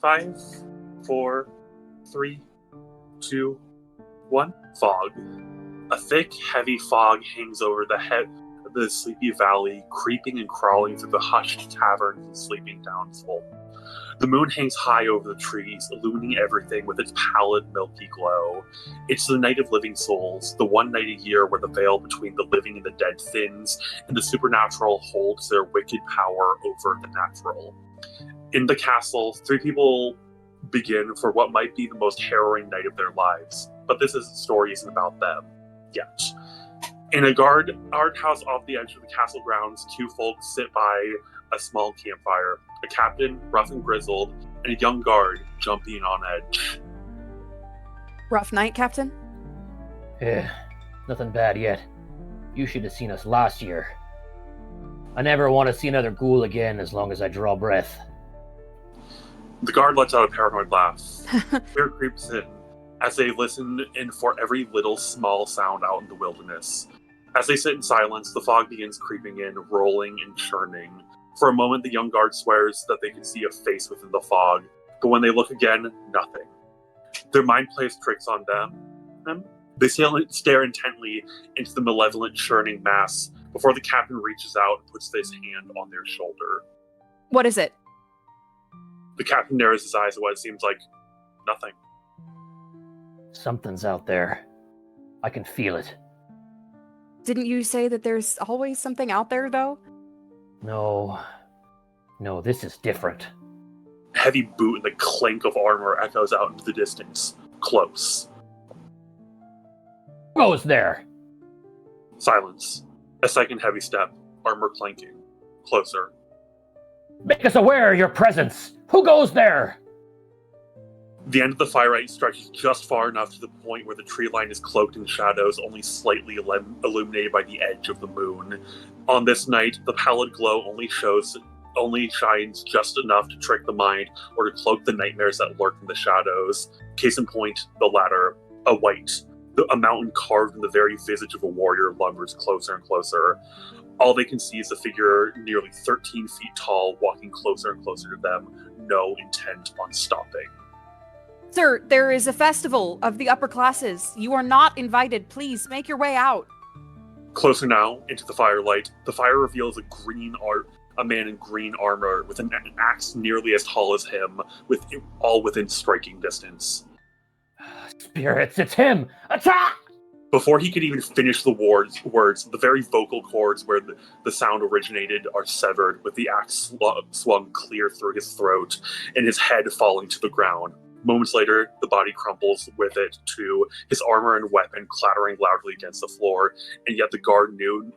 5, 4, 3, 2, 1. Fog. A thick, heavy fog hangs over the sleepy valley, creeping and crawling through the hushed taverns and sleeping townsfolk. The moon hangs high over the trees, illumining everything with its pallid, milky glow. It's the night of living souls, the one night a year where the veil between the living and the dead thins, and the supernatural holds their wicked power over the natural. In the castle, 3 people begin for what might be the most harrowing night of their lives. But this story isn't about them yet. In a guard house off the edge of the castle grounds, 2 folks sit by a small campfire. A captain, rough and grizzled, and a young guard, jumping on edge. Rough night, Captain? Nothing bad yet. You should have seen us last year. I never want to see another ghoul again as long as I draw breath. The guard lets out a paranoid laugh. Fear creeps in as they listen in for every little small sound out in the wilderness. As they sit in silence, the fog begins creeping in, rolling and churning. For a moment, the young guard swears that they can see a face within the fog, but when they look again, nothing. Their mind plays tricks on them. They stare intently into the malevolent, churning mass before the captain reaches out and puts his hand on their shoulder. What is it? The captain narrows his eyes at what seems like nothing. Something's out there. I can feel it. Didn't you say that there's always something out there, though? No, this is different. A heavy boot and the clink of armor echoes out into the distance. Close. Who goes there? Silence. A second heavy step. Armor clanking. Closer. Make us aware of your presence. Who goes there? The end of the firelight stretches just far enough to the point where the tree line is cloaked in shadows, only slightly illuminated by the edge of the moon. On this night, the pallid glow only shines just enough to trick the mind or to cloak the nightmares that lurk in the shadows. Case in point, the latter, a mountain carved in the very visage of a warrior lumbers closer and closer. All they can see is a figure nearly 13 feet tall, walking closer and closer to them, no intent on stopping. Sir, there is a festival of the upper classes. You are not invited. Please, make your way out. Closer now, into the firelight, the fire reveals a man in green armor with an axe nearly as tall as him, all within striking distance. Spirits, it's him! Attack! Before he could even finish the words, the very vocal cords where the sound originated are severed, with the axe swung clear through his throat, and his head falling to the ground. Moments later, the body crumples with it too, his armor and weapon clattering loudly against the floor, and yet the guard knew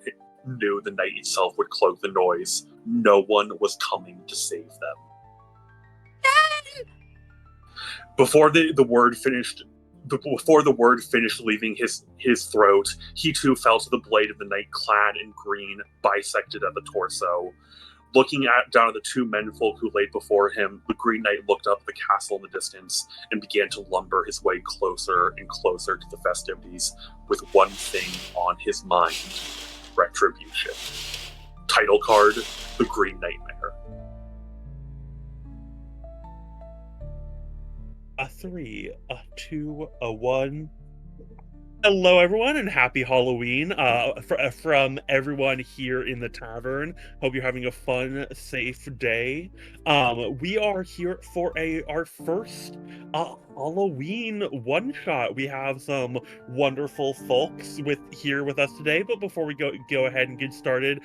the night itself would cloak the noise. No one was coming to save them. Before the word finished leaving his throat, he too fell to the blade of the knight, clad in green, bisected at the torso. Looking down at the 2 menfolk who laid before him, the Green Knight looked up at the castle in the distance and began to lumber his way closer and closer to the festivities, with one thing on his mind: retribution. Title card: The Green Knightmare. A 3, a 2, a 1. Hello, everyone, and happy Halloween from everyone here in the tavern. Hope you're having a fun, safe day. We are here for our first Halloween one-shot. We have some wonderful folks here with us today, but before we go ahead and get started,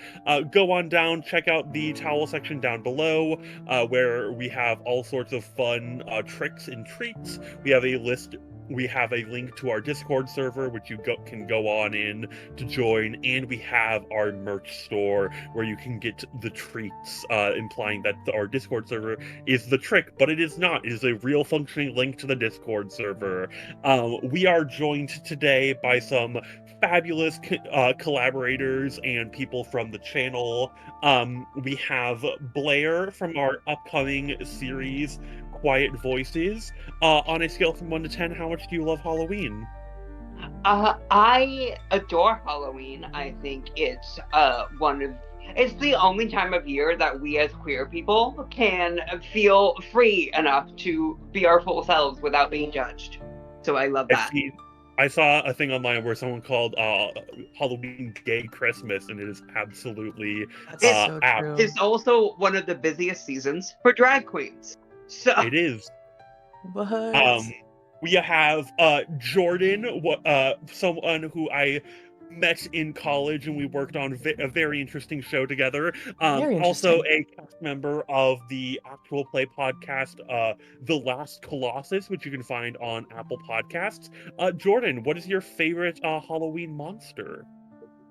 go on down, check out the towel section down below, where we have all sorts of fun tricks and treats. We have a link to our Discord server, which you can go on in to join, and we have our merch store where you can get the treats, implying that our Discord server is the trick, but it is not. It is a real functioning link to the Discord server. We are joined today by some fabulous collaborators and people from the channel. We have Blair from our upcoming series, Quiet Voices. On a scale from 1 to 10, how much do you love Halloween? I adore Halloween. I think it's one of It's the only time of year that we as queer people can feel free enough to be our full selves without being judged. So I love that. I saw a thing online where someone called Halloween Gay Christmas, and it is absolutely That's so apt. true. It's also one of the busiest seasons for drag queens. So It is. What? We have Jordan, someone who I met in college, and we worked on a very interesting show together. Very Also interesting. a cast member of the actual play podcast, The Last Colossus, which you can find on Apple Podcasts. Jordan, what is your favorite Halloween monster?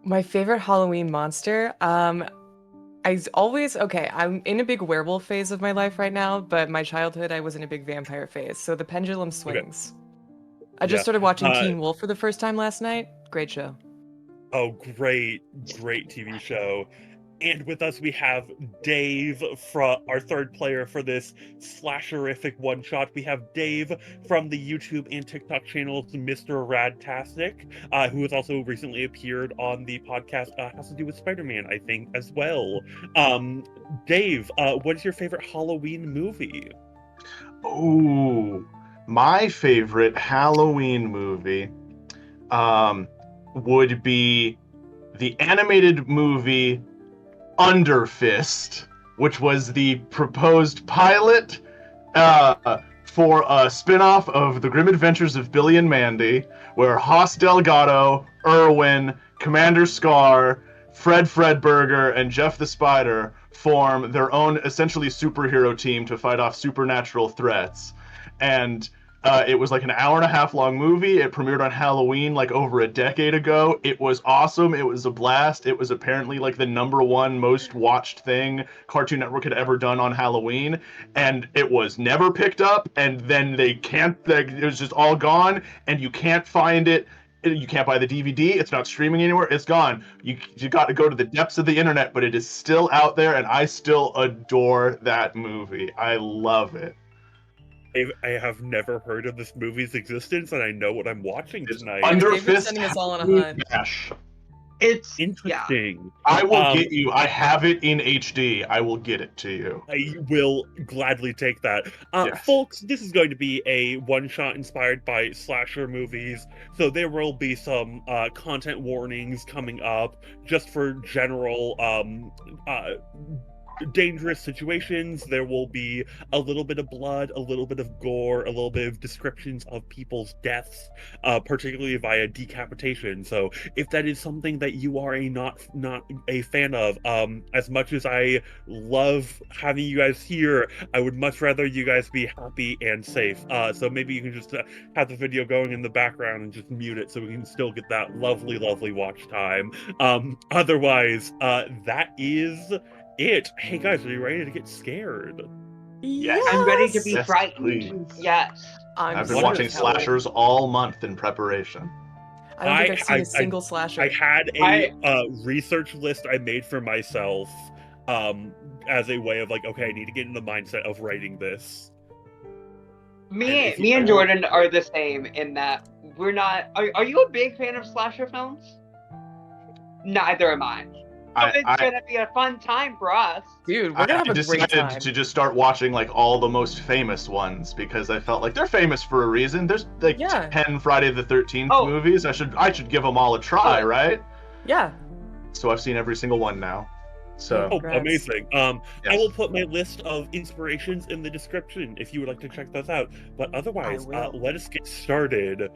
My favorite Halloween monster. I'm in a big werewolf phase of my life right now, but my childhood I was in a big vampire phase. So the pendulum swings. I just Yeah. started watching Teen Wolf for the first time last night. Great show. Oh, great TV show. And with us, we have Dave, our third player for this slasherific one-shot. We have Dave from the YouTube and TikTok channels Mr. Radtastic, who has also recently appeared on the podcast Has to Do with Spider-Man, I think, as well. Dave, what is your favorite Halloween movie? Oh, my favorite Halloween movie would be the animated movie Under Fist, which was the proposed pilot for a spin-off of The Grim Adventures of Billy and Mandy, where Hoss Delgado, Irwin, Commander Scar, Fred Fredberger, and Jeff the Spider form their own essentially superhero team to fight off supernatural threats. And it was like an hour-and-a-half long movie. It premiered on Halloween like over a decade ago. It was awesome. It was a blast. It was apparently like the #1 most watched thing Cartoon Network had ever done on Halloween. And it was never picked up. And then it was just all gone. And you can't find it. You can't buy the DVD. It's not streaming anywhere. It's gone. You got to go to the depths of the internet, but it is still out there. And I still adore that movie. I love it. I have never heard of this movie's existence, and I know what I'm watching tonight. Under David's Fist. sending us all on a hunt. Dash. it's Interesting. I will get you. I have it in HD. I will get it to you. I will gladly take that. Yes. Folks, this is going to be a one-shot inspired by slasher movies, so there will be some content warnings coming up just for general dangerous situations. There will be a little bit of blood, a little bit of gore, a little bit of descriptions of people's deaths, particularly via decapitation. So if that is something that you are not a fan of, as much as I love having you guys here, I would much rather you guys be happy and safe. So maybe you can just have the video going in the background and just mute it so we can still get that lovely watch time. Otherwise, that is it. Hey guys, are you ready to get scared? Yes. I'm ready to be Yes, frightened. please. Yes. I've been so watching excited. slashers all month in preparation. I don't think I've seen a single slasher. I had a research list I made for myself as a way of like, okay, I need to get in the mindset of writing this. Me and Jordan are the same in that we're not. Are you a big fan of slasher films? Neither am I. So it's gonna be a fun time for us. Dude, we're gonna have a great time. decided to just start watching like all the most famous ones because I felt like they're famous for a reason. There's like 10 Friday the 13th movies. I should give them all a try, right? Yeah. So I've seen every single one now. So amazing. Yes. I will put my list of inspirations in the description if you would like to check those out. But otherwise, let us get started.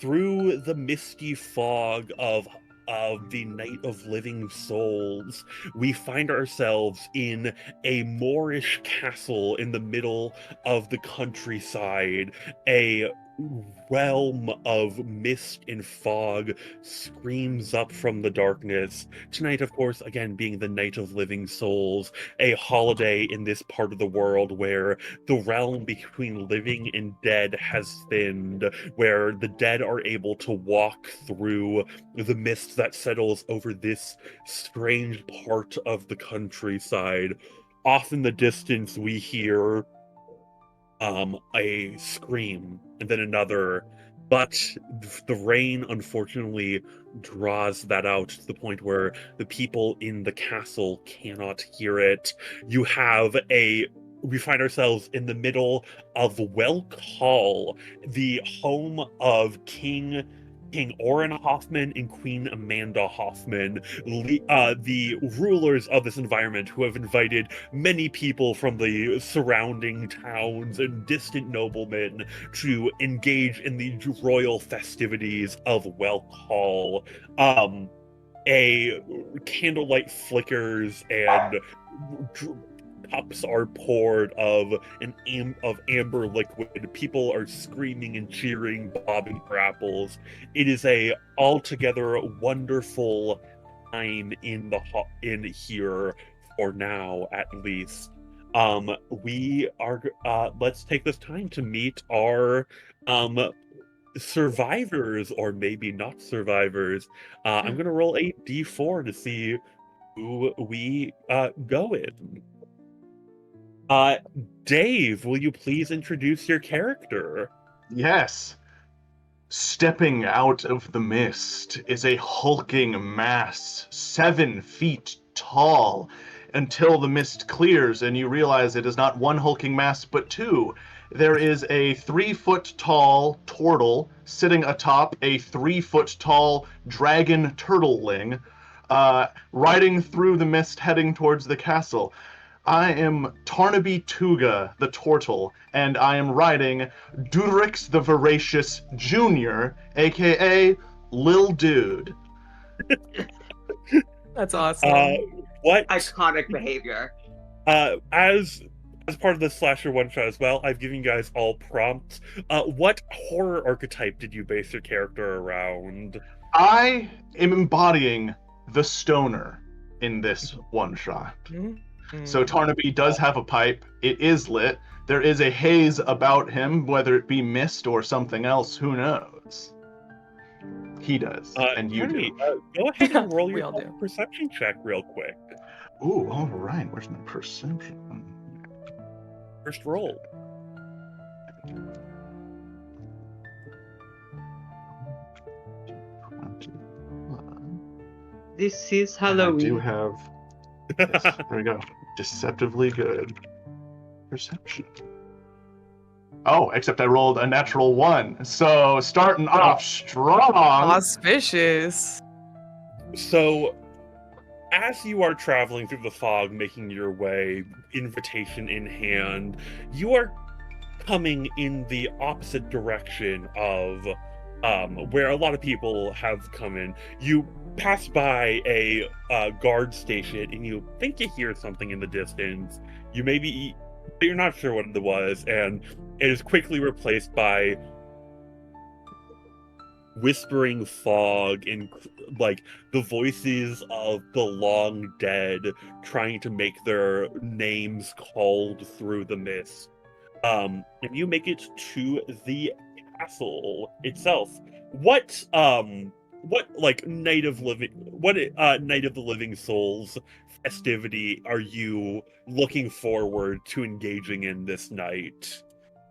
Through the misty fog of the Night of Living Souls, we find ourselves in a Moorish castle in the middle of the countryside. A realm of mist and fog screams up from the darkness. Tonight, of course, again, being the Night of Living Souls, a holiday in this part of the world where the realm between living and dead has thinned, where the dead are able to walk through the mist that settles over this strange part of the countryside. Off in the distance, we hear a scream, and then another, but the rain unfortunately draws that out to the point where the people in the castle cannot hear it. We find ourselves in the middle of Welk Hall, the home of King Orrin Hoffman and Queen Amanda Hoffman, the rulers of this environment, who have invited many people from the surrounding towns and distant noblemen to engage in the royal festivities of Welk Hall. A candlelight flickers and cups are poured of amber liquid. People are screaming and cheering, bobbing for apples. It is a altogether wonderful time in here, for now at least. We are let's take this time to meet our survivors, or maybe not survivors. I'm gonna roll a d4 to see who we go in. Dave, will you please introduce your character? Yes. Stepping out of the mist is a hulking mass, 7 feet tall, until the mist clears and you realize it is not one hulking mass, but 2. There is a 3-foot-tall turtle sitting atop a 3-foot-tall dragon turtleling, riding through the mist heading towards the castle. I am Tarnaby Tuga, the Tortle, and I am riding Dudrix the Voracious Jr., aka Lil Dude. That's awesome. What Iconic behavior. As part of the slasher one shot as well, I've given you guys all prompts. What horror archetype did you base your character around? I am embodying the stoner in this one shot. So Tarnaby does have a pipe. It is lit. There is a haze about him, whether it be mist or something else, who knows? He does, and you Tarnaby, do. Go ahead and roll We your all do. perception check real quick. Ooh, all right. Where's my perception? First roll. This is I do Halloween. have. Yes, there we go. Deceptively good perception. Oh, except I rolled a natural 1. So starting off strong. Auspicious. So, as you are traveling through the fog, making your way, invitation in hand, you are coming in the opposite direction of where a lot of people have come in. You pass by a guard station and you think you hear something in the distance. You maybe, but you're not sure what it was, and it is quickly replaced by whispering fog and like the voices of the long dead trying to make their names called through the mist. And you make it to the castle itself. What Night of the Living Souls festivity are you looking forward to engaging in this night?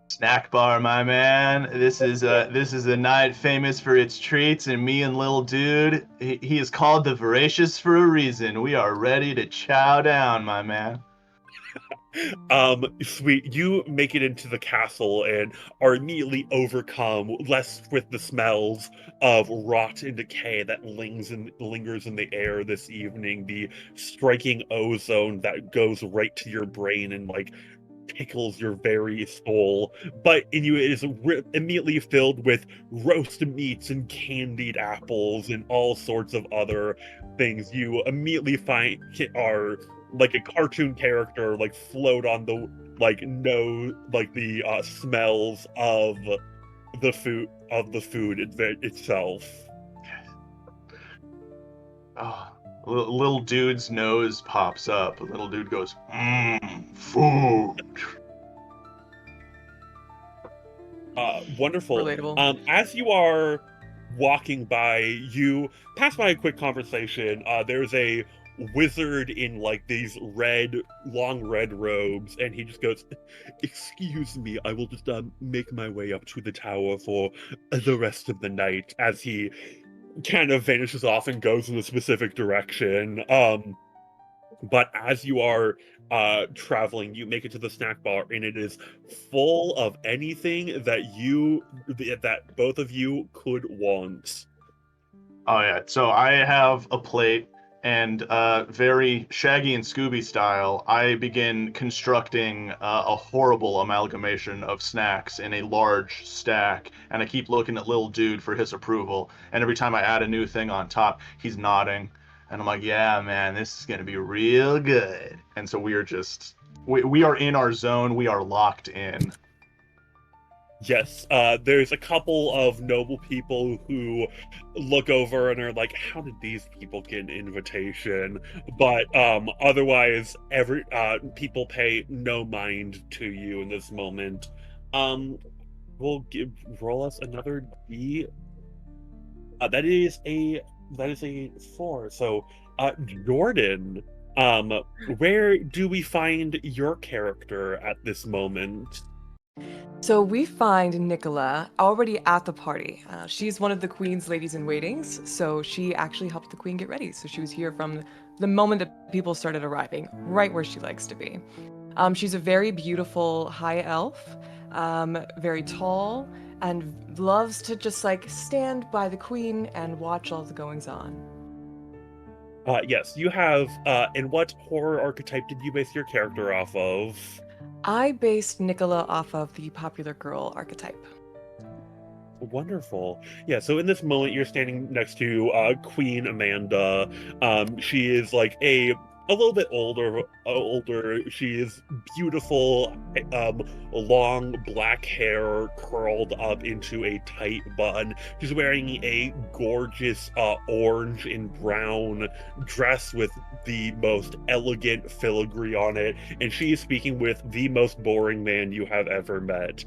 Snack bar, my man. This is a night famous for its treats, and me and Lil Dude, he is called the Voracious for a reason. We are ready to chow down, my man. Sweet. You make it into the castle and are immediately overcome, less with the smells of rot and decay that lingers in the air this evening, the striking ozone that goes right to your brain and like tickles your very soul, but in you it is immediately filled with roast meats and candied apples and all sorts of other things. You immediately find are like a cartoon character, like float on the smells of the food itself. Oh, little dude's nose pops up. Little dude goes, food. Wonderful. Relatable. As you are walking by, you pass by a quick conversation. There's a wizard in like these long red robes, and he just goes, "Excuse me, I will just make my way up to the tower for the rest of the night," as he kind of vanishes off and goes in a specific direction. But as you are traveling, you make it to the snack bar, and it is full of anything that both of you could want. Oh yeah, so I have a plate, and very Shaggy and Scooby style, I begin constructing a horrible amalgamation of snacks in a large stack, and I keep looking at little dude for his approval, and every time I add a new thing on top, he's nodding, and I'm like, yeah, man, this is gonna be real good. And so we are in our zone, we are locked in. Yes, there's a couple of noble people who look over and are like, how did these people get an invitation? But otherwise, people pay no mind to you in this moment. Roll us another D. That is a 4. So, Jordan, where do we find your character at this moment? So we find Nikola already at the party. She's one of the queen's ladies in waitings, so she actually helped the queen get ready. So she was here from the moment that people started arriving, right where she likes to be. She's a very beautiful high elf, very tall, and loves to just like stand by the queen and watch all the goings on. Yes, you have. And what horror archetype did you base your character off of? I based Nikola off of the popular girl archetype. Wonderful. Yeah, so in this moment, you're standing next to Queen Amanda. She is like a little bit older. She is beautiful, long black hair curled up into a tight bun. She's wearing a gorgeous orange and brown dress with the most elegant filigree on it, and she is speaking with the most boring man you have ever met.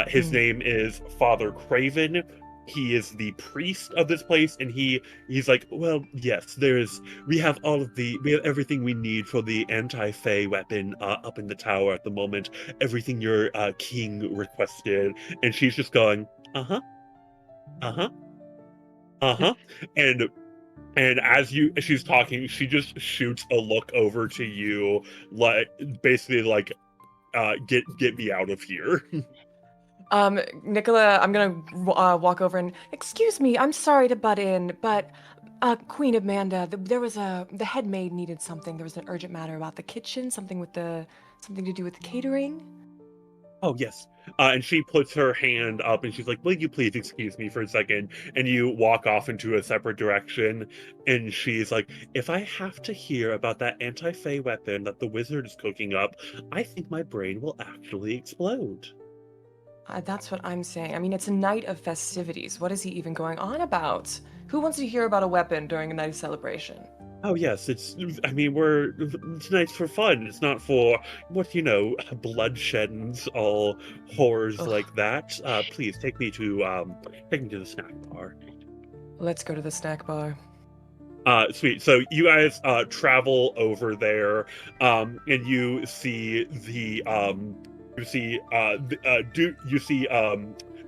His name is Father Craven. He is the priest of this place, and he's like, well, yes, we have everything we need for the anti-Fae weapon up in the tower at the moment. Everything your king requested. And she's just going, uh-huh, uh-huh, uh-huh. And as she's talking, she just shoots a look over to you, like basically like, get me out of here. Nikola, I'm gonna walk over and, excuse me, I'm sorry to butt in, but Queen Amanda, the head maid needed something. There was an urgent matter about the kitchen, something to do with the catering. Oh, yes. And she puts her hand up and she's like, will you please excuse me for a second? And you walk off into a separate direction. And she's like, if I have to hear about that anti-Fae weapon that the wizard is cooking up, I think my brain will actually explode. That's what I'm saying. I mean, it's a night of festivities. What is he even going on about? Who wants to hear about a weapon during a night of celebration? Oh, yes, tonight's for fun. It's not for, bloodsheddings, all horrors like that. Please, take me to the snack bar. Let's go to the snack bar. Sweet. So you guys travel over there, and you see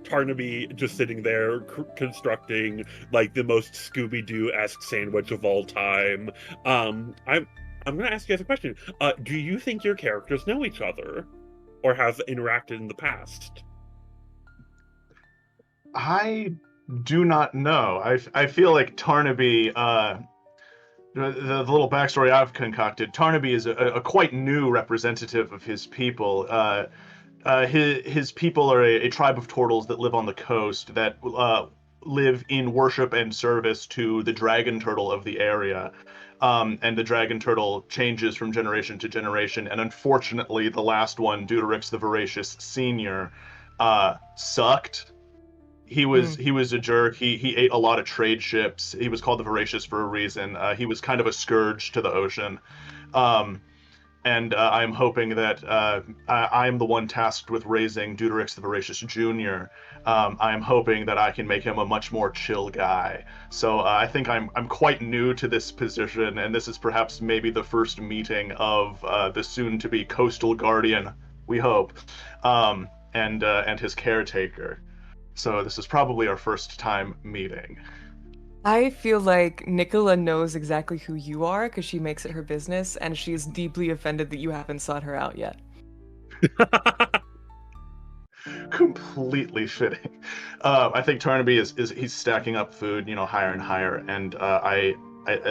Tarnaby just sitting there constructing like the most Scooby-Doo-esque sandwich of all time. I'm gonna ask you guys a question. Do you think your characters know each other, or have interacted in the past? I do not know. I feel like Tarnaby, the little backstory I've concocted, Tarnaby is a quite new representative of his people. His people are a tribe of turtles that live on the coast that live in worship and service to the dragon turtle of the area. And the dragon turtle changes from generation to generation. And unfortunately, the last one, Deuterix the Voracious Senior, sucked. He was a jerk. He ate a lot of trade ships. He was called the Voracious for a reason. He was kind of a scourge to the ocean. and I'm hoping that I am the one tasked with raising Deuterix the Voracious Jr. I'm hoping that I can make him a much more chill guy. So I think I'm quite new to this position, and this is perhaps maybe the first meeting of the soon-to-be Coastal Guardian, we hope, and his caretaker. So this is probably our first time meeting. I feel like Nikola knows exactly who you are because she makes it her business, and she is deeply offended that you haven't sought her out yet. Completely fitting. I think Tarnaby is he's stacking up food, higher and higher, and I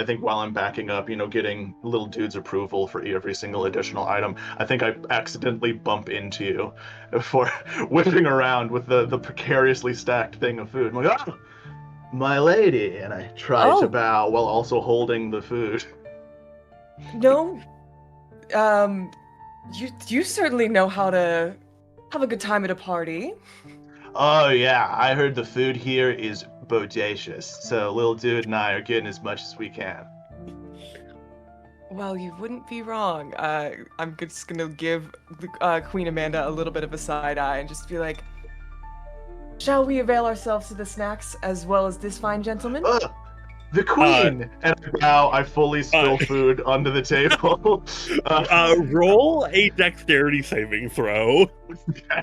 think while I'm backing up, getting little dude's approval for every single additional item, I think I accidentally bump into you for whipping around with the precariously stacked thing of food. I'm like, oh, my lady, and I try to bow while also holding the food. No, you certainly know how to have a good time at a party. Oh yeah, I heard the food here is bodacious, so little dude and I are getting as much as we can. Well, you wouldn't be wrong. I'm just gonna give Queen Amanda a little bit of a side eye and just be like, shall we avail ourselves to the snacks as well as this fine gentleman? The queen! And now I fully spill food onto the table. Roll a dexterity saving throw. Okay.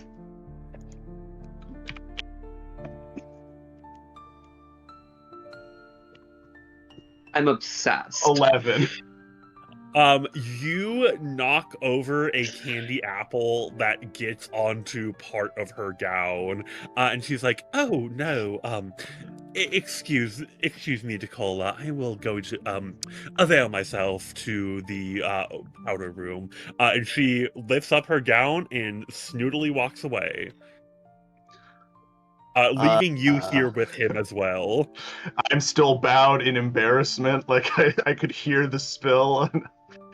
I'm obsessed. 11. You knock over a candy apple that gets onto part of her gown, and she's like, "Oh no, excuse me, Nikola. I will go to avail myself to the outer room." And she lifts up her gown and snootily walks away, leaving you here with him as well. I'm still bowed in embarrassment, like I could hear the spill.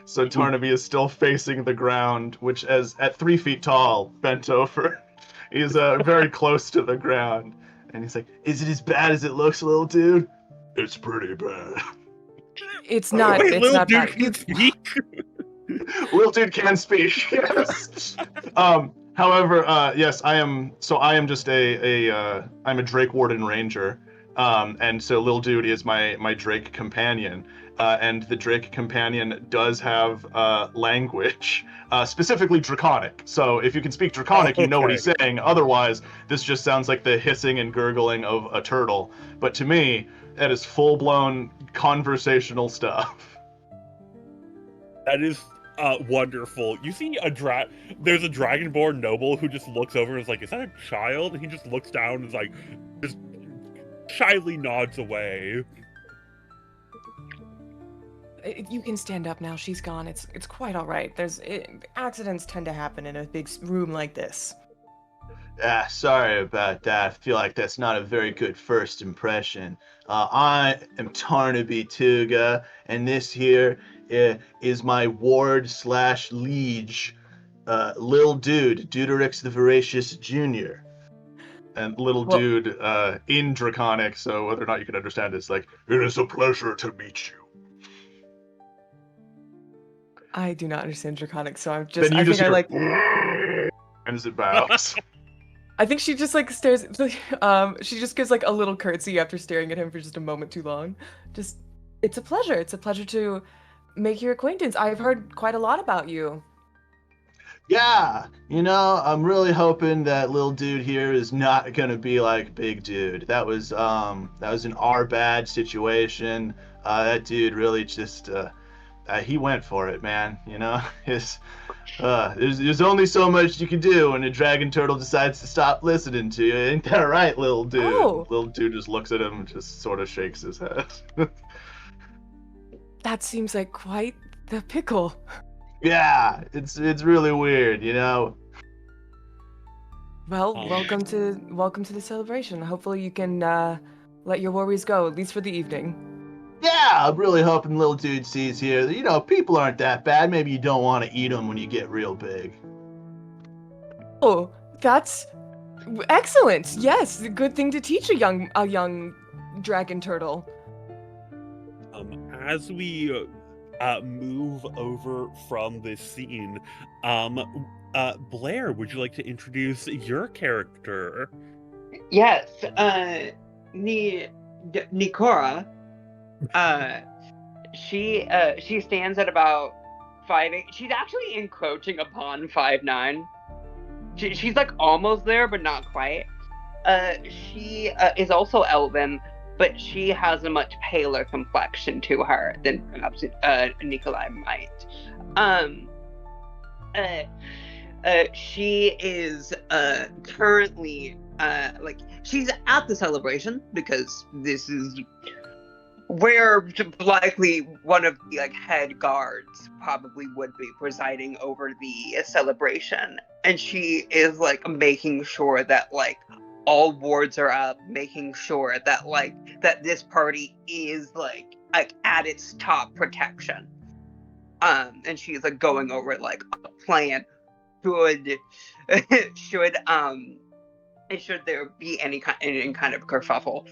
So Tarnaby is still facing the ground, which is at 3 feet tall, bent over. He's very close to the ground. And he's like, "Is it as bad as it looks, little dude?" "It's pretty bad." It's not. Wait, it's little not dude bad. can speak? Little dude can speak. Yes. However, yes, I am. So I am just I'm a Drake Warden Ranger, and so little dude is my Drake companion. And the Drake companion does have language, specifically Draconic. So if you can speak Draconic, you know what he's saying. Otherwise, this just sounds like the hissing and gurgling of a turtle. But to me, that is full-blown conversational stuff. That is wonderful. You see there's a Dragonborn noble who just looks over and is like, "Is that a child?" And he just looks down and is like, just shyly nods away. You can stand up now. She's gone. It's quite all right. Accidents tend to happen in a big room like this. Sorry about that. I feel like that's not a very good first impression. I am Tarnaby Tuga, and this here is my ward / liege, Lil Dude, Deuterix the Voracious Jr. And little dude in Draconic, so whether or not you can understand it, it's like, "It is a pleasure to meet you." I do not understand Draconic, so I'm just. Then you I just think hear, I like. and as it bows. I think she just like stares. She just gives like a little curtsy after staring at him for just a moment too long. Just, it's a pleasure. It's a pleasure to make your acquaintance. I've heard quite a lot about you. Yeah, I'm really hoping that little dude here is not gonna be like big dude. That was an R bad situation. That dude really just he went for it, man. There's only so much you can do when a dragon turtle decides to stop listening to you. Ain't that right, little dude? Oh. Little dude just looks at him and just sort of shakes his head. That seems like quite the pickle. Yeah, it's really weird, Well, welcome to the celebration. Hopefully you can let your worries go, at least for the evening. Yeah, I'm really hoping little dude sees here that, people aren't that bad. Maybe you don't want to eat them when you get real big. Oh, that's excellent. Yes, a good thing to teach a young dragon turtle. As we move over from this scene. Blair, would you like to introduce your character? Yes, Nikora, she stands at about 5'8". She's actually encroaching upon 5'9". She's like almost there, but not quite. She is also elven, but she has a much paler complexion to her than perhaps Nikolai might. She is currently like she's at the celebration because this is where likely one of the like head guards probably would be presiding over the celebration, and she is like making sure that like all wards are up, making sure that like that this party is like at its top protection. And she's like going over like a plan should there be any kind of kerfuffle.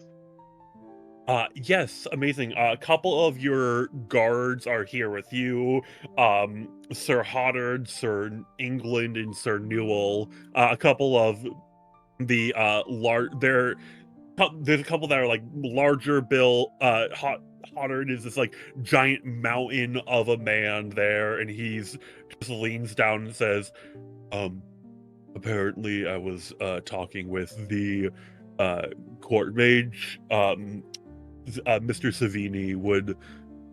Yes, amazing. A couple of your guards are here with you. Sir Hoddard, Sir England, and Sir Newell. A couple of the there's a couple that are like larger built. Hoddard is this like giant mountain of a man there, and he's just leans down and says, apparently I was talking with the court mage. Mr. Savini would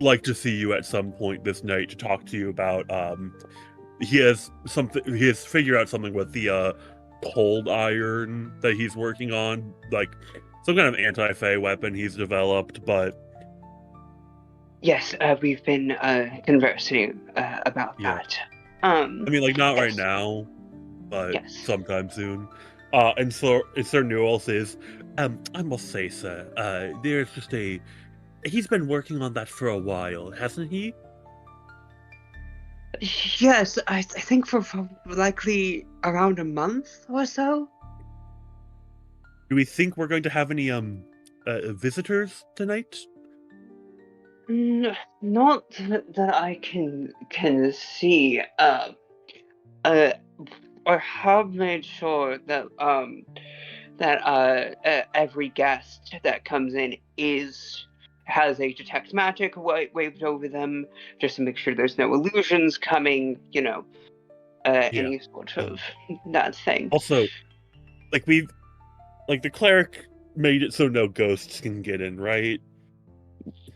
like to see you at some point this night to talk to you about he has figured out something with the cold iron that he's working on, like some kind of anti-fey weapon he's developed. But yes, we've been conversing about that. I mean, like not yes. right now, but yes. sometime soon. And so Sir Newell says, I must say, sir, there's just he's been working on that for a while, hasn't he? Yes, I think for likely around a month or so. Do we think we're going to have any visitors tonight? Not that I can see. I have made sure that every guest that comes in has a detect magic waved over them, just to make sure there's no illusions coming, any sort of that thing. Also, like the cleric made it so no ghosts can get in, right?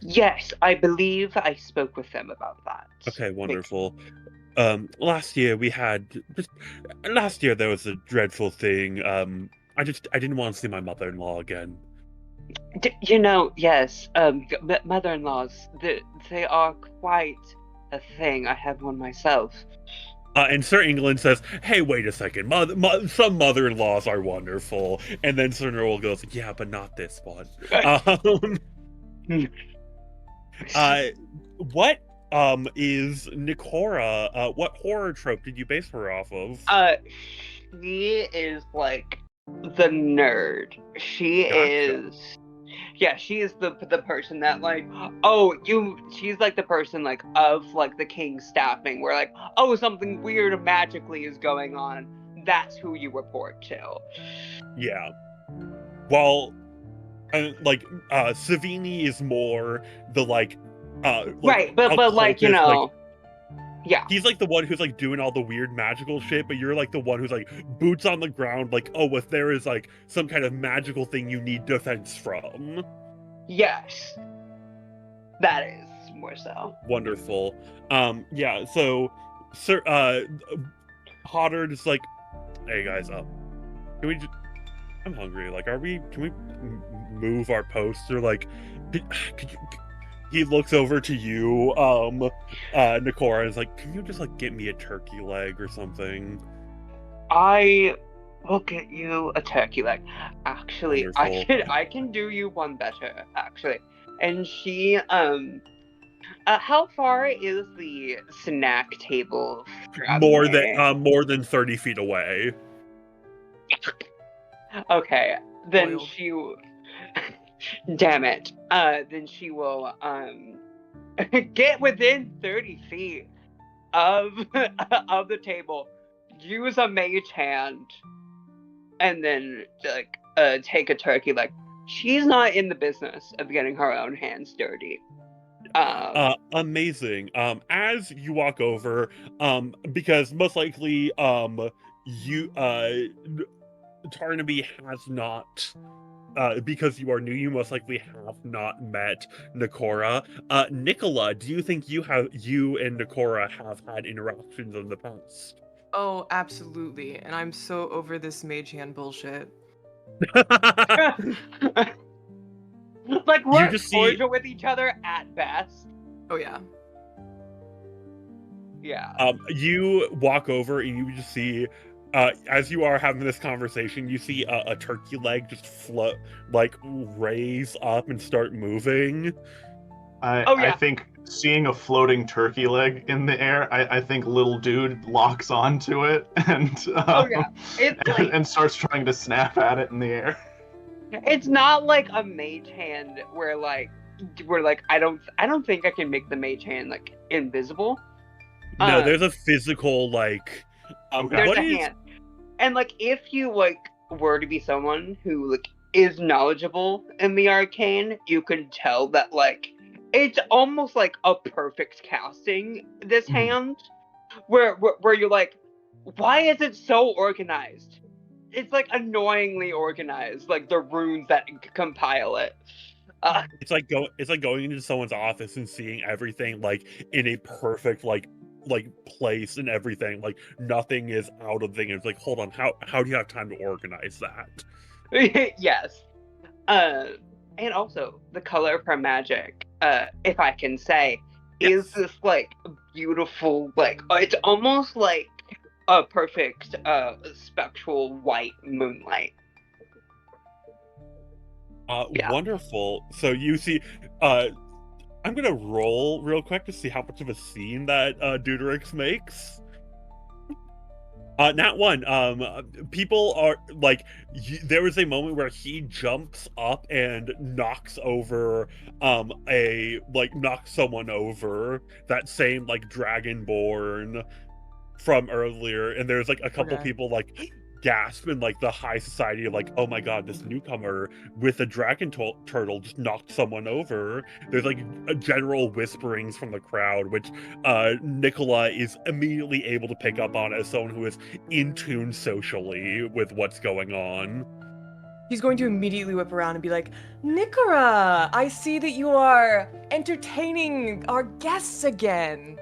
Yes, I believe I spoke with them about that. Okay, wonderful. Last year there was a dreadful thing. I didn't want to see my mother-in-law again. Yes, mother-in-laws, they are quite a thing. I have one myself. And Sir England says, hey, wait a second, some mother-in-laws are wonderful. And then Sir Newell goes, yeah, but not this one. What is Nikora? What horror trope did you base her off of? She is like the nerd. She is. Yeah, she is the person that like, she's like the person like of like the king's staffing, where like, something weird magically is going on. That's who you report to. Yeah. Well, and like Savini is more the like right, but like yeah, he's like the one who's like doing all the weird magical shit, but you're like the one who's like boots on the ground, like, if there is like some kind of magical thing you need defense from. Yes, that is more so. Wonderful. Yeah, so Sir Hoddard is like, hey guys, can we just, I'm hungry, like, can we move our posts, or like could you, he looks over to you, Nikora, and is like, can you just like get me a turkey leg or something? I will get you a turkey leg. Actually, wonderful. I can do you one better, actually. And she how far is the snack table from more here? More than 30 feet away. Okay, then Boyle. she damn it. Then she will get within 30 feet of of the table, use a mage hand, and then like take a turkey leg. She's not in the business of getting her own hands dirty. Amazing. As you walk over, because most likely, you Tarnaby has not. Because you are new, you most likely have not met Nikora. Nikola, do you think you and Nikora have had interactions in the past? Oh, absolutely. And I'm so over this mage hand bullshit. Like, we're just cordial with each other at best. Oh, yeah. Yeah. You walk over and you just see, as you are having this conversation, you see a turkey leg just float, like raise up and start moving. I think seeing a floating turkey leg in the air, I think little dude locks onto it and It's like, and starts trying to snap at it in the air. it's not like a mage hand where like I don't think I can make the mage hand like invisible. No, there's a physical like. There's a hand, and like if you like were to be someone who like is knowledgeable in the arcane, you can tell that like it's almost like a perfect casting. This hand, where you're like, why is it so organized? It's like annoyingly organized, like the runes that compile it. It's like going into someone's office and seeing everything like in a perfect like place and everything. Like nothing is out of thing. It's like, hold on, how do you have time to organize that? Yes. And also the color of her magic, if I can say, is this like beautiful, like it's almost like a perfect spectral white moonlight. Wonderful. So you see, I'm gonna roll real quick to see how much of a scene that Deuterix makes. Not one. People are like, there was a moment where he jumps up and knocks over, knocks someone over. That same like dragonborn from earlier, and there's like a couple people like gasp in like the high society, like, oh my god, this newcomer with a dragon turtle just knocked someone over. There's like a general whisperings from the crowd, which Nikola is immediately able to pick up on as someone who is in tune socially with what's going on. He's going to immediately whip around and be like, Nikora, I see that you are entertaining our guests again.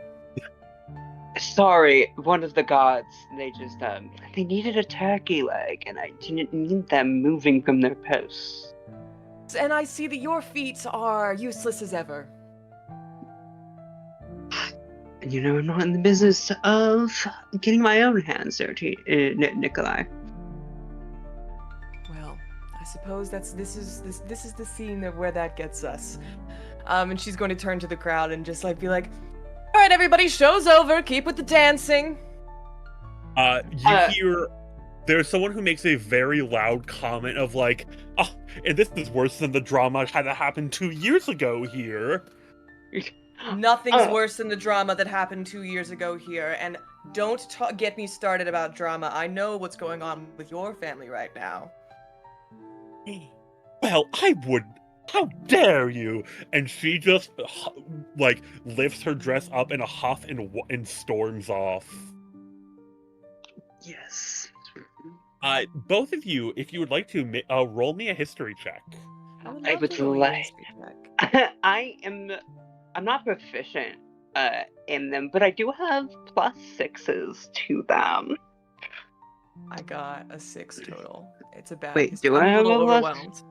Sorry, one of the gods, they just, they needed a turkey leg, and I didn't need them moving from their posts. And I see that your feet are useless as ever. You know, I'm not in the business of getting my own hands dirty, Nikolai. Well, I suppose this is the scene of where that gets us. And she's going to turn to the crowd and just like be like, all right, everybody, show's over. Keep with the dancing. You hear there's someone who makes a very loud comment of like, oh, and this is worse than the drama that happened 2 years ago here. Nothing's worse than the drama that happened 2 years ago here. And don't get me started about drama. I know what's going on with your family right now. Well, I would. How dare you? And she just like lifts her dress up in a huff and storms off. Yes. Both of you, if you would like to, roll me a history check. I would like. I'm not proficient in them, but I do have +6s to them. I got a 6 total. It's a bad. Wait, do I have a overwhelmed?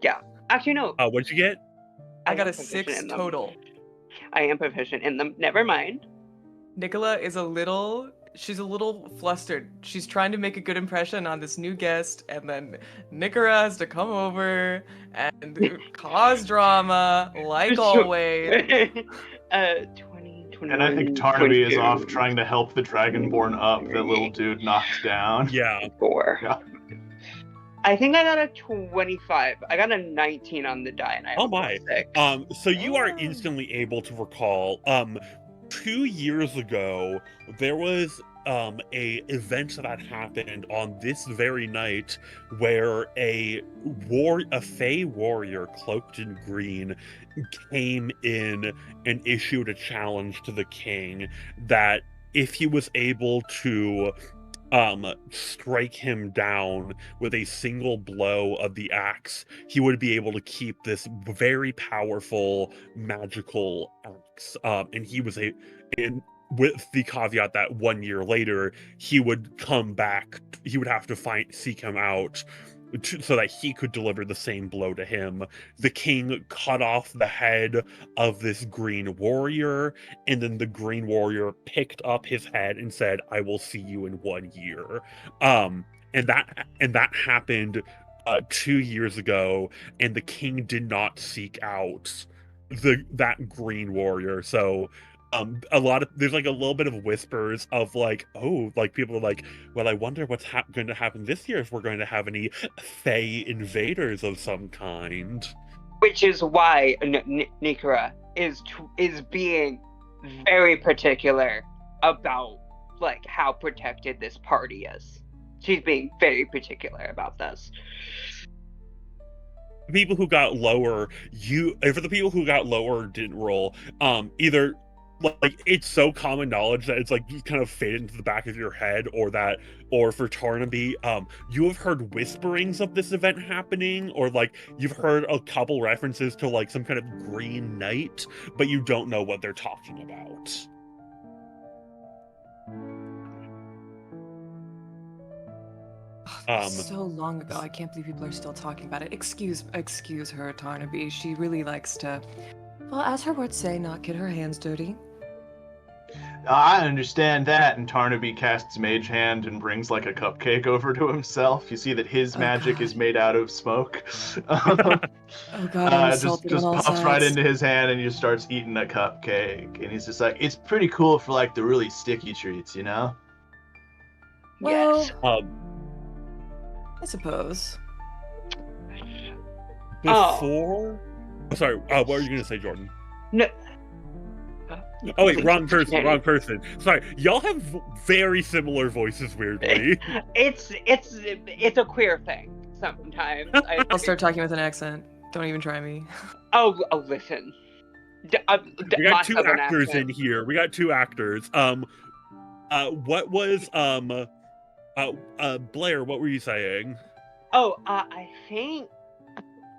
Yeah. Actually, no. What'd you get? I got a 6 total. I am proficient in them. Never mind. Nikola is she's a little flustered. She's trying to make a good impression on this new guest, and then Nikora has to come over and cause drama, like always. 20, 21, And I think Tarnaby is off trying to help the Dragonborn up that little dude knocked down. Yeah. 4. Yeah. I think I got a 25. I got a 19 on the die, and I have Oh a my. 6. So you are instantly able to recall. 2 years ago, there was a event that happened on this very night where a Fey warrior cloaked in green came in and issued a challenge to the king that if he was able to strike him down with a single blow of the axe, he would be able to keep this very powerful magical axe. And he was with the caveat that 1 year later he would come back. He would have to seek him out so that he could deliver the same blow to him. The king cut off the head of this green warrior, and then the green warrior picked up his head and said, "I will see you in 1 year." And that happened 2 years ago, and the king did not seek out that green warrior. So there's like a little bit of whispers of like, oh, like people are like, well, I wonder what's going to happen this year if we're going to have any Fey invaders of some kind. Which is why Nikora is being very particular about like how protected this party is. She's being very particular about this. People who got lower, for the people who got lower didn't roll, either like it's so common knowledge that it's like just kind of faded into the back of your head, or for Tarnaby, you have heard whisperings of this event happening, or like you've heard a couple references to like some kind of Green Knight, but you don't know what they're talking about. So long ago, I can't believe people are still talking about it. Excuse her, Tarnaby. She really likes to, well, as her words say, not get her hands dirty. I understand that, and Tarnaby casts Mage Hand and brings like a cupcake over to himself. You see that his magic is made out of smoke. Oh god, I'm insulted just on all pops sides. right into his hand and he just starts eating a cupcake. And he's just like, it's pretty cool for like the really sticky treats, you know? Well, Yes. I suppose. Before... Sorry, what were you going to say, Jordan? No. Oh wait, wrong person. Sorry, y'all have very similar voices, weirdly. It's a queer thing sometimes. I'll start talking with an accent. Don't even try me. Oh, listen. We got two actors in here. We got two actors. What was Blair? What were you saying? Oh, I think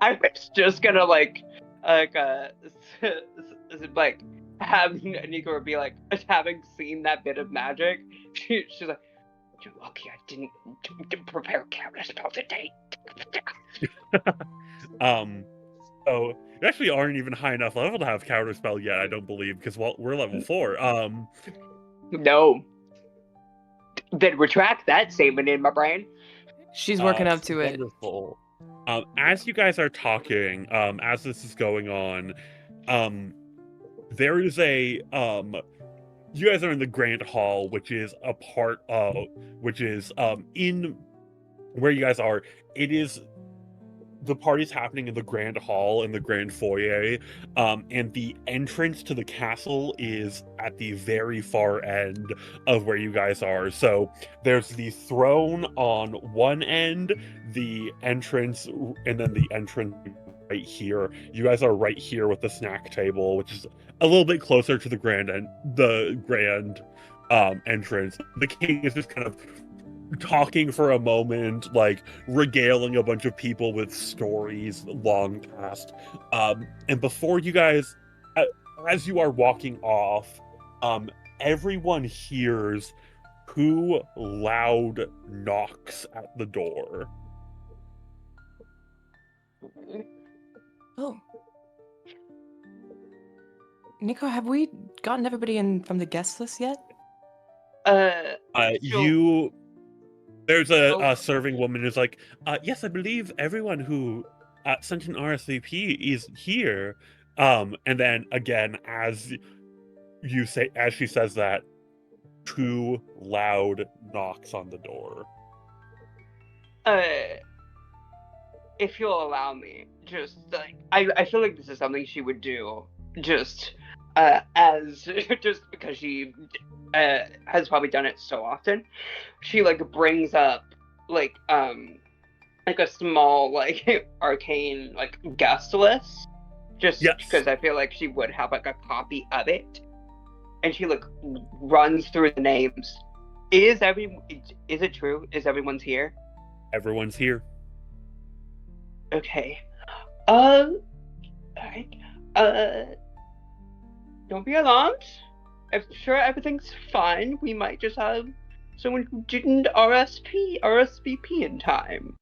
I was just gonna like have Nikora be like, having seen that bit of magic, she's like, "You're lucky I didn't prepare a counterspell today." So you actually aren't even high enough level to have counterspell yet, I don't believe, because we're level 4. No. Then retract that statement in my brain. She's working up to it. Wonderful. As you guys are talking, as this is going on, there is a you guys are in the Grand Hall, which is a part of in where you guys are. It is the party's happening in the Grand Hall, in the Grand Foyer, and the entrance to the castle is at the very far end of where you guys are. So there's the throne on one end, the entrance, and then the entrance right here. You guys are right here with the snack table, which is a little bit closer to the grand entrance. The king is just kind of talking for a moment, like regaling a bunch of people with stories long past. And before you guys, as you are walking off, everyone hears who loud knocks at the door. Oh. Nico, have we gotten everybody in from the guest list yet? There's a serving woman who's like, yes, I believe everyone who sent an RSVP is here. And then again, as she says that, 2 loud knocks on the door. if you'll allow me, just like I feel like this is something she would do, just as just because she has probably done it so often. She like brings up like a small like arcane like guest list, just because I feel like she would have like a copy of it, and she like runs through the names. Is it true? Is everyone's here? Everyone's here. Okay. Alright. Don't be alarmed. I'm sure everything's fine. We might just have someone who didn't RSVP in time.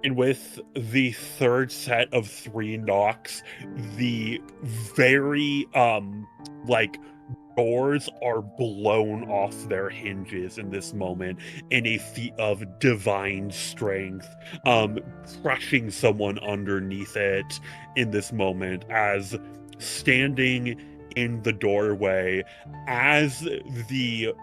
And with the third set of 3 knocks, the very doors are blown off their hinges in this moment in a feat of divine strength, crushing someone underneath it in this moment, as standing in the doorway as the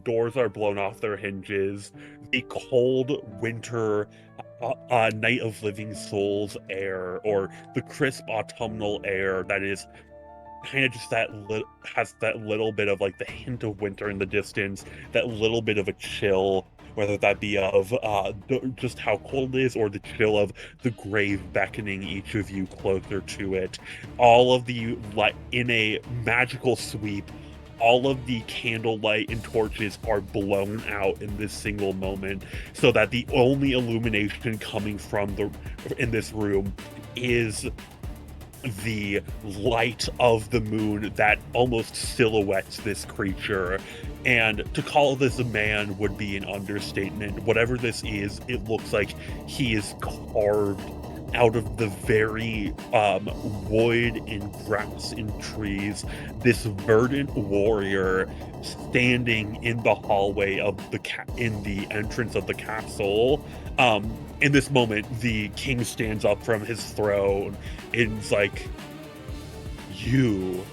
doors are blown off their hinges, the cold winter Night of Living Souls air, or the crisp autumnal air that is kind of just has that little bit of like the hint of winter in the distance, that little bit of a chill, whether that be of just how cold it is, or the chill of the grave beckoning each of you closer to it. All of the in a magical sweep, all of the candlelight and torches are blown out in this single moment, so that the only illumination coming from in this room is the light of the moon that almost silhouettes this creature. And to call this a man would be an understatement. Whatever this is, it looks like he is carved out of the very wood and grass and trees. This verdant warrior standing in the hallway of in the entrance of the castle. In this moment, the king stands up from his throne and is like, "You,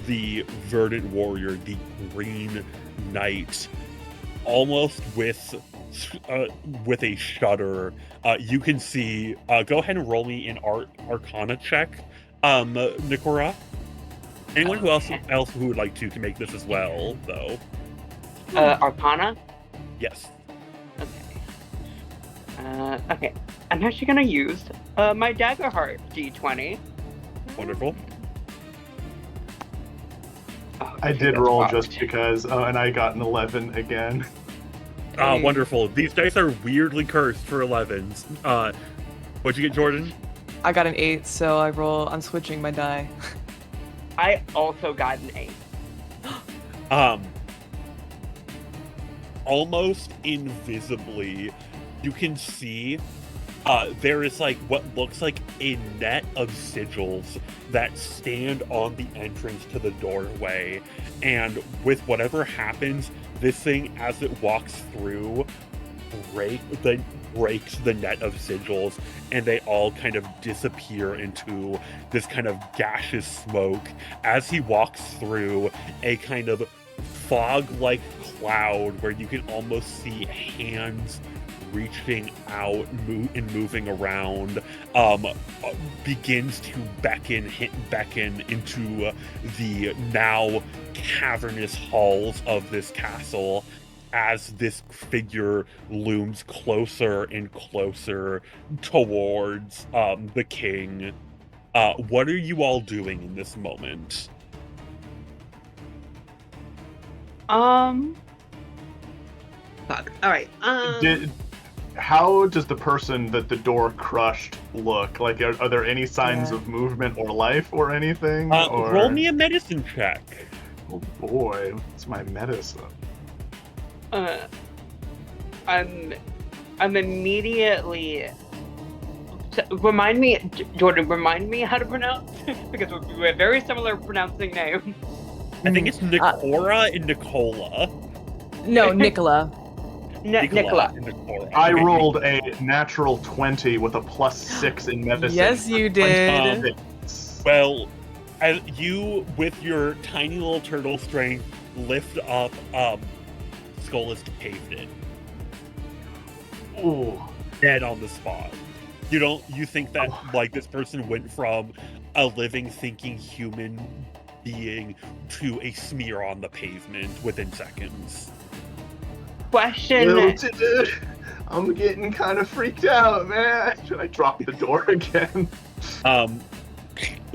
the verdant warrior, the Green Knight," almost with a shudder. You can see. Go ahead and roll me an Arcana check, Nikora. Anyone who else who would like to can make this as well, though. Arcana? Yes. Okay. I'm actually gonna use my Daggerheart D20. Wonderful. Oh, I did roll just because, and I got an 11 again. Wonderful. These dice are weirdly cursed for 11s. What'd you get, Jordan? I got an 8, so I'm switching my die. I also got an 8. Almost invisibly, you can see there is like what looks like a net of sigils that stand on the entrance to the doorway, and with whatever happens, this thing, as it walks through, breaks the net of sigils, and they all kind of disappear into this kind of gaseous smoke as he walks through a kind of fog-like cloud where you can almost see hands reaching out and moving around, begins to beckon into the now cavernous halls of this castle as this figure looms closer and closer towards the king. What are you all doing in this moment? Fuck. Alright, How does the person that the door crushed look? Like, are there any signs of movement or life or anything? Roll me a medicine check. Oh boy, what's my medicine? I'm immediately... Remind me, Jordan, how to pronounce? Because we're very similar pronouncing names. I think it's Nikora and Nikola. No, Nikola. Nikola. I rolled a natural 20 with a +6 in medicine. Yes, you did. Well, as you, with your tiny little turtle strength, lift up Skullus to pavement. Ooh. Dead on the spot. You think that like this person went from a living, thinking human being to a smear on the pavement within seconds. Question. Dude, I'm getting kind of freaked out, man. Should I drop the door again?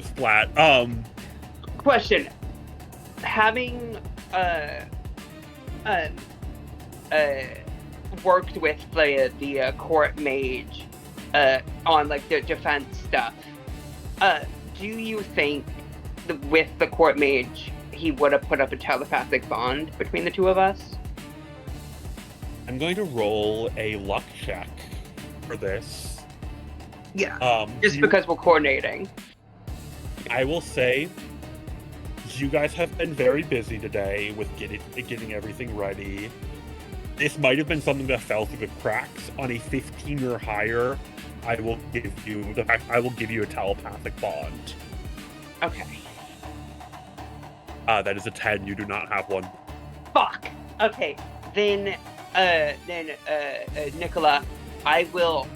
Splat. Question. Having worked with the court mage on like the defense stuff, do you think with the court mage he would have put up a telepathic bond between the two of us? I'm going to roll a luck check for this. Yeah. Just because we're coordinating. I will say, you guys have been very busy today with getting everything ready. This might have been something that fell through the cracks. On a 15 or higher, I will give you a telepathic bond. Okay. That is a 10. You do not have one. Fuck. Okay. Then Nikola, I will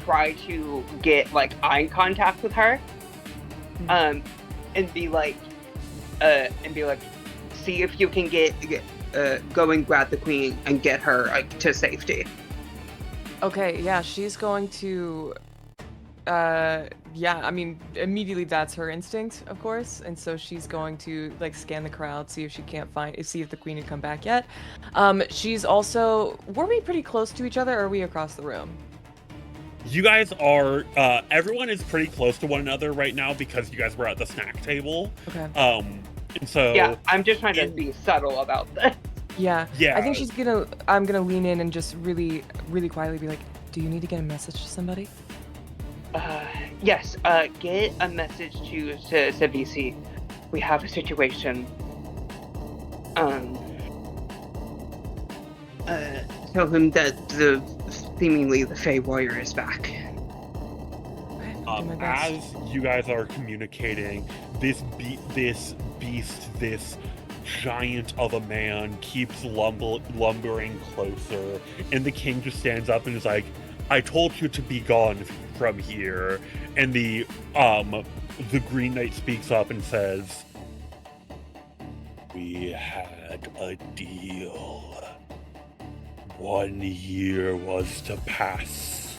try to get like eye contact with her, and be like, see if you can go and grab the queen and get her like to safety. Okay, yeah, she's going to, I mean, immediately that's her instinct, of course, and so she's going to, like, scan the crowd, see if she can't see if the queen had come back yet. She's also, were we pretty close to each other, or are we across the room? You guys are, everyone is pretty close to one another right now because you guys were at the snack table. Okay. And so... Yeah, I'm just trying to be subtle about this. Yeah. Yeah. I think I'm gonna lean in and just really, really quietly be like, do you need to get a message to somebody? Yes, get a message to VC. We have a situation. Tell him that seemingly the Fey Warrior is back. As you guys are communicating, this giant of a man keeps lumbering closer, and the king just stands up and is like, I told you to be gone from here. And the Green Knight speaks up and says, we had a deal. 1 year was to pass,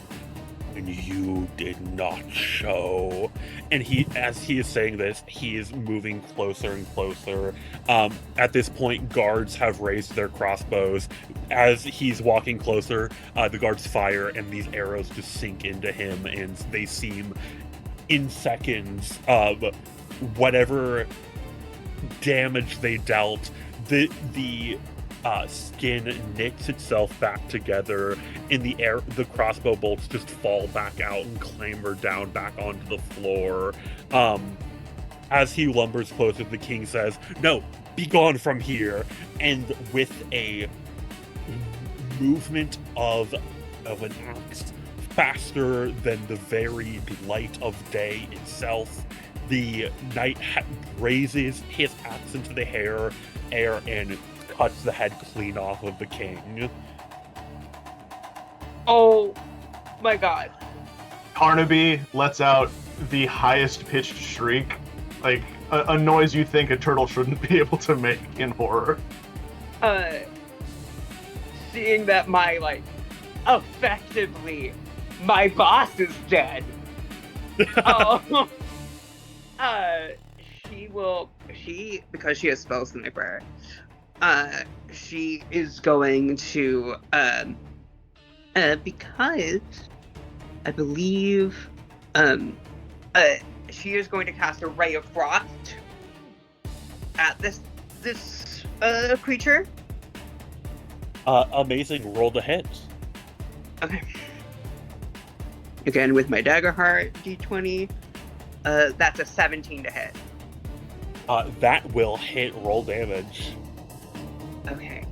and you did not show. And as he is saying this, he is moving closer and closer. At this point, guards have raised their crossbows. As he's walking closer, the guards fire, and these arrows just sink into him, and they seem, in seconds, whatever damage they dealt, the skin knits itself back together. In the air, the crossbow bolts just fall back out and clamber down back onto the floor. As he lumbers closer, the king says, no, be gone from here. And with a movement of an axe faster than the very light of day itself, the knight raises his axe into the air and cuts the head clean off of the king. Oh my god. Carnaby lets out the highest pitched shriek, like a noise you think a turtle shouldn't be able to make in horror. Seeing that effectively, my boss is dead. Because she has spells in the prayer, she is going to, because I believe, she is going to cast a Ray of Frost at this creature. Amazing, roll the hit. Okay. Again, with my Daggerheart D20, that's a 17 to hit. That will hit. Roll damage. Okay.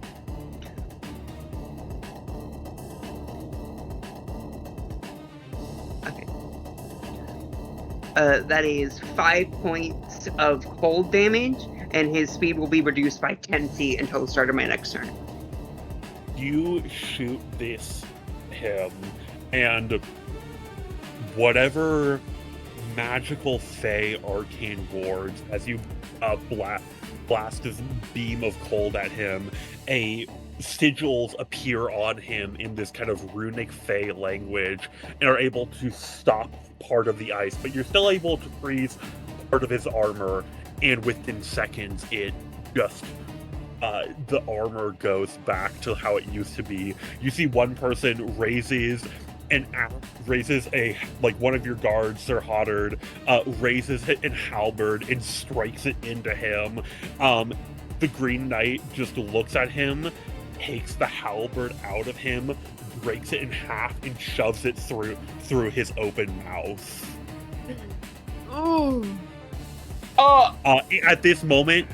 That is 5 points of cold damage, and his speed will be reduced by 10 feet until the start of my next turn. You shoot this him, and whatever magical fey arcane wards, as you blast this beam of cold at him, sigils appear on him in this kind of runic fey language and are able to stop part of the ice, but you're still able to freeze part of his armor, and within seconds it just the armor goes back to how it used to be. You see one person raises one of your guards, Sir Hoddard, raises it in halberd and strikes it into him. The Green Knight just looks at him, takes the halberd out of him, breaks it in half, and shoves it through his open mouth. Ooh. At this moment,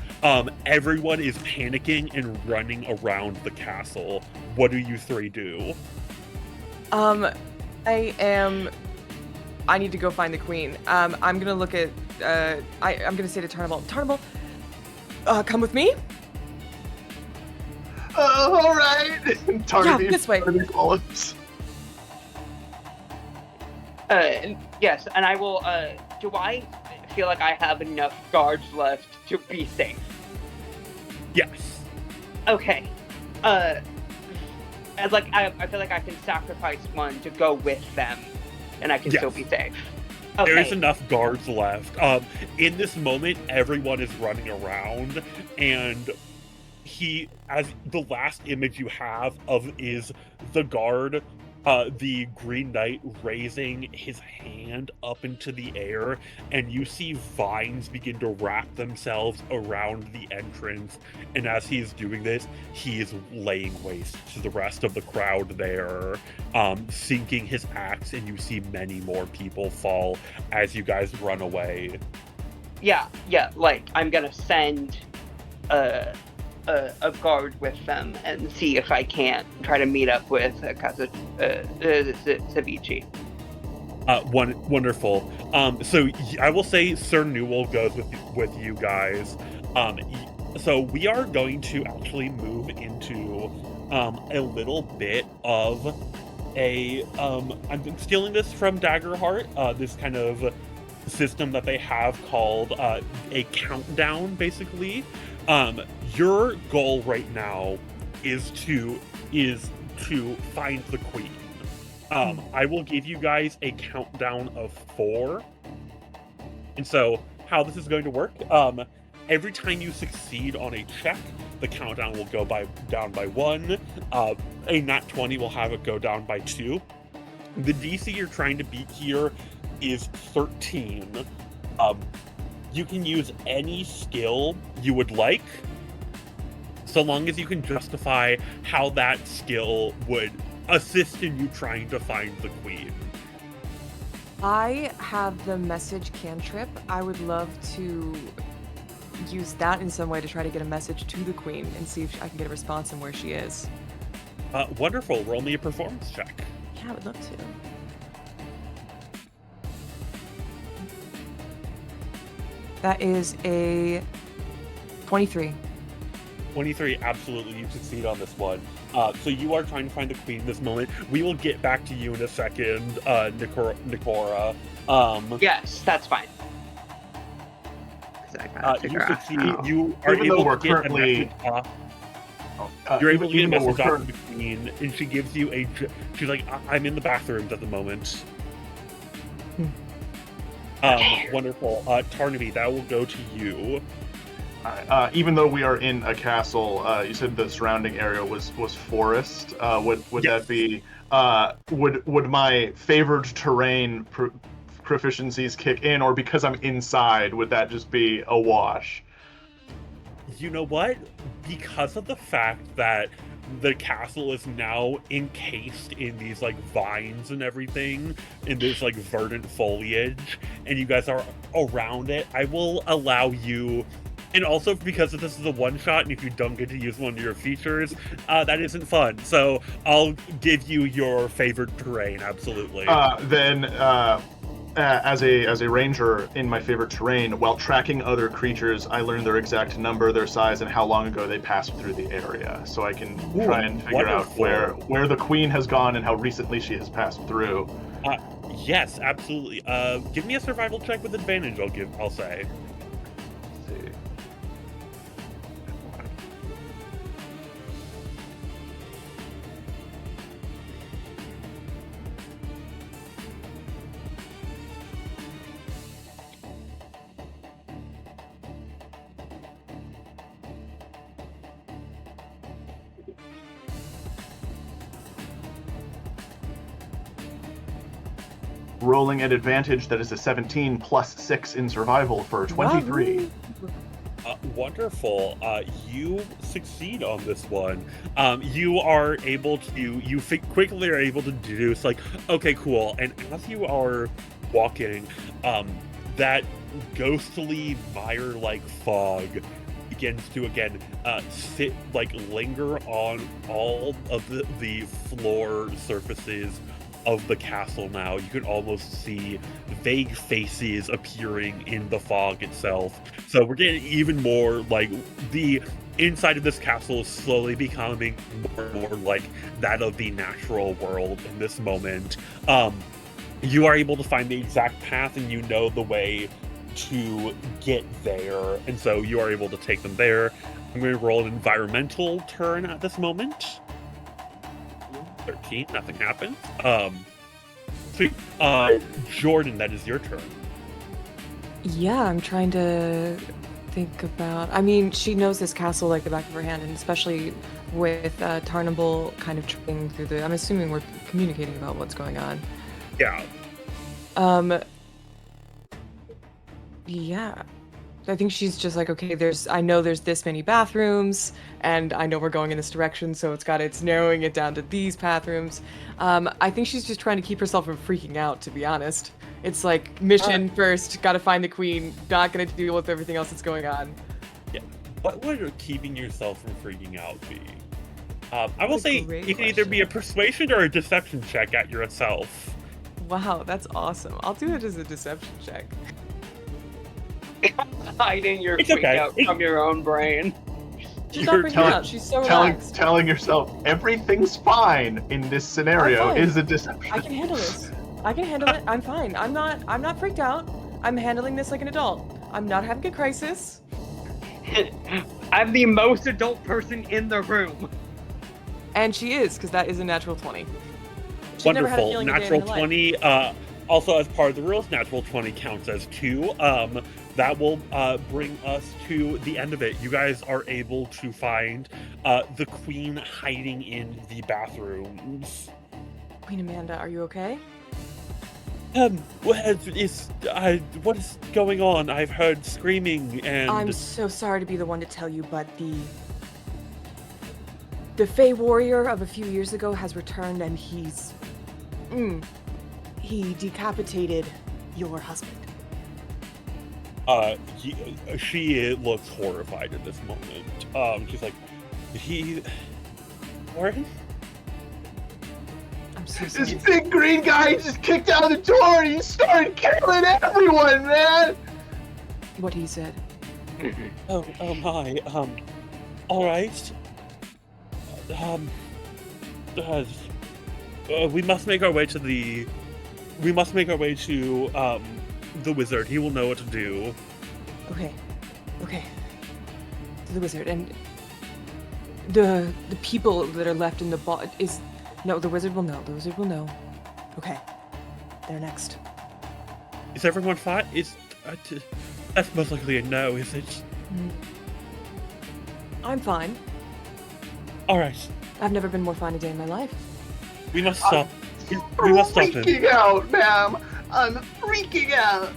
everyone is panicking and running around the castle. What do you three do? I need to go find the queen. I'm gonna look at, I'm gonna say to Tarnable, come with me? All right. Yeah, this way. Follows. Yes, and I will, do I feel like I have enough guards left to be safe? Yes. Okay. And like, I feel like I can sacrifice one to go with them, and I can still be safe. Okay. There is enough guards left. In this moment, everyone is running around, and as the last image you have of is the guard, the Green Knight raising his hand up into the air, and you see vines begin to wrap themselves around the entrance, and as he is doing this, he is laying waste to the rest of the crowd there, sinking his axe, and you see many more people fall as you guys run away. Yeah, like, I'm gonna send a guard with them and see if I can't try to meet up with Ceviche. Wonderful. So I will say Sir Newell goes with you guys. So we are going to actually move into a little bit of I'm stealing this from Daggerheart, this kind of system that they have called a countdown, basically. Your goal right now is to find the queen. I will give you guys a countdown of 4. And so how this is going to work, every time you succeed on a check, the countdown will go down by 1. A nat 20 will have it go down by 2. The DC you're trying to beat here is 13. You can use any skill you would like, so long as you can justify how that skill would assist in you trying to find the queen. I have the message cantrip. I would love to use that in some way to try to get a message to the queen and see if I can get a response on where she is. Wonderful. Roll me a performance check. Yeah, I would love to. That is a 23. 23, absolutely, you succeed on this one. So you are trying to find the queen in this moment. We will get back to you in a second, Nikora. Yes, that's fine. You succeed. You are Even able though to we're get a message off. You're able to get a message off to the queen, and she gives you she's like, I'm in the bathrooms at the moment. Wonderful. Tarnaby, that will go to you. Even though we are in a castle, you said the surrounding area was forest. Would that be? Would my favored terrain proficiencies kick in, or because I'm inside, would that just be a wash? You know what? Because of the fact that the castle is now encased in these like vines and everything, in this like verdant foliage, and you guys are around it, I will allow you. And also because this is a one-shot, and if you don't get to use one of your features, that isn't fun. So I'll give you your favorite terrain, absolutely. Then as a ranger in my favorite terrain, while tracking other creatures, I learn their exact number, their size, and how long ago they passed through the area, so I can try and figure out where the queen has gone and how recently she has passed through. Yes, absolutely. Give me a survival check with advantage. I'll say. Let's see. Rolling at advantage, that is a 17 plus 6 in survival for 23. Wonderful. You succeed on this one. You are able to, quickly are able to deduce, like, okay, cool. And as you are walking, that ghostly mire-like fog begins to again linger on all of the floor surfaces of the castle now. You can almost see vague faces appearing in the fog itself. So we're getting even more like the inside of this castle is slowly becoming more and more like that of the natural world in this moment. You are able to find the exact path and you know the way to get there. And so you are able to take them there. I'm going to roll an environmental turn at this moment. 13, nothing happened. Sweet. Jordan, that is your turn. Yeah, I'm trying to think about... I mean, she knows this castle like the back of her hand, and especially with Tarnable kind of tripping through the... I'm assuming we're communicating about what's going on. Yeah. Yeah. I think she's just like, okay, I know there's this many bathrooms, and I know we're going in this direction, so it's narrowing it down to these bathrooms. I think she's just trying to keep herself from freaking out, to be honest. It's like, mission first, gotta find the queen, not gonna deal with everything else that's going on. Yeah. What would keeping yourself from freaking out be? I will say it can either be a persuasion or a deception check at yourself. Wow, that's awesome. I'll do it as a deception check. Hiding your freak out from your own brain. She's not freaking out. She's so relaxed. Telling yourself everything's fine in this scenario is a deception. I can handle this. I can handle it. I'm fine. I'm not freaked out. I'm handling this like an adult. I'm not having a crisis. I'm the most adult person in the room. And she is, because that is a natural 20. She's Wonderful. Natural 20. Also, as part of the rules, natural 20 counts as 2. That will bring us to the end of it. You guys are able to find the queen hiding in the bathrooms. Queen Amanda, are you okay? What is going on? I've heard screaming and... I'm so sorry to be the one to tell you, but the Fey warrior of a few years ago has returned, and he decapitated your husband. She looks horrified at this moment. She's like, Warren? I'm so sorry. This big green guy just kicked out the door and he started killing everyone, man! What he said. Oh my, alright. We must make our way to the wizard. He will know what to do. Okay. To the wizard. And the people that are left in the ball is... No, the wizard will know. The wizard will know. Okay. They're next. Is everyone fine? That's most likely a no, is it? I'm fine. Alright. I've never been more fine a day in my life. We must stop. We must stop him. I'm freaking out, ma'am. I'm freaking out.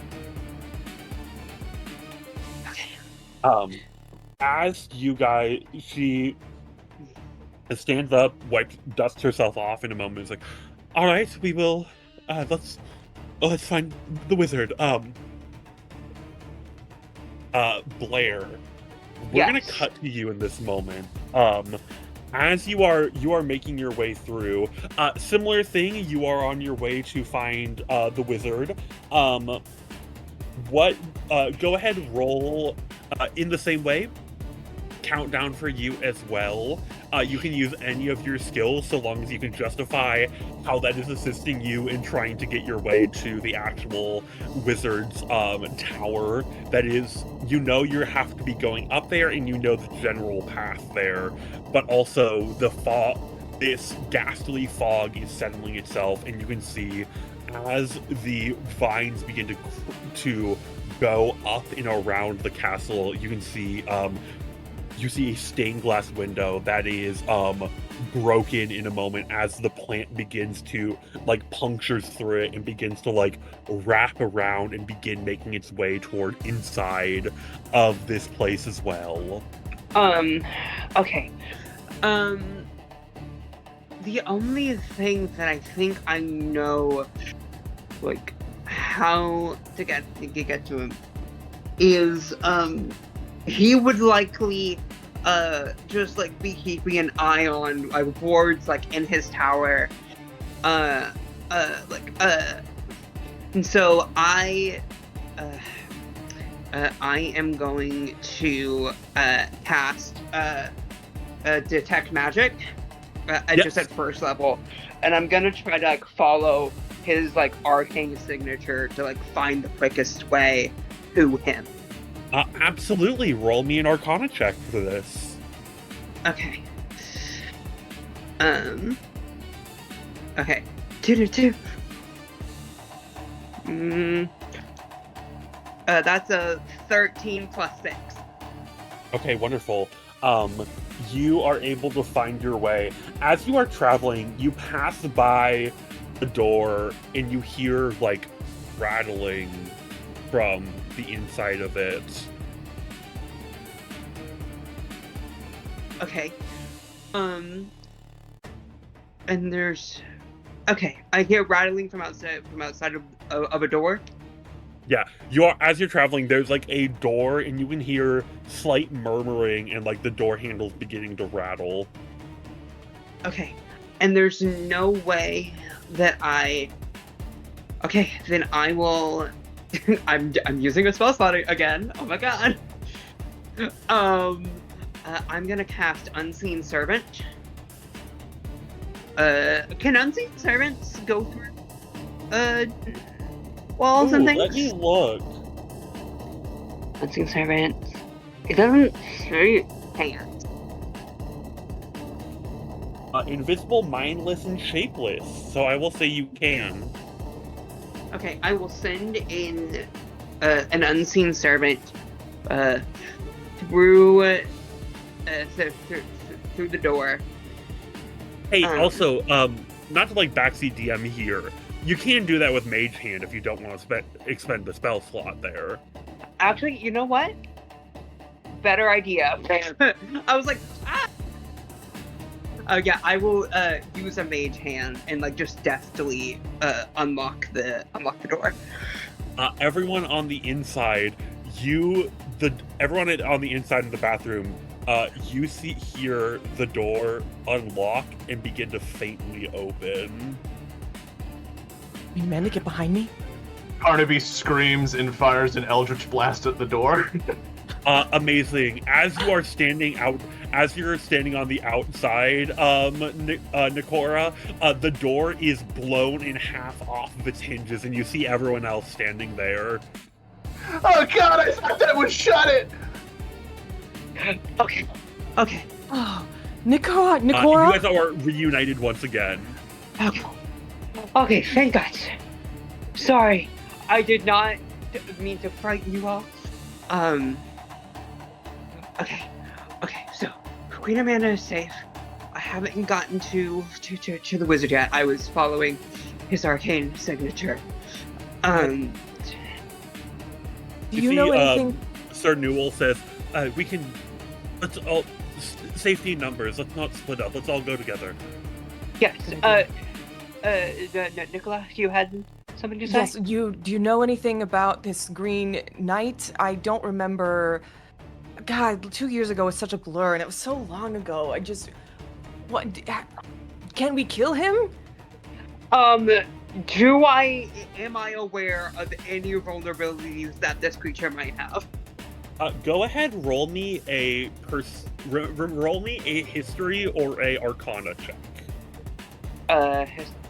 As you guys, she stands up, dusts herself off in a moment. It's like, all right, we will. Let's find the wizard. Blair, we're gonna cut to you in this moment. As you are making your way through, similar thing, you are on your way to find the wizard. Go ahead, roll in the same way. Countdown for you as well. You can use any of your skills so long as you can justify how that is assisting you in trying to get your way to the actual wizard's tower. That is, you have to be going up there, and you know the general path there, but also the fog, this ghastly fog is settling itself, and you can see as the vines begin to go up and around the castle, you can see you see a stained glass window that is broken in a moment as the plant begins to punctures through it and begins to wrap around and begin making its way toward inside of this place as well. Okay. The only thing that I think I know how to get to him is he would likely just be keeping an eye on wards in his tower, and so I am going to cast detect magic just at first level, and I'm gonna try to follow his arcane signature to find the quickest way to him. Absolutely. Roll me an Arcana check for this. Okay. Okay. 2. That's a 13 plus 6. Okay, wonderful. You are able to find your way. As you are traveling, you pass by the door and you hear rattling from the inside of it. Okay. And there's... Okay, I hear rattling from outside of a door. Yeah, as you're traveling, there's a door, and you can hear slight murmuring and the door handles beginning to rattle. Okay, and there's no way that Okay, then I will. I'm using a spell slot again. Oh my god. I'm gonna cast Unseen Servant. Can Unseen Servants go through walls and things? Let me look. Unseen Servant. It doesn't say hands. Invisible, mindless, and shapeless. So I will say you can. Okay, I will send in an Unseen Servant through the door. Hey, also, not to backseat DM here, you can do that with Mage Hand if you don't want to expend the spell slot there. Actually, you know what? Better idea. I was like, ah! Yeah, I will use a Mage Hand and just deftly unlock the door. Everyone on the inside, everyone on the inside of the bathroom, you hear the door unlock and begin to faintly open. You man to get behind me? Carnaby screams and fires an eldritch blast at the door. Amazing. As you're standing on the outside, Nikora, the door is blown in half off of its hinges, and you see everyone else standing there. Oh god, I thought that would shut it! Okay. Oh, Nikora! You guys are reunited once again. Okay, thank God. Sorry, I did not mean to frighten you all. Okay, so Queen Amanda is safe. I haven't gotten to the wizard yet. I was following his arcane signature. Do you know anything? Sir Newell says, let's all, safety in numbers, let's not split up, let's all go together. Yes, Nikola, you had something to say? Yes, do you know anything about this Green Knight? I don't remember. God, 2 years ago was such a blur, and it was so long ago. What? Can we kill him? Am I aware of any vulnerabilities that this creature might have? Go ahead, roll me a history or a arcana check.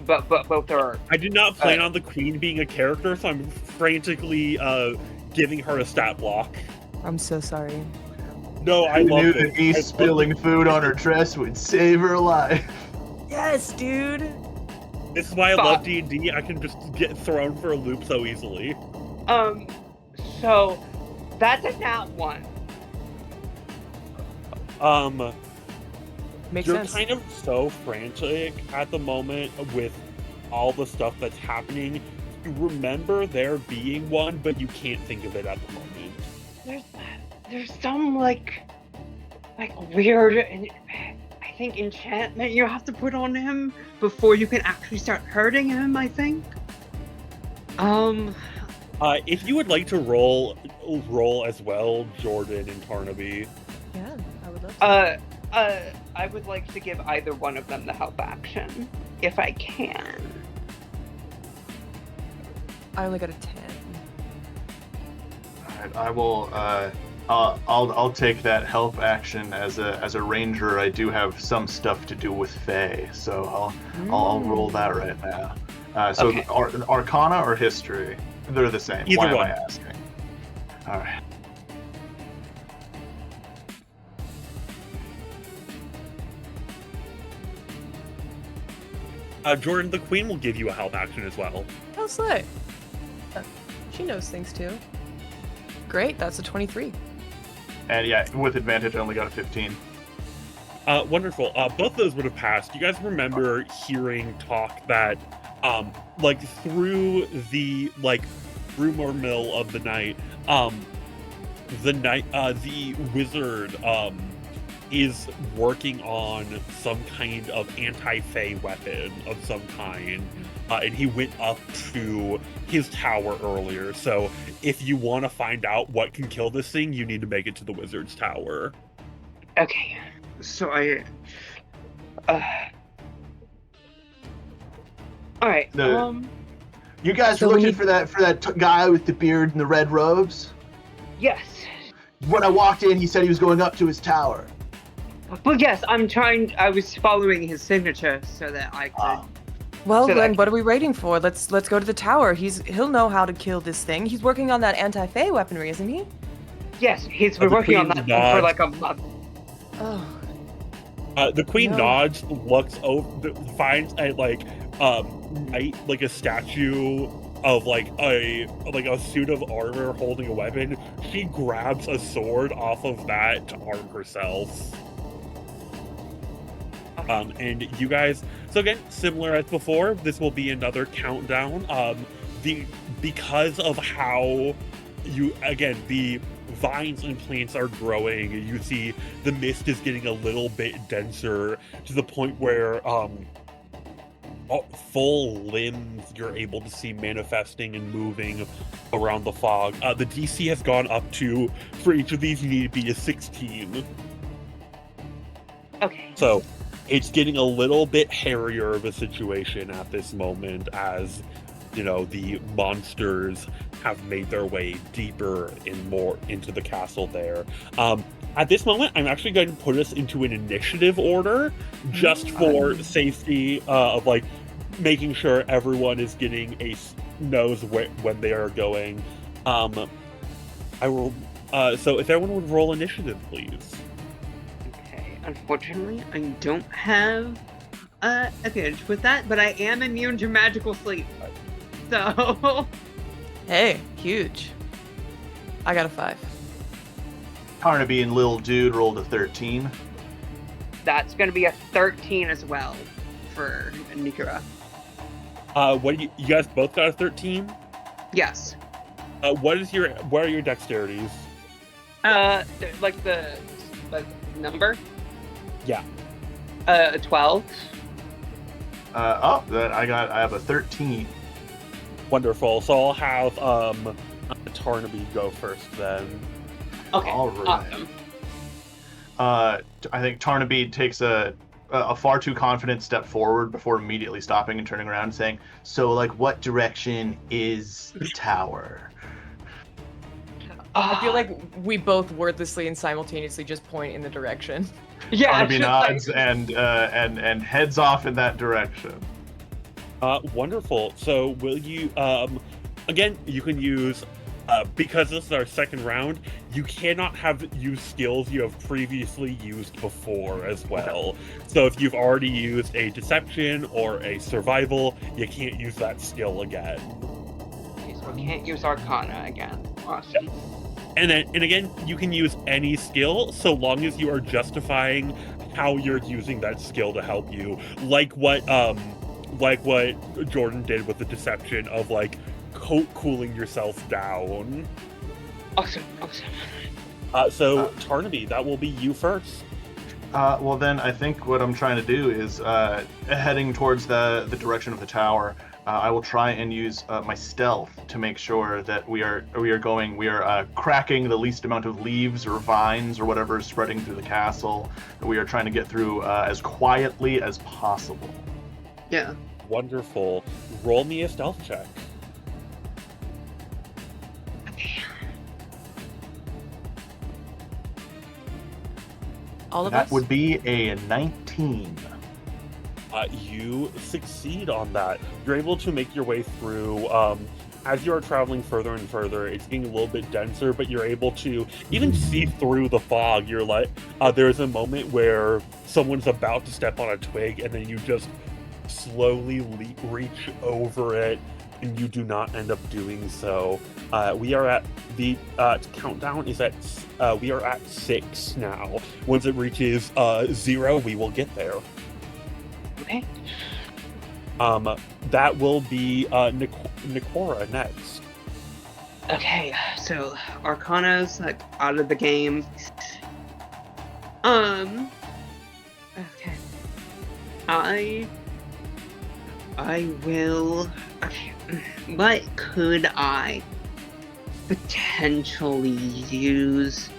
But both are. I did not plan on the queen being a character, so I'm frantically giving her a stat block. I'm so sorry. No, I love knew it. that me spilling food on her dress would save her life. Yes, dude. This is why I love D&D. I can just get thrown for a loop so easily. So that's a nat 1. Makes You're sense. kind of so frantic at the moment with all the stuff that's happening. You remember there being one, but you can't think of it at the moment. There's some like weird, I think, enchantment you have to put on him before you can actually start hurting him, I think. If you would like to roll as well, Jordan and Tarnaby. Yeah, I would love to. I would like to give either one of them the help action, if I can. I only got a 10. Alright, I will. I'll take that help action as a ranger. I do have some stuff to do with Fae, so I'll roll that right now. So Okay. Arcana or History? They're the same. Either Why one. am I asking? All right. Jordan, the queen will give you a help action as well. Oh, slay. She knows things too. Great, that's a 23. And yeah, with advantage, I only got a 15. Wonderful. Both those would have passed. You guys remember hearing talk that, through the rumor mill of the night, the wizard is working on some kind of anti-Fae weapon of some kind, and he went up to his tower earlier. So if you want to find out what can kill this thing, you need to make it to the wizard's tower. Okay, so all right. You guys So were we looking need- for that guy with the beard and the red robes? Yes. When I walked in, he said he was going up to his tower. But yes, I was following his signature so that I could. Well, So Glenn, that- what are we waiting for? Let's go to the tower. He'll know how to kill this thing. He's working on that anti-Fae weaponry, isn't he? Yes, he's been The working on queen that for nods. like a month. Oh, The queen No. nods, looks over, finds a knight, a statue of a suit of armor holding a weapon. She grabs a sword off of that to arm herself. And you guys, so again, similar as before, this will be another countdown. Because of how the vines and plants are growing, you see the mist is getting a little bit denser to the point where full limbs you're able to see manifesting and moving around the fog. The DC has gone up to, for each of these, you need to be a 16. Okay. So it's getting a little bit hairier of a situation at this moment as, the monsters have made their way deeper and more into the castle there. At this moment, I'm actually going to put us into an initiative order just for safety of making sure everyone is knows when they are going. I will. So if everyone would roll initiative, please. Okay. Unfortunately, I don't have advantage with that, but I am immune to magical sleep. So. hey, huge. I got a 5. Carnaby and Lil Dude rolled a 13. That's going to be a 13 as well for Nikora. What do you guys both got a 13? Yes. What are your dexterities? The number? Yeah. 12. Then I have a 13. Wonderful. So I'll have Tarnaby go first then. Okay. All right. Awesome. I think Tarnaby takes a a far too confident step forward before immediately stopping and turning around and saying, "So, like, what direction is the tower?" I feel like we both wordlessly and simultaneously just point in the direction. Yeah, Barnaby just nods like, and heads off in that direction. Wonderful. So will you, again, you can use, because this is our second round, you cannot use skills you have previously used before as well. So if you've already used a deception or a survival, you can't use that skill again. okay, so we can't use Arcana again. Awesome. And again, you can use any skill so long as you are justifying how you're using that skill to help you. Like what Jordan did with the deception of like cooling yourself down. Awesome. So Tarnaby, that will be you first. Well, then I think what I'm trying to do is heading towards the direction of the tower. I will try and use my stealth to make sure that we are cracking the least amount of leaves or vines or whatever is spreading through the castle. We are trying to get through as quietly as possible. Yeah. Wonderful. Roll me a stealth check. All of That us? would be a 19. You succeed on that. You're able to make your way through. As you are traveling further and further, it's getting a little bit denser, but you're able to even see through the fog. You're like, there's a moment where someone's about to step on a twig, and then you just slowly reach over it, and you do not end up doing so. We are at the countdown is at we are at 6 now. Once it reaches 0, we will get there. Okay. That will be Nikora next. Okay, so Arcana's like out of the game. Okay. I will. Okay. What could I potentially use?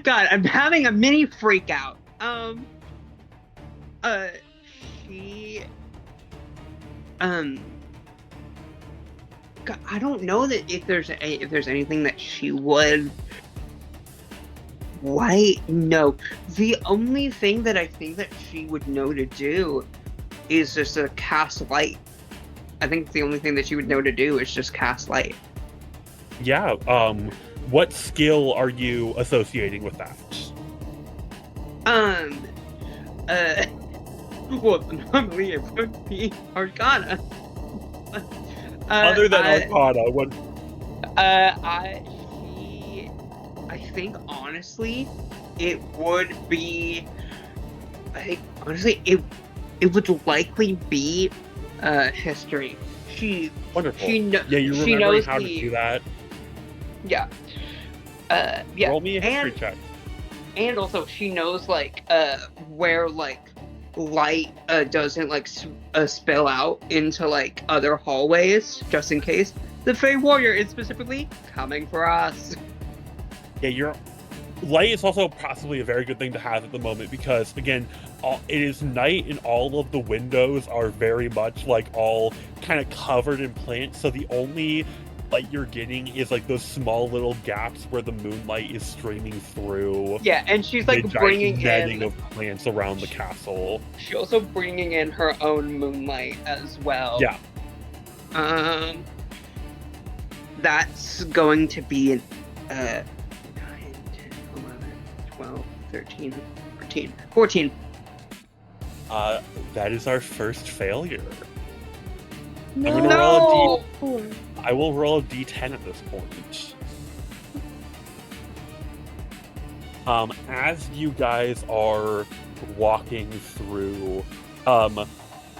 God, I'm having a mini freak out. She, God, I don't know that if there's anything that she would. No. The only thing that I think that she would know to do is just to cast light. I think the only thing that she would know to do is just cast light. Yeah. What skill are you associating with that? Well, normally it would be Arcana. Other than Arcana, what? I think honestly, it would be. It would likely be history. Wonderful. Yeah, you remember how to do that. Yeah. Yeah. Roll me a history check. And also, she knows like where like light doesn't like spill out into like other hallways, just in case the Fey Warrior is specifically coming for us. Yeah, light is also possibly a very good thing to have at the moment because, again, it is night and all of the windows are very much like all kind of covered in plants. So the only light you're getting is like those small little gaps where the moonlight is streaming through. Yeah, and she's like bringing netting of plants around the castle. She's also bringing in her own moonlight as well. Yeah. That's going to be an 9, 10, 11, 12, 13, 14. 14. That is our first failure. No. I'm gonna roll I will roll a d10 at this point. As you guys are walking through,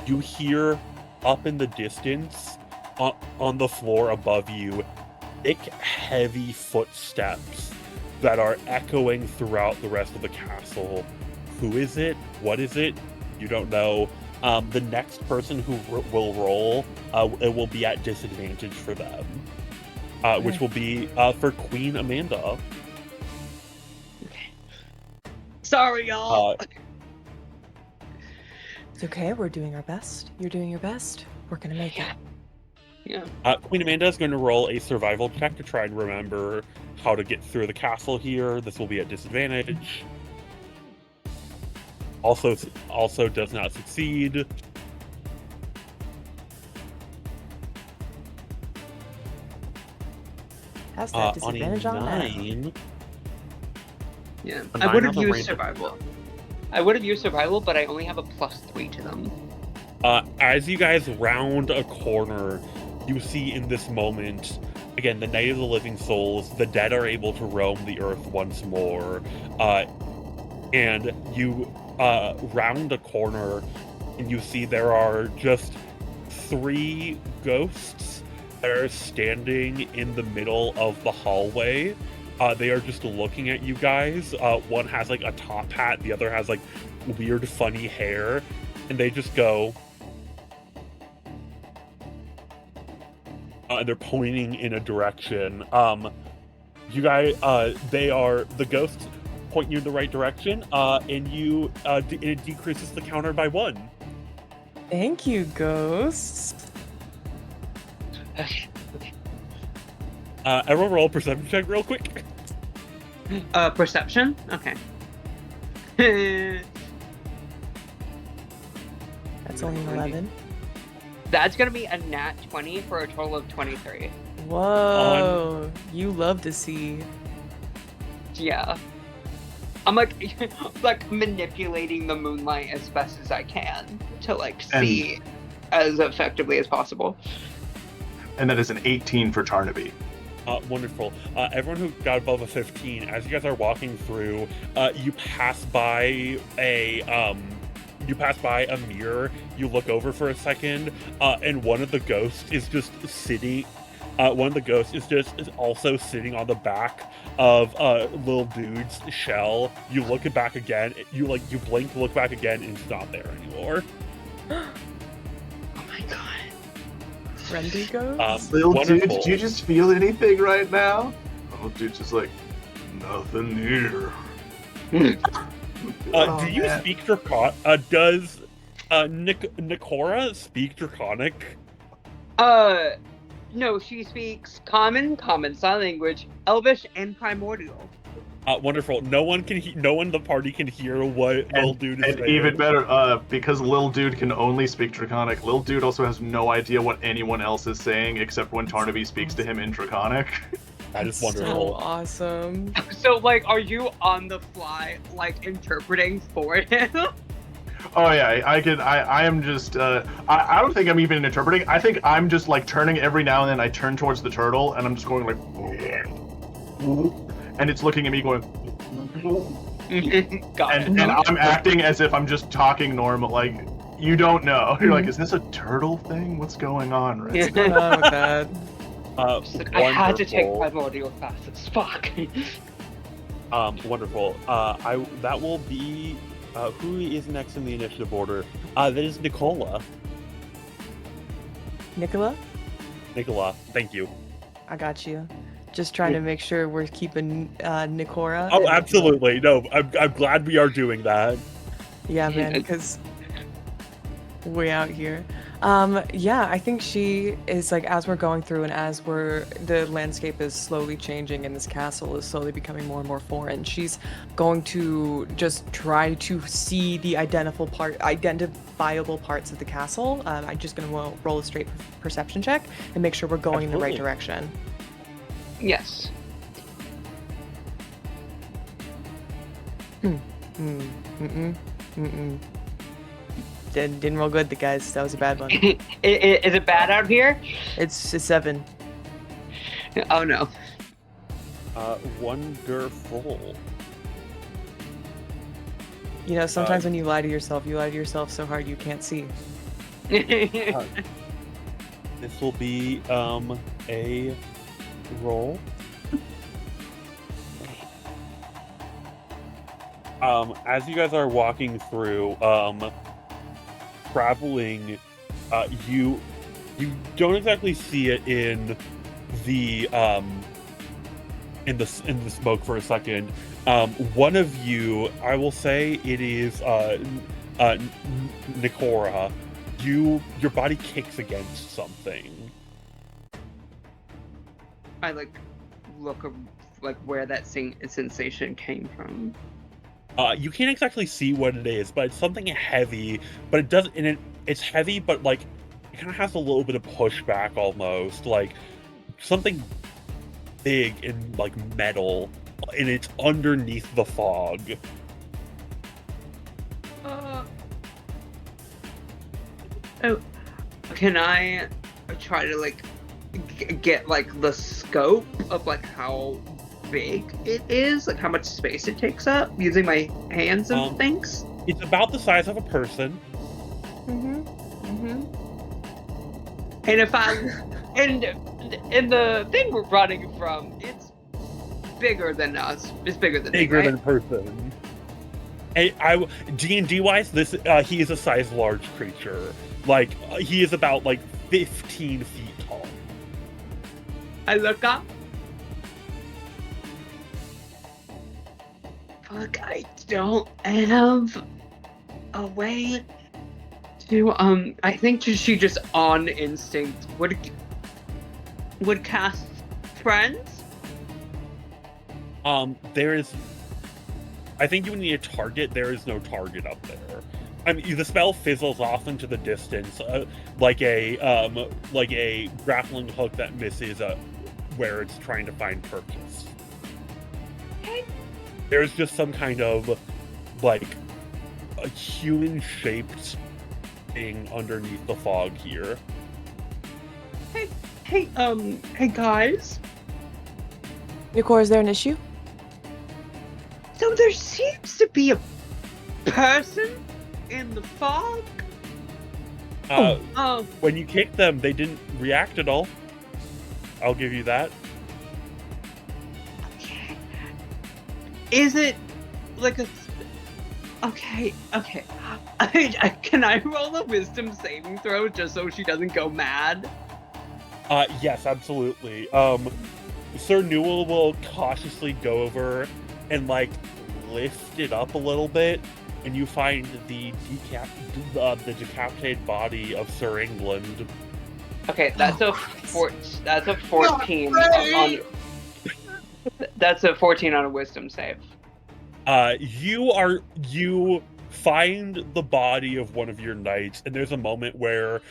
you hear up in the distance, on the floor above you, thick, heavy footsteps that are echoing throughout the rest of the castle. Who is it? What is it? You don't know. The next person who will roll, it will be at disadvantage for them, which will be for Queen Amanda. Sorry, y'all. It's okay. We're doing our best. You're doing your best. We're gonna make it. Yeah. Queen Amanda is going to roll a survival check to try and remember how to get through the castle here. This will be at disadvantage. Also does not succeed. Has that disadvantage on that? 9. Yeah. A I 9 would on have the used random. survival. I would have used survival, but I only have a +3 to them. As you guys round a corner, you see in this moment, again, the Night of the Living Souls, the dead are able to roam the earth once more. And you round a corner, and you see there are just 3 ghosts that are standing in the middle of the hallway. They are just looking at you guys. One has like a top hat, the other has like weird funny hair, and they just go, and they're pointing in a direction. You guys, the ghosts point you in the right direction, and it decreases the counter by 1. Thank you, ghosts. Everyone roll a perception check real quick. Perception? Okay. That's only an 11. That's gonna be a nat 20 for a total of 23. Whoa. You love to see. Yeah. I'm like manipulating the moonlight as best as I can to like see as effectively as possible. And that is an 18 for Tarnaby. Wonderful. Everyone who got above a 15, as you guys are walking through, you pass by a mirror. You look over for a second, and one of the ghosts is just sitting. One of the ghosts is also sitting on the back of little dude's shell. You look back again. You blink, look back again, and it's not there anymore. Oh my god. Friendly ghosts? Little dude, wonderful. did you just feel anything right now? Little dude's just like, nothing here. Oh, do you man. speak Draconic? Does Nikora speak Draconic? No, she speaks common sign language, Elvish, and primordial. Wonderful. No one in the party can hear what little dude is And saying. even better, because Lil Dude can only speak Draconic, Lil Dude also has no idea what anyone else is saying except when Tarnaby speaks to him in Draconic. That is So wonderful. awesome. So, like, are you on the fly, like, interpreting for him? Oh yeah, I am just, I don't think I'm even interpreting. I think I'm just like turning every now and then. I turn towards the turtle and I'm just going like, and it's looking at me going, Got and it. I'm acting as if I'm just talking normal. Like, you don't know. You're like, is this a turtle thing? What's going on? Right? What's going on with that? Like, I had to take Wonderful. primordial fastest. Fuck. Wonderful. That will be who is next in the initiative order? That is Nikola. Nikola? Nikola, thank you. I got you. Just trying to make sure we're keeping Nikora. Oh, and- absolutely. No, I'm glad we are doing that. Yeah, man, because way out here. Yeah, I think she is like, as we're going through and as the landscape is slowly changing and this castle is slowly becoming more and more foreign, she's going to just try to see the identifiable parts of the castle. I'm just going to roll a straight perception check and make sure we're going in the right Absolutely. direction. Yes. Didn't roll good, the guys. That was a bad one. Is it bad out here? It's a 7. Oh no. Wonderful. You know, sometimes when you lie to yourself so hard you can't see. This will be a roll. As you guys are walking through, traveling, you don't exactly see it in the smoke for a second. One of you, I will say, it is Nikora. Your body kicks against something. I look where that sensation came from. You can't exactly see what it is, but it's something heavy. But it does, it's heavy, but like it kind of has a little bit of pushback almost, like something big and like metal, and it's underneath the fog. Oh, can I try to get the scope of how big it is, how much space it takes up, using my hands and things? It's about the size of a person. And if and the thing we're running from, it's bigger than us. It's bigger than bigger me, right? than a person. And D&D wise, this he is a size large creature. He is about 15 feet tall. I look up. Fuck, I don't have a way to, I think she just on instinct would cast friends. There is, I think you would need a target. There is no target up there. I mean, the spell fizzles off into the distance, like a grappling hook that misses where it's trying to find purpose. There's just some kind of a human-shaped thing underneath the fog here. Hey guys. Nikora, is there an issue? So there seems to be a person in the fog. When you kicked them, they didn't react at all. I'll give you that. Okay. Is it Okay. Can I roll a wisdom saving throw just so she doesn't go mad? Yes, absolutely. Sir Newell will cautiously go over and lift it up a little bit, and you find the decapitated body of Sir England. Okay, that's a 14 on. That's a 14 on a wisdom save. You find the body of one of your knights, and there's a moment where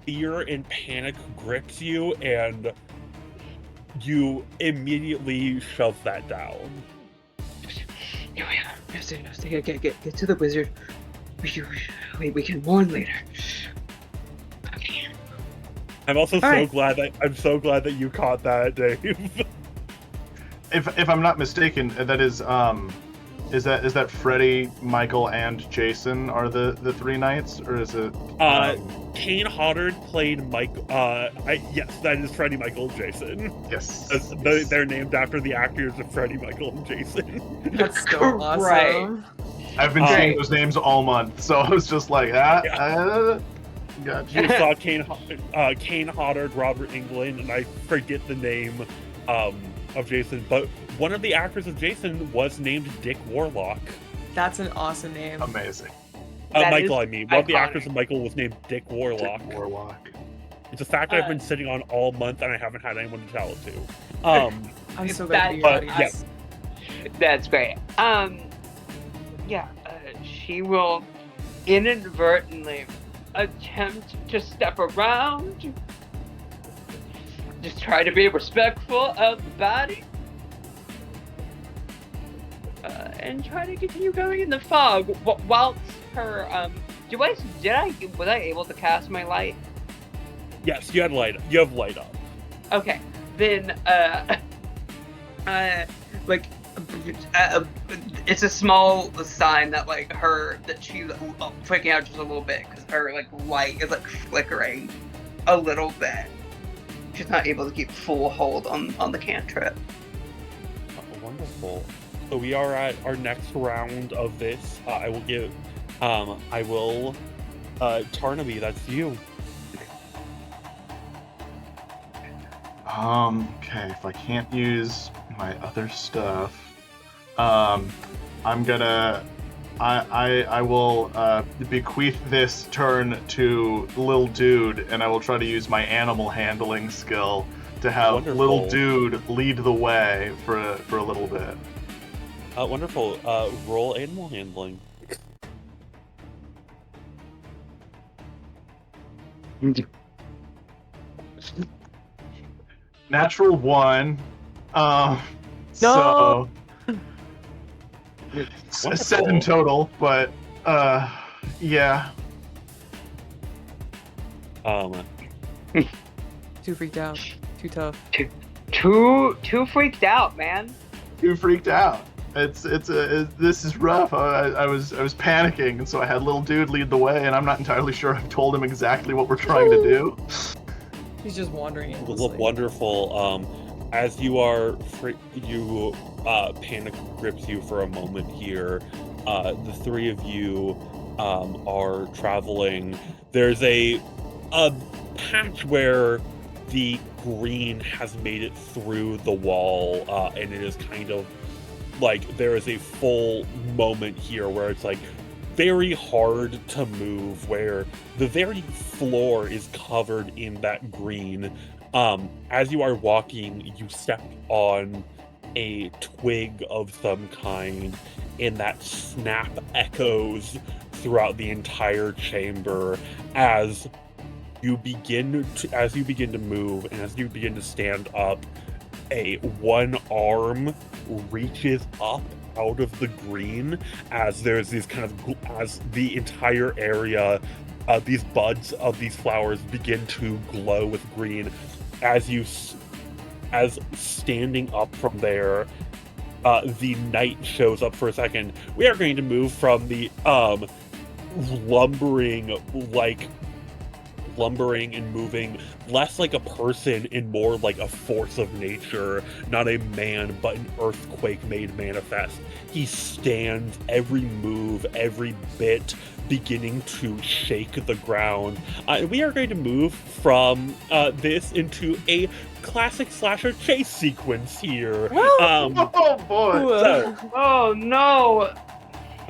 fear and panic grips you, and you immediately shove that down. Get to the wizard. We can warn later. Okay. I'm also glad that you caught that, Dave. If I'm not mistaken, that is that Freddy, Michael, and Jason are the three knights, or is it? Kane Hoddard played Mike. Yes, that is Freddy, Michael, and Jason. Yes. They're named after the actors of Freddy, Michael, and Jason. That's so awesome. I've been seeing those names all month, so I was just like, gotcha. You saw Kane Hoddard, Robert England, and I forget the name of Jason, but one of the actors of Jason was named Dick Warlock. That's an awesome name. Amazing. Michael, I mean. One of the actors of Michael was named Dick Warlock. Dick Warlock. It's a fact I've been sitting on all month, and I haven't had anyone to tell it to. I'm so glad to hear that. Yes. That's great. She will inadvertently attempt to step around. Just try to be respectful of the body. And try to continue going in the fog whilst her was I able to cast my light? Yes, you have light up. Okay, then it's a small sign that she's freaking out just a little bit because her light is flickering a little bit. She's not able to keep full hold on the cantrip. Wonderful. So we are at our next round of this. I will Tarnaby, that's you. Okay, if I can't use my other stuff, I'm gonna, I will bequeath this turn to Lil Dude, and I will try to use my animal handling skill to have Wonderful. Lil Dude lead the way for a little bit. Wonderful. Roll animal handling. Natural 1. So 7 total, but yeah. Too freaked out. Too tough. Too freaked out, man. Too freaked out. This is rough. I was panicking, and so I had Little Dude lead the way, and I'm not entirely sure I've told him exactly what we're trying to do. He's just wandering Look wonderful. As you are, panic grips you for a moment here. The three of you are traveling. There's a patch where the green has made it through the wall, and it is kind of like there is a full moment here where it's like very hard to move, where the very floor is covered in that green. As you are walking, you step on a twig of some kind, and that snap echoes throughout the entire chamber as you begin to move, and as you begin to stand up, one arm reaches up out of the green as there's these kind of, as the entire area, these buds of these flowers begin to glow with green. As standing up from there, the knight shows up for a second. We are going to move from the lumbering and moving less like a person and more like a force of nature, not a man, but an earthquake made manifest. He stands, every move, every bit beginning to shake the ground. We are going to move from this into a classic slasher chase sequence here. Oh boy! So, Oh no!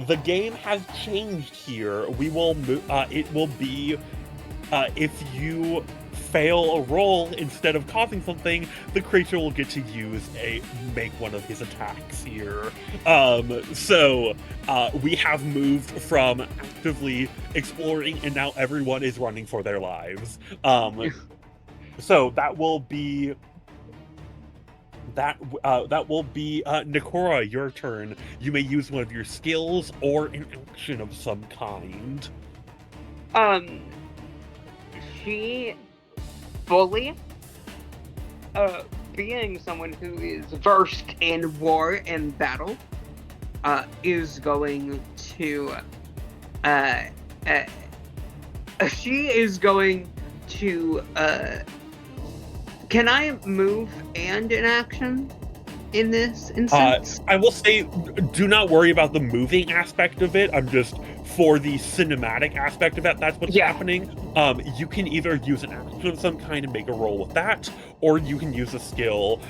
the game has changed here. We will move. It will be if you fail a roll instead of causing something, the creature will get to make one of his attacks here. So we have moved from actively exploring, and now everyone is running for their lives. So that will be Nikora, your turn. You may use one of your skills or an action of some kind. She fully, being someone who is versed in war and battle, is going to, she is going to, can I move and an action in this instance? I will say, do not worry about the moving aspect of it. I'm just, for the cinematic aspect of it, that's what's happening. You can either use an action of some kind and make a roll with that, or you can use a skill.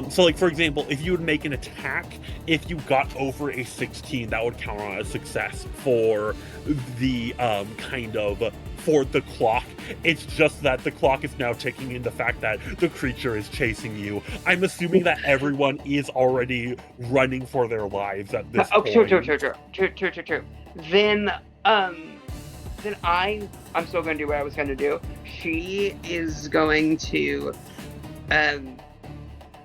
So like, for example, if you would make an attack, if you got over a 16, that would count on a success for the for the clock. It's just that the clock is now taking in the fact that the creature is chasing you. I'm assuming that everyone is already running for their lives at this point. True. Then I'm still gonna do what I was gonna do. She is going to,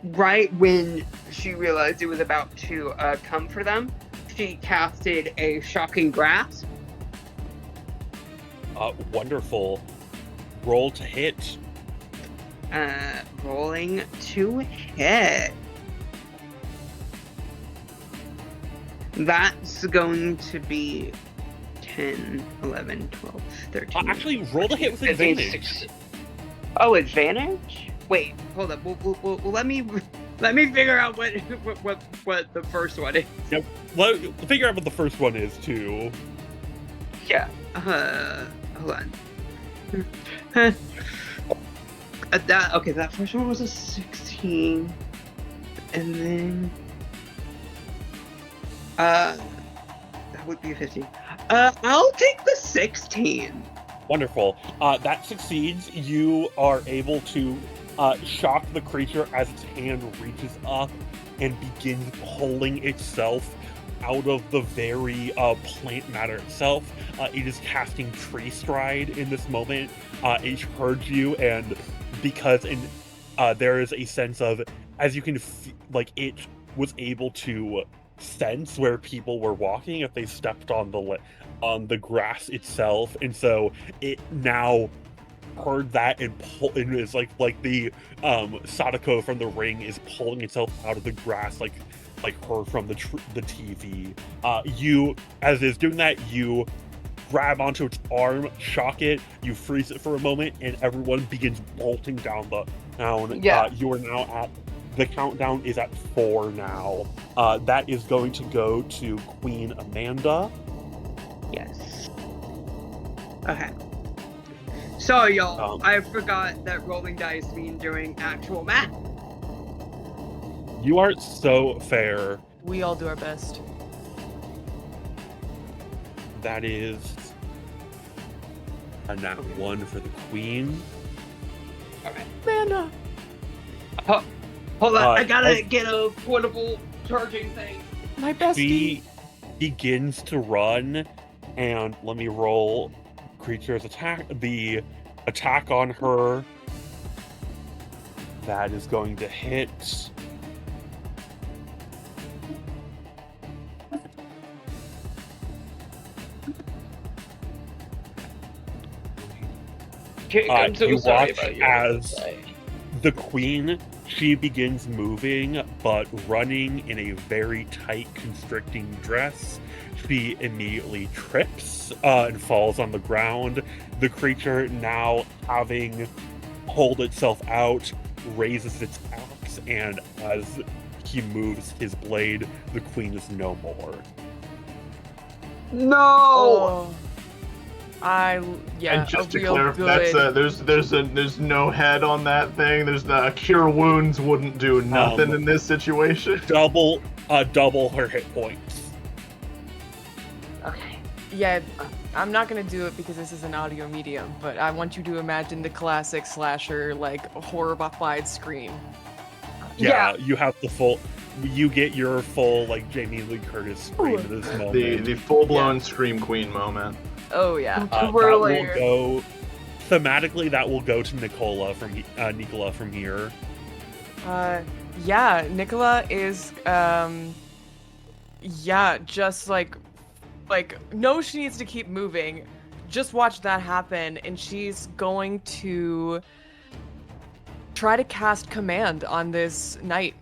right when she realized it was about to come for them, she casted a shocking grasp. Wonderful. Roll to hit. Rolling to hit. That's going to be 10, 11, 12, 13. Actually, roll to hit with advantage. Oh, advantage? Wait, hold up. Well, let me figure out what the first one is. Yep. Well, figure out what the first one is too. Yeah. Hold on. That first one was a 16. And then... that would be a 15. I'll take the 16. Wonderful. That succeeds. You are able to shock the creature as its hand reaches up and begins pulling itself out of the very plant matter itself. It is casting Tree Stride in this moment. It heard you, and because there is a sense of, as you can it was able to sense where people were walking if they stepped on the grass itself, and so it now heard that and is like the Sadako from the Ring is pulling itself out of the grass like her from the TV. You, as it's doing that, you grab onto its arm, shock it, you freeze it for a moment, and everyone begins bolting down the town. Yeah. You are now at the countdown is at 4 now. That is going to go to Queen Amanda. Yes. Okay. So, y'all, I forgot that rolling dice mean doing actual math. You are so fair. We all do our best. That is a nat 1 for the Queen. Okay. Amanda! Hold on, I gotta get a portable charging thing. My bestie! She begins to run, and let me roll creature's attack. The attack on her, that is going to hit. I'm so you sorry watch about your as the Queen, she begins moving, but running in a very tight, constricting dress. She immediately trips and falls on the ground. The creature, now having pulled itself out, raises its axe, and as he moves his blade, the Queen is no more. No! Oh. And just to real clarify, good. there's no head on that thing. There's the cure wounds wouldn't do nothing in this situation. Double her hit points. Okay. Yeah, I'm not gonna do it because this is an audio medium, but I want you to imagine the classic slasher, like, horrified scream. Yeah, you have the full... You get your full, like, Jamie Lee Curtis scream in this moment. The full-blown Scream Queen moment. Oh, yeah. That will go... Thematically, that will go to Nikola from here. Yeah, Nikola is, just like, knows she needs to keep moving. Just watch that happen, and she's going to try to cast command on this knight.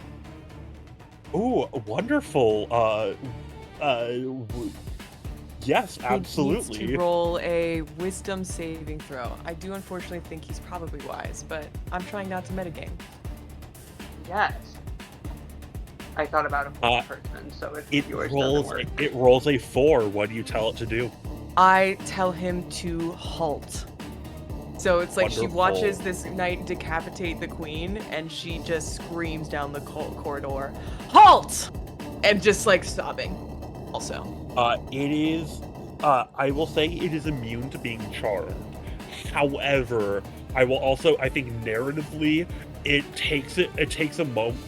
Ooh, wonderful. Yes, absolutely. He needs to roll a wisdom saving throw. I do unfortunately think he's probably wise, but I'm trying not to metagame. Yes. I thought about it for person, so if yours doesn't work. It rolls a 4. What do you tell it to do? I tell him to halt. So it's like Wonderful. she watches this knight decapitate the queen, and she just screams down the corridor, "Halt!" And just like sobbing. Also, it is. I will say it is immune to being charmed. However, I will also. I think narratively, it takes a moment.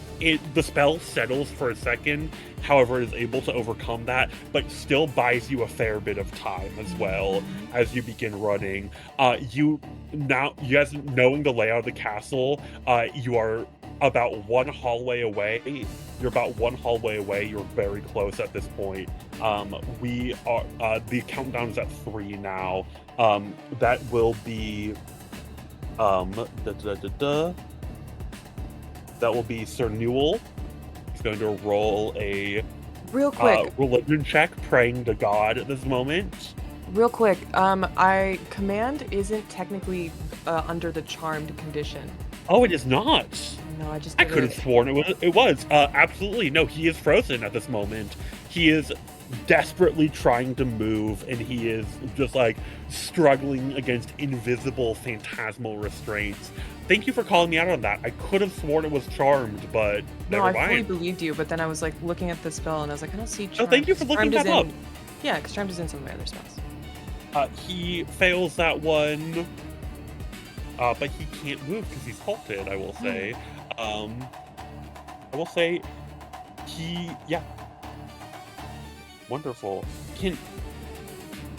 The spell settles for a second. However, it is able to overcome that, but still buys you a fair bit of time as well as you begin running. You guys knowing the layout of the castle, you are about one hallway away. You're about one hallway away. You're very close at this point. We are. The countdown is at 3 now. That will be. That will be Sir Newell. He's going to roll a real quick religion check, praying to God at this moment. Real quick, command isn't technically under the charmed condition. Oh, it is not. No, I could have sworn it was. Absolutely no. He is frozen at this moment. He is desperately trying to move, and he is just like struggling against invisible phantasmal restraints. Thank you for calling me out on that. I could have sworn it was charmed, but No, never I mind. fully believed you, but then I was like looking at the spell and I was like, I don't see charm. Oh, thank you for looking that up. Yeah, because charmed is in some of my other spells. He fails that one, but he can't move because he's halted, I will say. Yeah. Wonderful.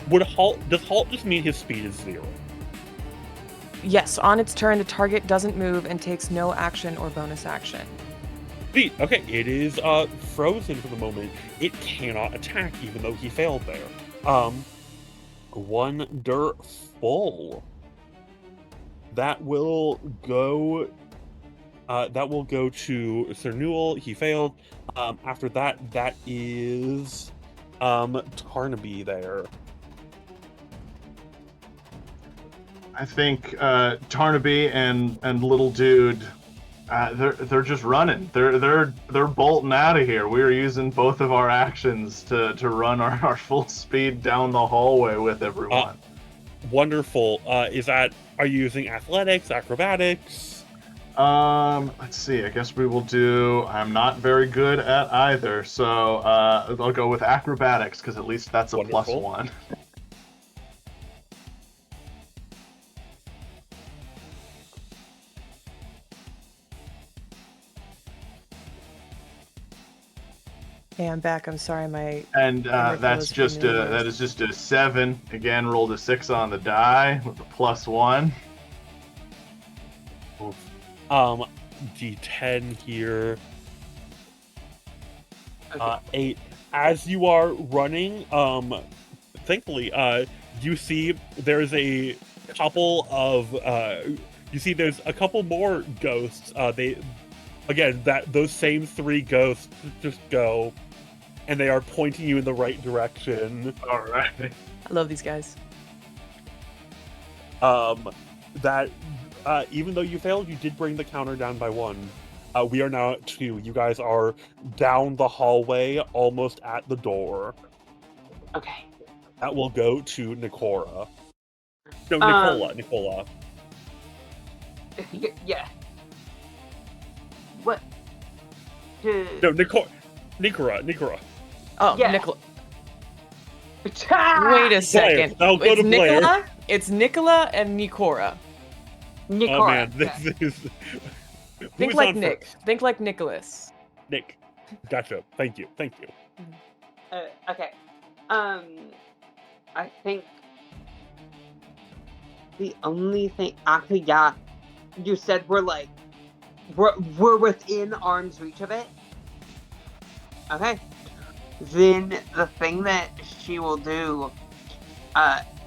Does halt just mean his speed is 0? Yes, on its turn, the target doesn't move and takes no action or bonus action. Sweet. Okay, it is frozen for the moment. It cannot attack, even though he failed there. Wonderful. That will go. That will go to Sir Newell. He failed. After that is Tarnaby there. I think Tarnaby and little dude, they're just running. They're bolting out of here. We are using both of our actions to run our full speed down the hallway with everyone. Wonderful. Are you using athletics, acrobatics? Let's see. I guess we will do. I'm not very good at either, so I'll go with acrobatics because at least that's a Wonderful. +1. Hey, I'm back. I'm sorry, And that is just a 7. Again, rolled a 6 on the die with a +1. D10 here. 8. As you are running, thankfully, you see there's a couple of there's a couple more ghosts. Those same 3 ghosts just go, and they are pointing you in the right direction. All right. I love these guys. Even though you failed, you did bring the counter down by 1. We are now at 2. You guys are down the hallway, almost at the door. Okay. That will go to Nikora. No, Nikola. Yeah. What? No, Nikora. Oh, Yeah. Nikola. Ah! Wait a second. I'll go It's to Blair. Nikola. It's Nikola and Nikora. Nikora. Oh man, yeah. this is. Think Who's like on Nick. first? Think like Nicholas. Nick. Gotcha. Thank you. Okay. I think the only thing, actually, yeah, you said we're within arm's reach of it. Okay. Then the thing that she will do,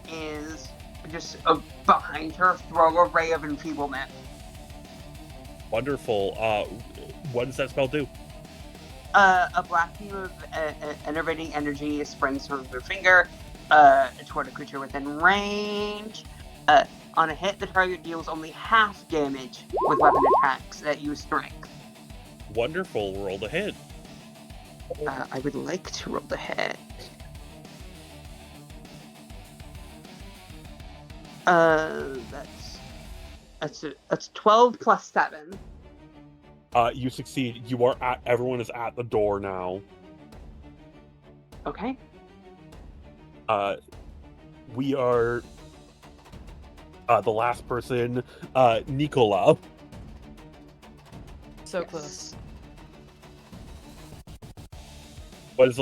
is just behind her throw a ray of enfeeblement. Wonderful. What does that spell do? A black beam of enervating energy springs from her finger toward a creature within range. On a hit, the target deals only half damage with weapon attacks that use strength. Wonderful. Roll the hit. I would like to roll the hit. That's 12 plus 7. You succeed. Everyone is at the door now. Okay. We are the last person, Nikola. So Yes. close. What is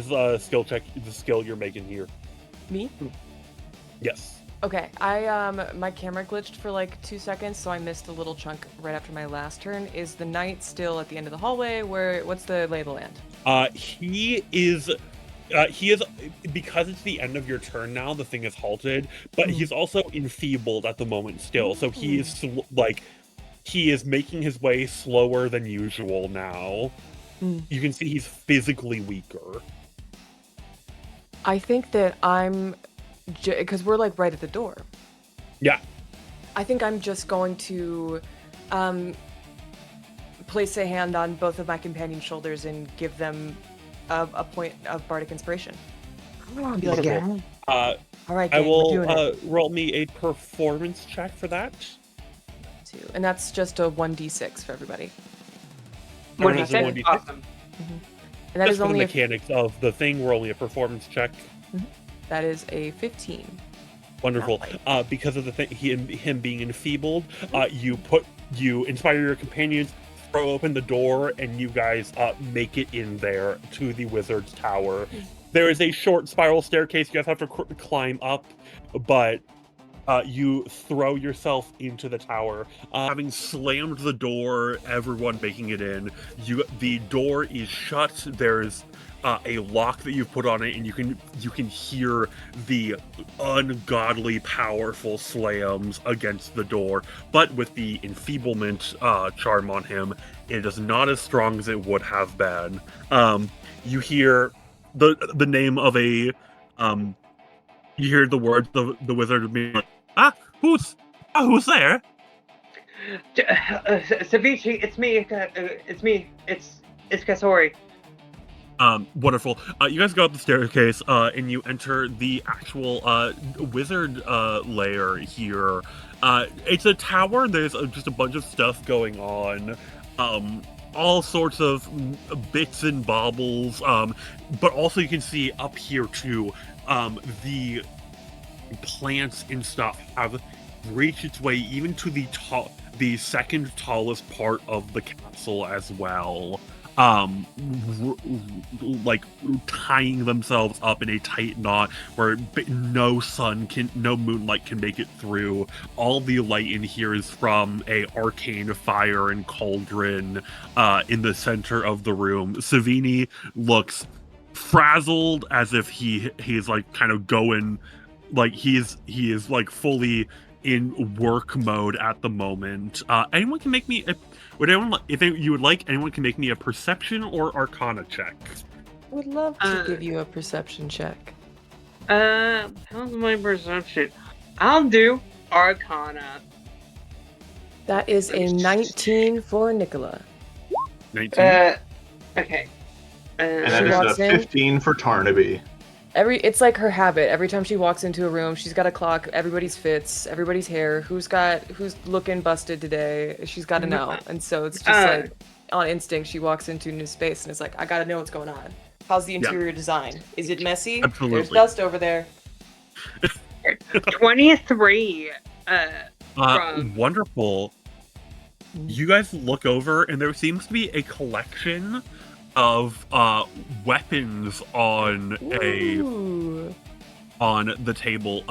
the skill check? The skill you're making here? Me? Yes. Okay, my camera glitched for like 2 seconds, so I missed a little chunk right after my last turn. Is the knight still at the end of the hallway? What's the lay of the land? He is because it's the end of your turn now. The thing is halted, but he's also enfeebled at the moment still. So he is he is making his way slower than usual now. You can see he's physically weaker. I think that because we're like right at the door. Yeah. I think I'm just going to place a hand on both of my companions' shoulders and give them a point of bardic inspiration. Be like, Wonderful. all right, I gang, we're doing will it. roll me a performance check for that. And that's just a 1d6 for everybody. Everyone has a 1d6? 1d6. Awesome. And that Just is for the only mechanics of the thing, we're only a performance check. that is a 15. Wonderful. Because of the thing, him being enfeebled, you inspire your companions, throw open the door, and you guys make it in there to the wizard's tower. There is a short spiral staircase you guys have to climb up, but you throw yourself into the tower. Having slammed the door, everyone making it in, the door is shut. There's a lock that you've put on it, and you can hear the ungodly powerful slams against the door. But with the enfeeblement charm on him, it is not as strong as it would have been. You hear the name of a you hear the words of the wizard being like, who's there? Ceviche, it's me. It's Kasori. Wonderful. You guys go up the staircase, and you enter the actual wizard lair here. It's a tower. There's just a bunch of stuff going on. All sorts of bits and baubles. But also you can see up here too, the plants and stuff have reached its way even to the second tallest part of the castle as well. Like tying themselves up in a tight knot where no moonlight can make it through. All the light in here is from a arcane fire and cauldron in the center of the room. Savini looks frazzled, as if he's like kind of going, like he is like fully in work mode at the moment. Anyone can make me if you would like, anyone can make me a perception or arcana check. Would love to give you a perception check. How's my perception? I'll do Arcana. That is a 19 for Nikola. 19. Okay. And She that is walks a in. 15 for Tarnaby. It's like her habit. Every time she walks into a room, she's got a clock, everybody's fits, everybody's hair, who's looking busted today. She's got to know. And so it's just like on instinct, she walks into a new space and it's like, I got to know what's going on. How's the interior design? Is it messy? Absolutely. There's dust over there. 23. Wonderful. You guys look over, and there seems to be a collection of weapons on the table.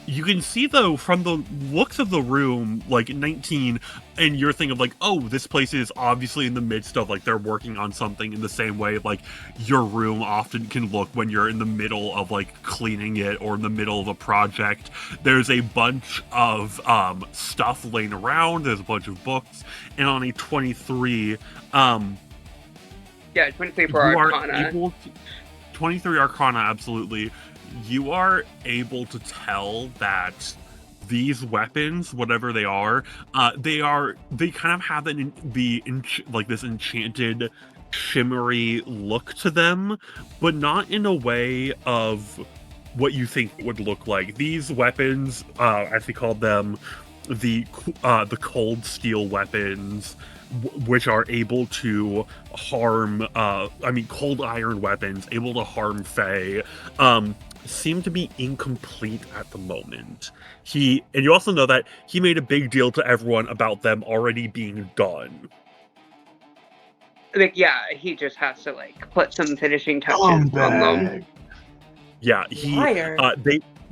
You can see, though, from the looks of the room, like 19, and you're thinking of like, oh, this place is obviously in the midst of like they're working on something, in the same way like your room often can look when you're in the middle of like cleaning it or in the middle of a project. There's a bunch of stuff laying around. There's a bunch of books, and on a 23, Yeah, 23 for Arcana. 23 Arcana, absolutely. You are able to tell that these weapons, whatever they are, they kind of have this enchanted, shimmery look to them, but not in a way of what you think it would look like. These weapons, as they called them, the cold steel weapons, which are able to harm, cold iron weapons, able to harm Fae, seem to be incomplete at the moment. And you also know that he made a big deal to everyone about them already being done. Like, yeah, he just has to like put some finishing touches on them. Yeah,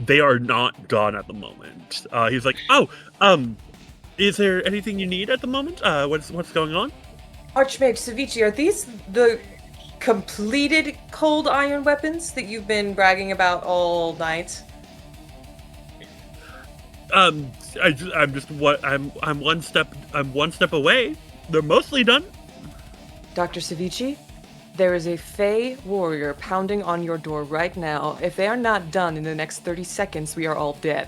they are not done at the moment. He's like, is there anything you need at the moment? What's going on? Archmage Ceviche, are these the completed cold iron weapons that you've been bragging about all night? I'm one step away. They're mostly done. Dr. Ceviche, there is a Fae warrior pounding on your door right now. If they are not done in the next 30 seconds, we are all dead.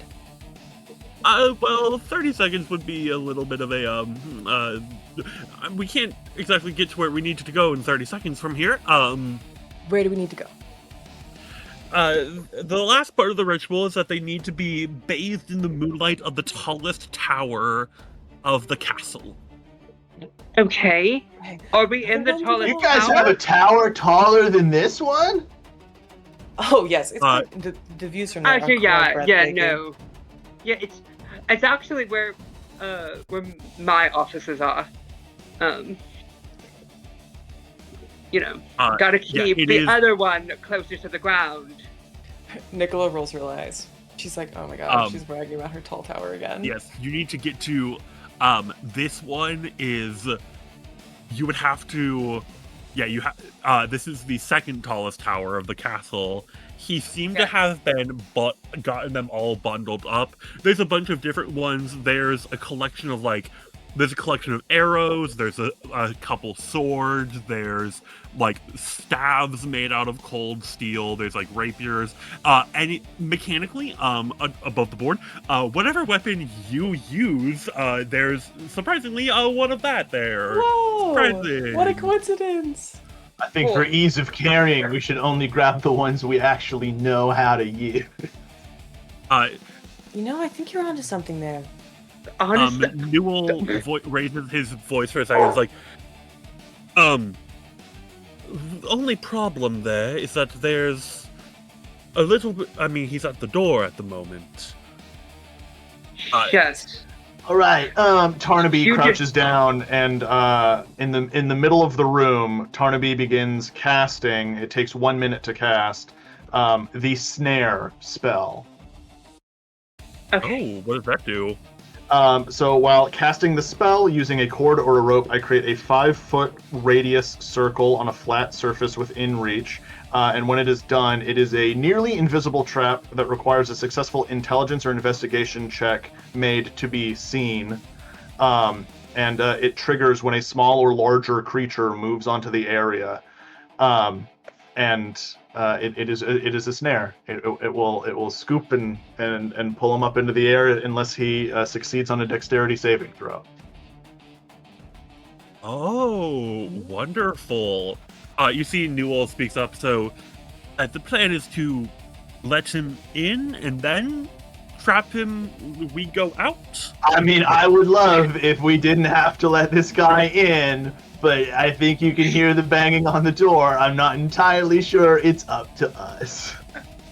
Well, 30 seconds would be a little bit of we can't exactly get to where we need to go in 30 seconds from here. where do we need to go? The last part of the ritual is that they need to be bathed in the moonlight of the tallest tower of the castle. Okay. Are we in the tallest You guys tower? have a tower taller than this one? Oh yes, it's the views from there. Actually, are quite breathtaking. no. Yeah, it's actually where my offices are. Gotta keep the other one closer to the ground. Nikola rolls her eyes. She's like, oh my god, she's bragging about her tall tower again. Yes, you need to get to, this one is, you would have to, this is the second tallest tower of the castle. He seemed to have gotten them all bundled up. There's a bunch of different ones. There's a collection of arrows, there's a couple swords, there's staves made out of cold steel, there's rapiers, mechanically, above the board, whatever weapon you use, there's surprisingly one of that there. Whoa! Surprising. What a coincidence! I think for ease of carrying, we should only grab the ones we actually know how to use. I think you're onto something there. Honestly, Newell raises his voice for a second. It's the only problem there is that there's a little bit. I mean, he's at the door at the moment. yes. All right. Tarnaby crouches down, and in the middle of the room, Tarnaby begins casting. It takes 1 minute to cast the snare spell. Okay. Oh, what does that do? So while casting the spell using a cord or a rope, I create a 5-foot radius circle on a flat surface within reach. And when it is done, it is a nearly invisible trap that requires a successful intelligence or investigation check made to be seen. And it triggers when a small or larger creature moves onto the area. It is a snare. It will scoop and pull him up into the air unless he succeeds on a dexterity saving throw. Oh, wonderful. You see Newell speaks up, so the plan is to let him in and then trap him, we go out? I mean, I would love if we didn't have to let this guy in, but I think you can hear the banging on the door. I'm not entirely sure it's up to us.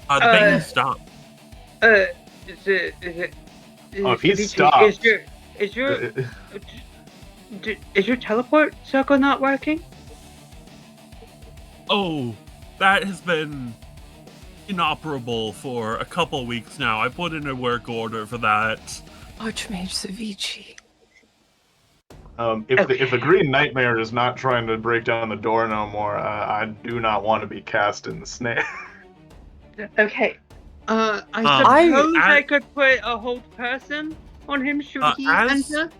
The banging stopped. If he stops... Is your teleport circle not working? Oh, that has been inoperable for a couple weeks now. I put in a work order for that. Archmage Savici. If the Green Knightmare is not trying to break down the door no more, I do not want to be cast in the snare. Okay. I suppose I could put a hold person on him should he enter.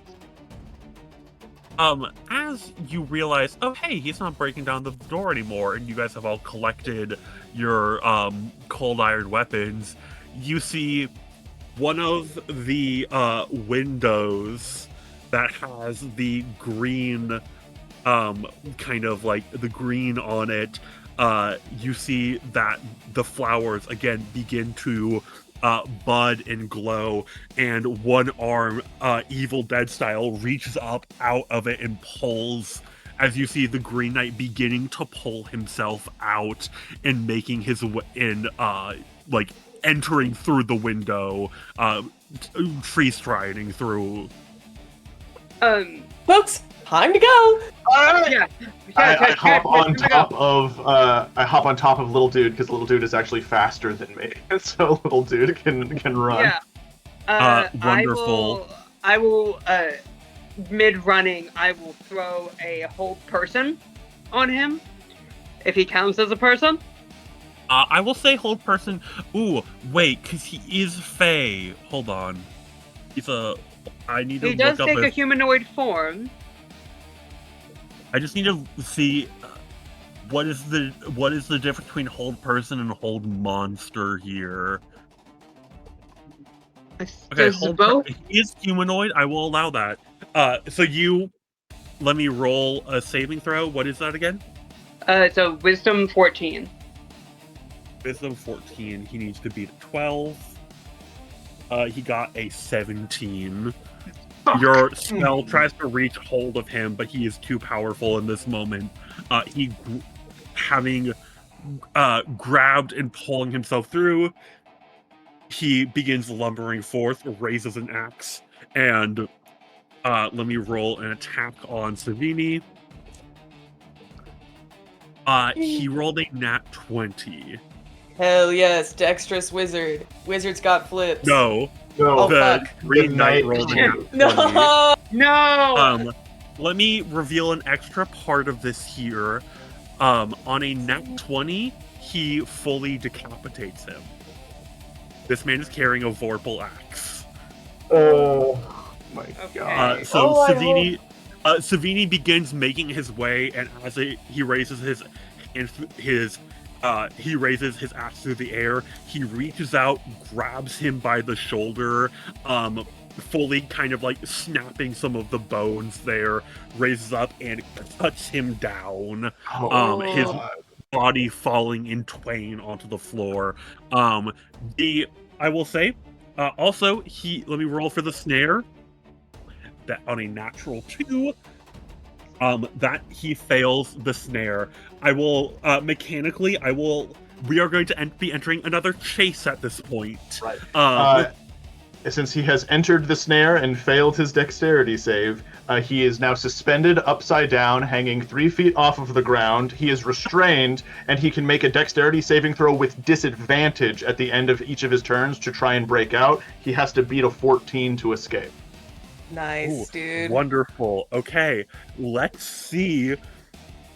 As you realize, oh hey, he's not breaking down the door anymore, and you guys have all collected your cold iron weapons, you see one of the windows that has the green kind of the green on it. You see that the flowers again begin to bud and glow, and one arm, Evil Dead style, reaches up out of it and pulls, as you see the Green Knight beginning to pull himself out and making his way in, entering through the window, free-striding through. Folks, time to go! Alright! Yeah. I hop on top of Little Dude, because Little Dude is actually faster than me, so Little Dude can run. Yeah. Wonderful. I will mid-running, I will throw a hold person on him, if he counts as a person. I will say hold person. Ooh, wait, because he is Fey. Hold on. I need to He does look up take a humanoid form. I just need to see what is the difference between hold person and hold monster here. Okay, hold both. He is humanoid. I will allow that. So you let me roll a saving throw. What is that again? So wisdom 14. Wisdom 14. He needs to beat a 12. He got a 17. Your spell tries to reach hold of him, but he is too powerful in this moment. Having grabbed and pulling himself through, he begins lumbering forth, raises an axe, and let me roll an attack on Savini. He rolled a nat 20. Hell yes, dexterous wizard. Wizard's got flips. No. Oh, the fuck. Green Knight rolled a nat 20. No! No! Let me reveal an extra part of this here. On a nat 20, he fully decapitates him. This man is carrying a Vorpal axe. Oh my god. Savini begins making his way, and as he raises his axe through the air, he reaches out, grabs him by the shoulder, fully kind of like snapping some of the bones there, raises up and cuts him down. His body falling in twain onto the floor. I will say, also, let me roll for the snare. That on a natural 2, that he fails the snare. I will mechanically. We are going to be entering another chase at this point. Right. Since he has entered the snare and failed his dexterity save, he is now suspended upside down, hanging 3 feet off of the ground. He is restrained, and he can make a dexterity saving throw with disadvantage at the end of each of his turns to try and break out. He has to beat a 14 to escape. Nice, dude. Wonderful. Okay, let's see,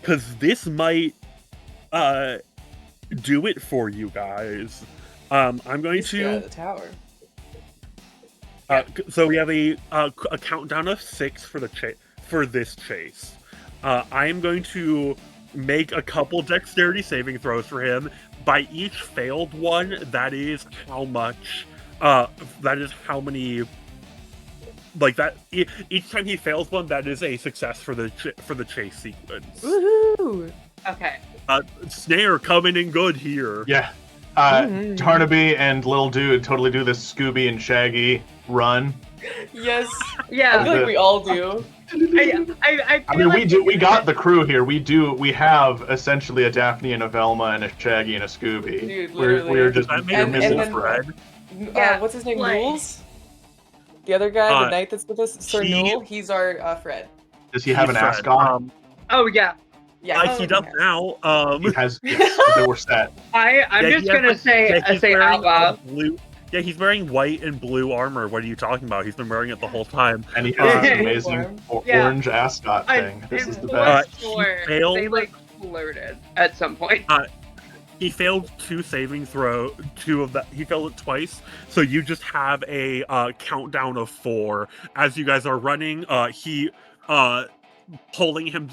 because this might do it for you guys. I'm going to Out of the tower. So we have a countdown of 6 for this chase. I am going to make a couple dexterity saving throws for him. By each failed one, that is how much. That is how many. Like that. Each time he fails one, that is a success for the chase sequence. Woohoo! Okay. Snare coming in good here. Yeah. Tarnaby and Little Dude totally do this Scooby and Shaggy run. Yes. Yeah. I feel like we all do. I mean, we do. We got the crew here. We have essentially a Daphne and a Velma and a Shaggy and a Scooby. Dude, literally. We're just missing then- Fred. Yeah, what's his name? like- Nools? The other guy, the knight that's with us, Sir he- Newell, he's our Fred. Does he have an Fred. ascot? Oh yeah. Yeah, He does now. He has. Yes, they were set. I'm just gonna say out loud. Yeah, he's wearing white and blue armor. What are you talking about? He's been wearing it the whole time. And he has an amazing Yeah. orange ascot thing. This I'm is the for best. sure He failed- they like flirted at some point. He failed 2 saving throw. 2 of that. He failed it twice. So you just have a countdown of 4 as you guys are running. He pulling him,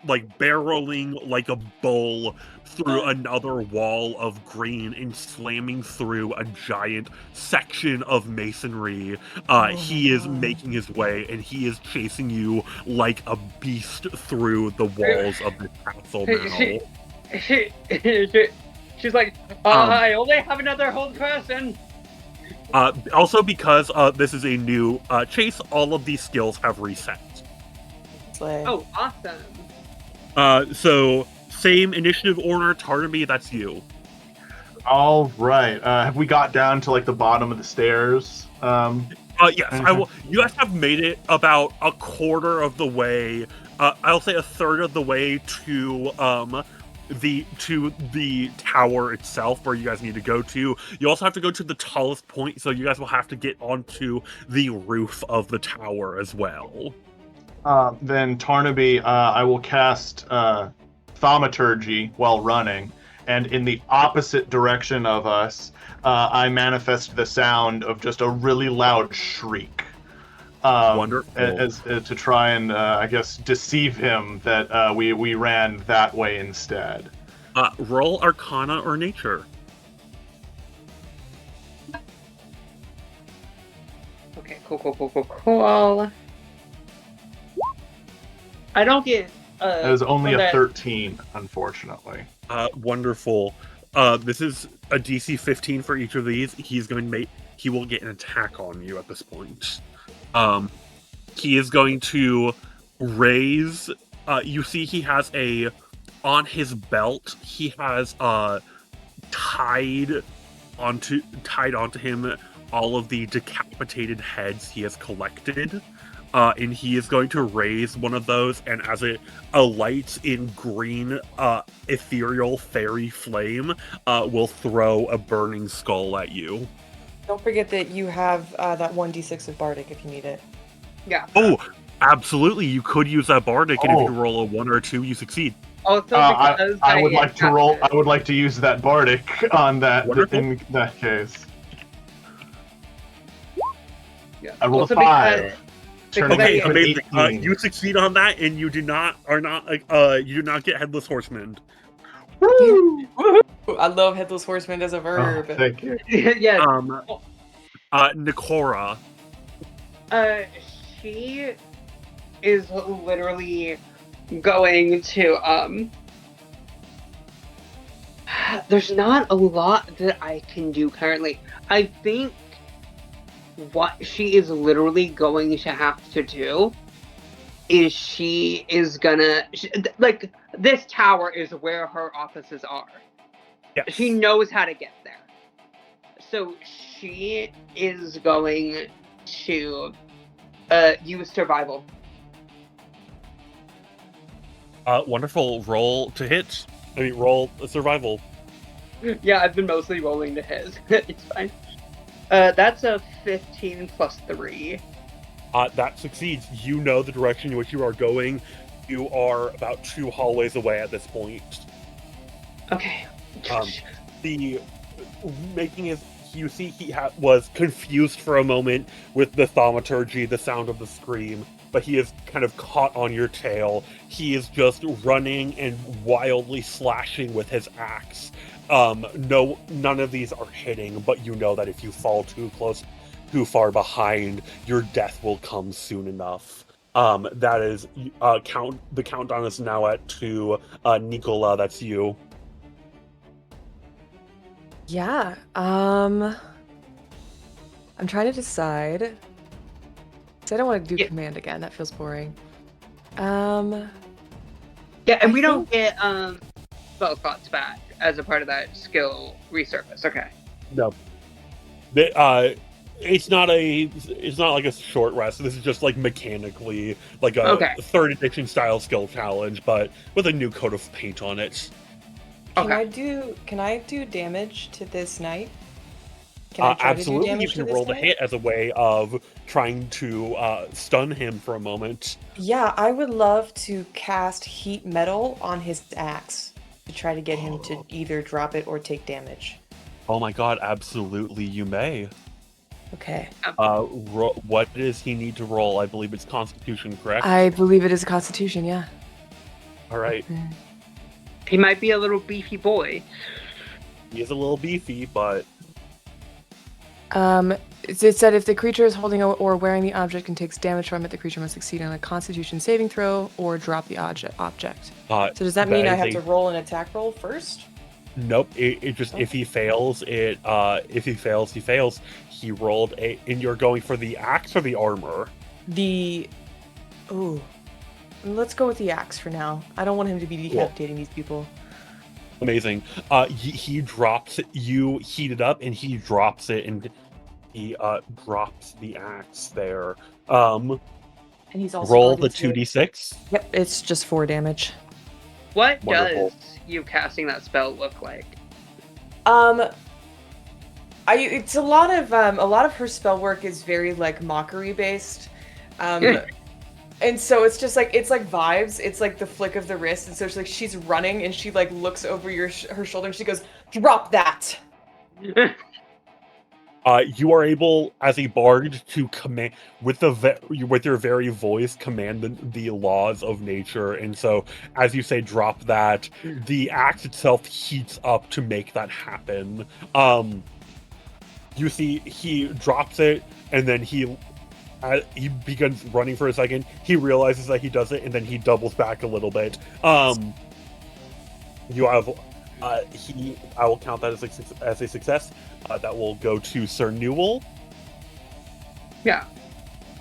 like barreling like a bull through another wall of green and slamming through a giant section of masonry. He is making his way, and he is chasing you like a beast through the walls of the castle now. She's like, I only have another whole person. Also, because this is a new chase, all of these skills have reset. Oh, awesome. So same initiative order. Tarnaby, that's you. All right. Have we got down to like the bottom of the stairs? Yes, I will. You guys have made it about a quarter of the way. I'll say a third of the way to the tower itself, where you guys need to go to. You also have to go to the tallest point, so you guys will have to get onto the roof of the tower as well. Then Tarnaby, I will cast Thaumaturgy while running, and in the opposite direction of us, I manifest the sound of just a really loud shriek. Wonderful. As to try and, I guess, deceive him that we ran that way instead. Roll Arcana or Nature. Okay, cool. I don't get That is only a 13, unfortunately. Wonderful. This is a DC 15 for each of these. He will get an attack on you at this point. He is going to raise. You see, he has on his belt. He has tied onto him all of the decapitated heads he has collected. And he is going to raise one of those, and as it alights in green, ethereal fairy flame, will throw a burning skull at you. Don't forget that you have that 1d6 of Bardic if you need it. Yeah. Oh, absolutely! You could use that Bardic, and if you roll a 1 or 2, you succeed. Also, I would like to roll. I would like to use that Bardic on that. Wonderful. In that case, Yeah. I rolled a Also 5. Okay, Turn amazing. 18. You succeed on that, and you do not get Headless Horseman. Woo! I love Headless Horseman as a verb. Oh, thank you. Yeah. Nikora. She is literally going to there's not a lot that I can do currently. I think what she is literally going to have to do is she is gonna like, this tower is where her offices are. Yes. She knows how to get there. So she is going to use survival. Wonderful. Roll to hit. Roll a survival. Yeah, I've been mostly rolling to his. It's fine. That's a 15 plus 3. That succeeds. You know the direction in which you are going. You are about 2 hallways away at this point. Okay. You see he was confused for a moment with the thaumaturgy, the sound of the scream, but he is kind of caught on your tail. He is just running and wildly slashing with his axe. None of these are hitting, but you know that if you fall too too far behind, your death will come soon enough. That is the countdown is now at 2. Nikola, that's you. Yeah. I'm trying to decide. So I don't want to do command again. That feels boring. Yeah, and we don't get spell slots back as a part of that skill resurface. Okay. No. It's not like a short rest. This is just like mechanically like a 3rd edition style skill challenge, but with a new coat of paint on it. Can I do damage to this knight? Can I try absolutely, to do damage you can to this roll the knight? hit as a way of trying to stun him for a moment. Yeah, I would love to cast Heat Metal on his axe to try to get him to either drop it or take damage. Oh my god, absolutely, you may. Okay. What does he need to roll? I believe it's Constitution, correct? I believe it is a Constitution, yeah. All right. Okay. He might be a little beefy boy. He is a little beefy, but... It said if the creature is holding or wearing the object and takes damage from it, the creature must succeed on a Constitution saving throw or drop the object. So does that mean I have to roll an attack roll first? Nope. It just if he fails, if he fails, he fails. He rolled and you're going for the axe or the armor? Let's go with the axe for now. I don't want him to be decapitating these people. Amazing. He drops it. You heat it up, and he drops it, and he drops the axe there. And he's also roll the 2d6. Yep, it's just 4 damage. What Wonderful. does you casting that spell look like? It's a lot of her spell work is very like mockery based. And so it's just like, it's like vibes. It's like the flick of the wrist. And so she's running and she like looks over her shoulder and she goes, "Drop that." You are able, as a bard, to command with your very voice, command the laws of nature. And so, as you say, "Drop that," the axe itself heats up to make that happen. You see, he drops it, and then he he begins running for a second. He realizes that he does it, and then he doubles back a little bit. You have I will count that as a success. That will go to Sir Newell. Yeah.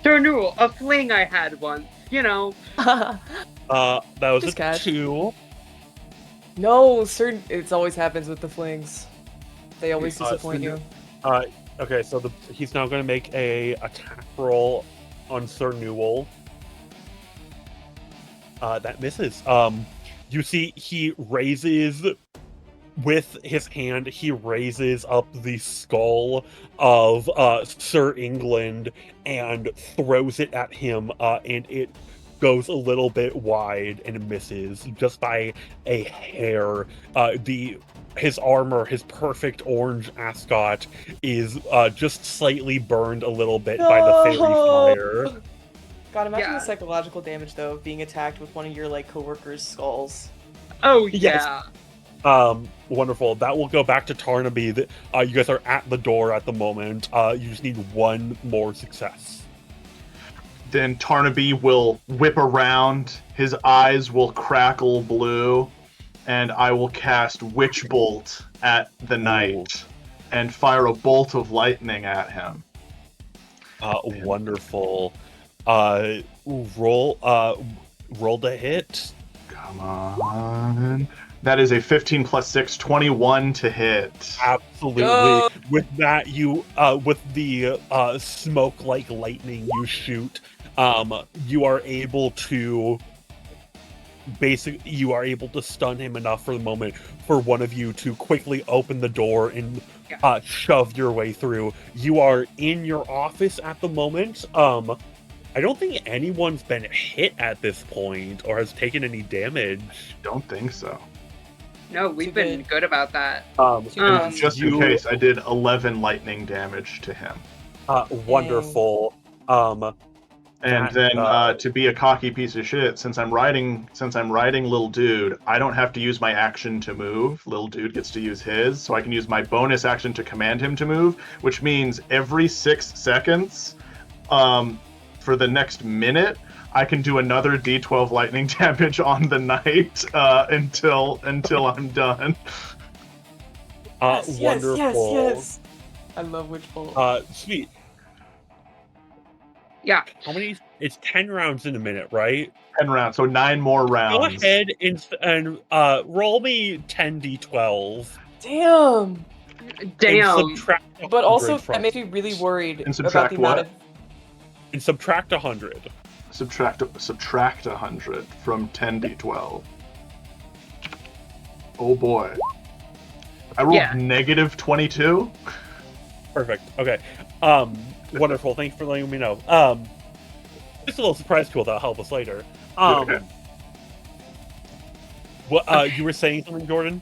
Sir Newell, a fling I had once, you know. That was Just a catch. 2. No, sir. It always happens with the flings. They always disappoint you. Okay, so he's now going to make a attack roll on Sir Newell. That misses. You see, he raises with his hand. He raises up the skull of Sir England and throws it at him, and it goes a little bit wide and misses just by a hair. His armor, his perfect orange ascot, is just slightly burned a little bit by the fairy fire. God, imagine the psychological damage though of being attacked with one of your like coworkers' skulls. Oh yeah. Yes. Wonderful. That will go back to Tarnaby. You guys are at the door at the moment. You just need one more success. Then Tarnaby will whip around. His eyes will crackle blue. And I will cast Witch Bolt at the knight and fire a bolt of lightning at him. Wonderful. Roll to hit. Come on. That is a 15 plus 6, 21 to hit. Absolutely. Go! With that, you with the smoke like lightning you shoot, you are able to stun him enough for the moment for one of you to quickly open the door and shove your way through. You are in your office at the moment. I don't think anyone's been hit at this point or has taken any damage. Don't think so. No, we've been good about that. Just in case, I did 11 lightning damage to him. Wonderful. And then to be a cocky piece of shit, since I'm riding Little Dude, I don't have to use my action to move. Little Dude gets to use his, so I can use my bonus action to command him to move, which means every 6 seconds, for the next minute, I can do another D12 lightning damage on the knight until I'm done. Wonderful. Yes. I love Witch Bolt. Sweet. Yeah. How many? It's 10 rounds in a minute, right? 10 rounds, so 9 more rounds. Go ahead and roll me 10d12. Damn. And subtract But also, 100 from that makes me really worried And about subtract the amount what? of. and subtract 100. Subtract 100 from 10d12. Oh boy. I rolled negative 22. Perfect. Okay. Wonderful. Thanks for letting me know. Just a little surprise tool that'll help us later. What you were saying something, Jordan?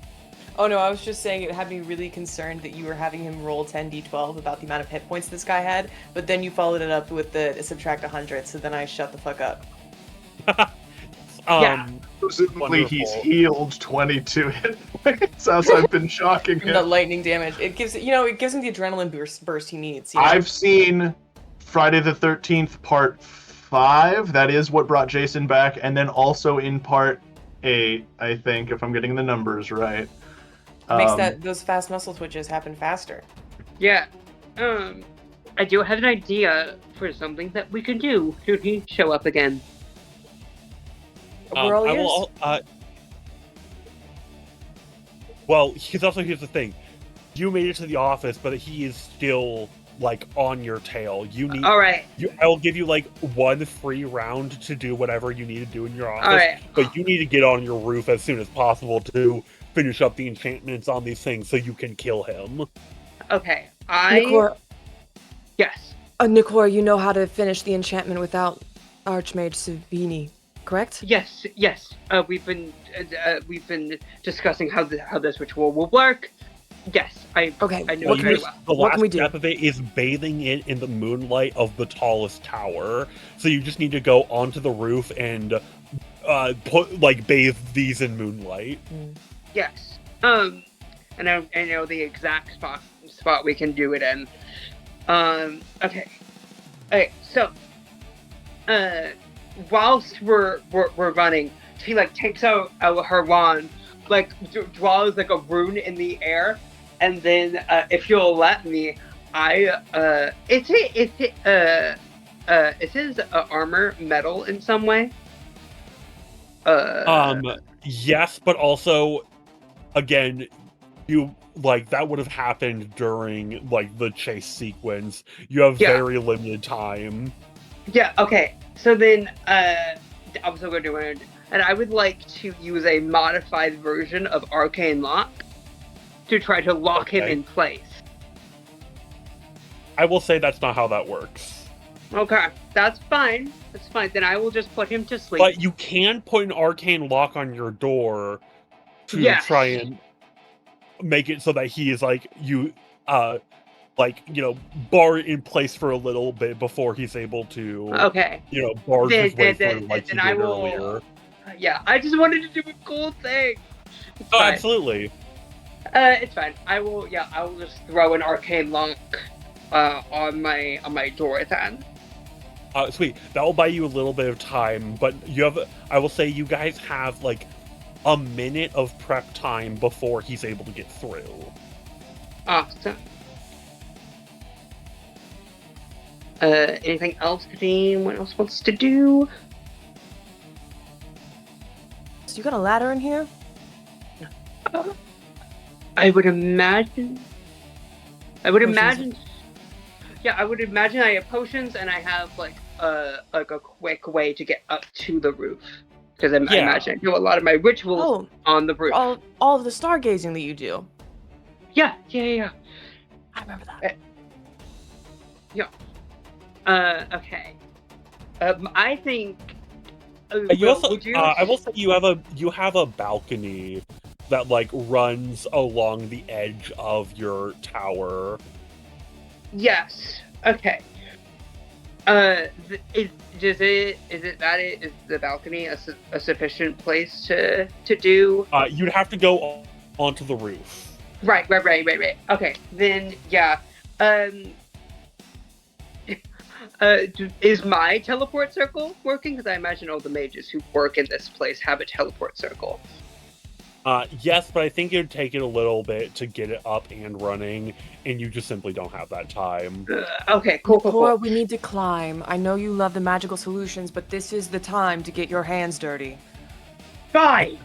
Oh no, I was just saying it had me really concerned that you were having him roll 10d12 about the amount of hit points this guy had, but then you followed it up with the subtract 100, so then I shut the fuck up. Presumably he's healed 22 hit points as I've been shocking him. The lightning damage. It gives him the adrenaline burst he needs. I've seen Friday the 13th Part 5. That is what brought Jason back, and then also in Part 8, I think, if I'm getting the numbers right. Makes those fast muscle twitches happen faster. Yeah. I do have an idea for something that we can do should he show up again. We're all ears. Well, here's the thing. You made it to the office, but he is still like on your tail. You need. All right. I will give you like 1 free round to do whatever you need to do in your office. All right. But you need to get on your roof as soon as possible to finish up the enchantments on these things so you can kill him. Okay. Nikora, Yes. Nikora, you know how to finish the enchantment without Archmage Savini, correct? Yes. We've been discussing how this ritual will work. Yes, I know very well. The What last can we do? step of it is bathing it in the moonlight of the tallest tower. So you just need to go onto the roof and bathe these in moonlight. Yes. I know the exact spot we can do it in. Okay. So whilst we're running, she like takes out her wand, like draws like a rune in the air, and then if you'll let me, is his armor metal in some way? Yes, but also, again, you like that would have happened during like the chase sequence. You have very limited time. Yeah. Okay. So then, I'm still going to do it, and I would like to use a modified version of Arcane Lock to try to lock him in place. I will say that's not how that works. Okay, that's fine. That's fine. Then I will just put him to sleep. But you can put an arcane lock on your door to try and make it so that he is like barred in place for a little bit before he's able to barge his way through like he did earlier. Yeah, I just wanted to do a cool thing. Absolutely. It's fine. I will just throw an arcane lock on my door then. Sweet. That will buy you a little bit of time, but I will say you guys have like a minute of prep time before he's able to get through. Awesome. Anything else that anyone else wants to do? So you got a ladder in here? I would imagine. Yeah, I would imagine I have potions and I have like a quick way to get up to the roof. Because I imagine I do a lot of my rituals on the roof. All of the stargazing that you do. Yeah. I remember that. Okay. I think. You also, I will say you have a balcony that like runs along the edge of your tower. Yes. Okay. Is the balcony a sufficient place to do? You'd have to go onto the roof. Right. Okay, then yeah. Is my teleport circle working? Because I imagine all the mages who work in this place have a teleport circle. Yes, but I think it'd take it a little bit to get it up and running, and you just simply don't have that time. Okay, cool. Nikora, we need to climb. I know you love the magical solutions, but this is the time to get your hands dirty. Fine!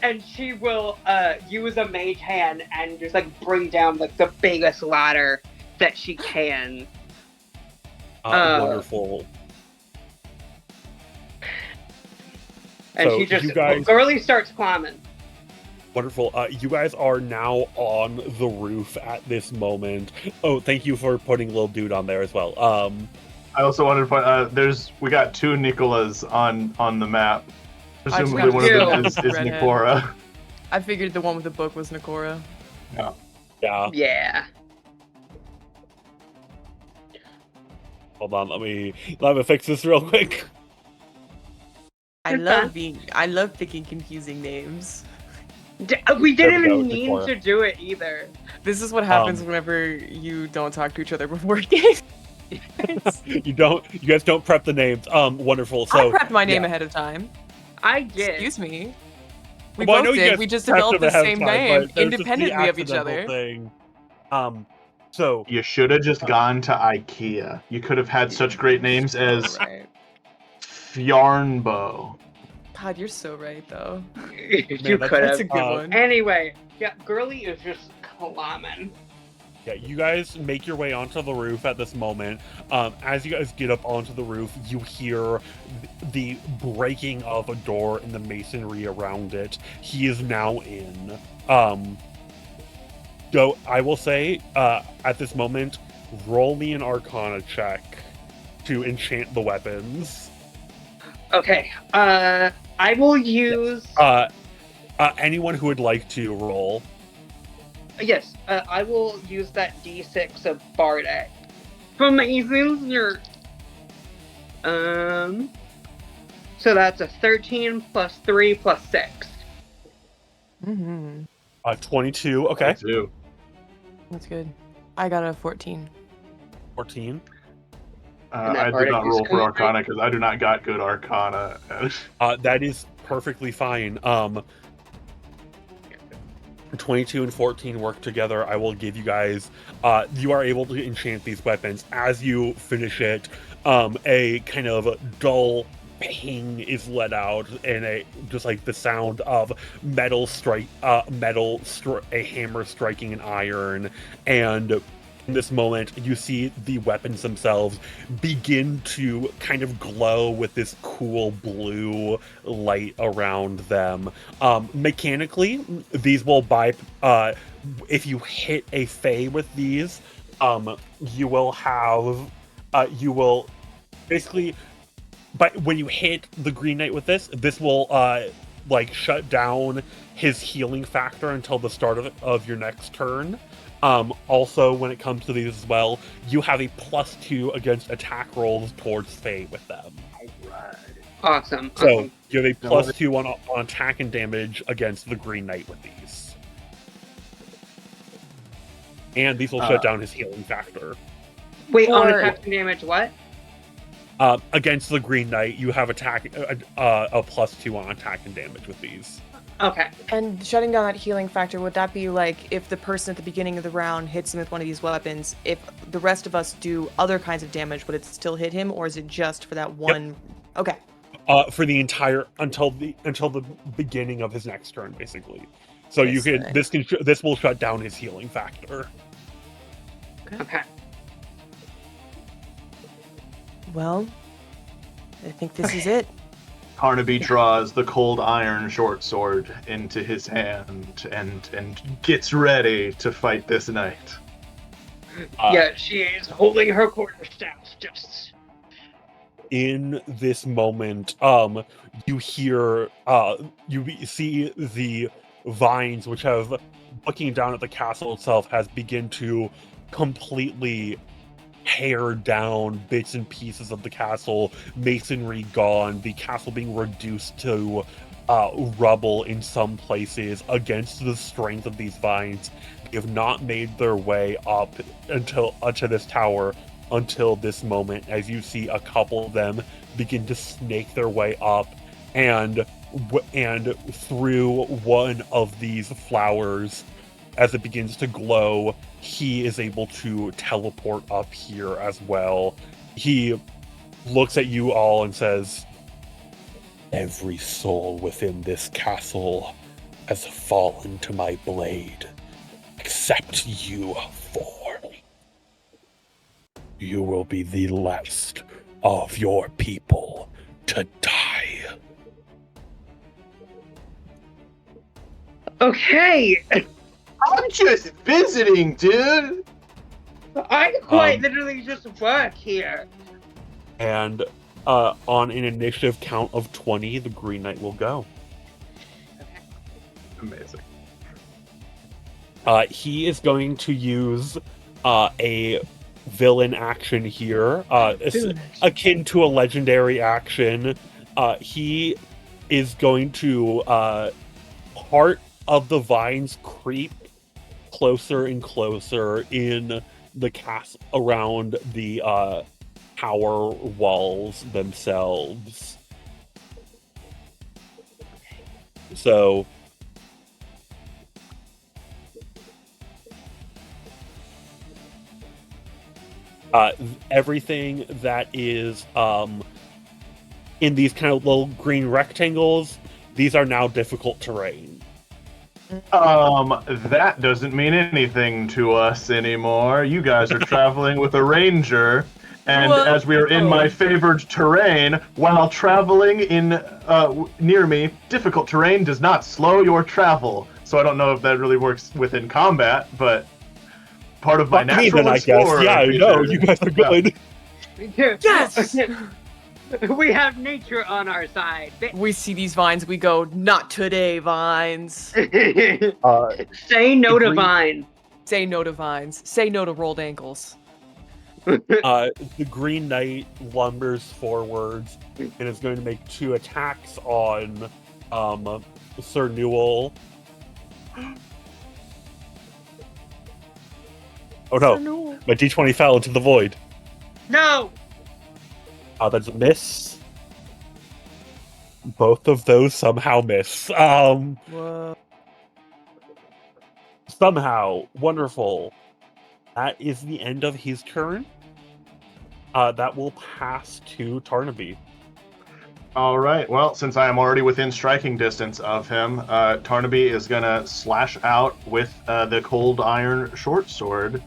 And she will use a mage hand and just like bring down like the biggest ladder that she can. Wonderful. And so she just girly starts climbing. Wonderful. You guys are now on the roof at this moment. Oh, thank you for putting little dude on there as well. I also wanted to point we got two Nikolas on the map. Presumably one of them is Nikora. I figured the one with the book was Nikora. Yeah. Hold on, let me fix this real quick. I love picking confusing names. We didn't even mean to do it either. This is what happens whenever you don't talk to each other before games. You guys don't prep the names. Wonderful. So I prepped my name ahead of time. I did. Excuse me. We both did. We just developed the same name independently of each other. Thing. So you should have just gone to IKEA. You could have had such great names as Fjarnbo. God, you're so right, though. You could have. That's a good one. Anyway, yeah, girly is just climbing. Yeah, you guys make your way onto the roof at this moment. As you guys get up onto the roof, you hear the breaking of a door and the masonry around it. He is now in. So I will say, at this moment, roll me an Arcana check to enchant the weapons. Okay. I will use. Anyone who would like to roll. Yes, I will use that D6 of Bardic. From my sister. So that's a 13 plus 3 plus 6. 22. Okay. 22. That's good. I got a 14. 14. I did not roll for Arcana because I do not got good Arcana. That is perfectly fine. 22 and 14 work together. I will give you guys. You are able to enchant these weapons. As you finish it, a kind of dull ping is let out, and just like the sound of a hammer striking an iron, and in this moment, you see the weapons themselves begin to kind of glow with this cool blue light around them. Mechanically, these will if you hit a Fae with these, you will basically, but when you hit the Green Knight with this will shut down his healing factor until the start of your next turn. Also, when it comes to these as well, you have a +2 against attack rolls towards Fae with them. Alright. Awesome. So you have a +2 on attack and damage against the Green Knight with these. And these will shut down his healing factor. Wait, on attack and damage, what? Against the Green Knight, you have a +2 on attack and damage with these. Okay. And shutting down that healing factor, would that be like if the person at the beginning of the round hits him with one of these weapons, if the rest of us do other kinds of damage, would it still hit him, or is it just for that one? Yep. Okay. For the entire until the beginning of his next turn, basically. So this will shut down his healing factor. Okay. Well, I think this is it. Carnaby draws the cold iron short sword into his hand and gets ready to fight this knight. She is holding her quarterstaff just. In this moment, you hear, you see the vines, which have, looking down at the castle itself, has begun to completely tear down bits and pieces of the castle, masonry gone, the castle being reduced to rubble in some places. Against the strength of these vines, they have not made their way up to this tower until this moment, as you see a couple of them begin to snake their way up, and through one of these flowers, as it begins to glow, he is able to teleport up here as well. He looks at you all and says, "Every soul within this castle has fallen to my blade, except you four. You will be the last of your people to die." Okay. I'm just visiting, dude. I quite literally just work here. And on an initiative count of 20, the Green Knight will go. Amazing. He is going to use a villain action here, akin to a legendary action. He is going to part of the vines creep closer and closer in the castle around the tower walls themselves. So everything that is in these kind of little green rectangles, these are now difficult terrain. That doesn't mean anything to us anymore. You guys are traveling with a ranger, and as we are in my favored terrain, while traveling in near me, difficult terrain does not slow your travel. So I don't know if that really works within combat, but part of my natural explorer. Yeah, I know, you guys are good. Yes! We have nature on our side. We see these vines, we go, "Not today, vines." Say no to vine. Say no to vines. Say no to rolled ankles. The Green Knight lumbers forwards and is going to make 2 attacks on Sir Newell. Oh no, my D20 fell into the void. No! That's a miss. Both of those somehow miss. Whoa. Somehow. Wonderful. That is the end of his turn. That will pass to Tarnaby. All right. Well, since I am already within striking distance of him, Tarnaby is gonna slash out with the cold iron short sword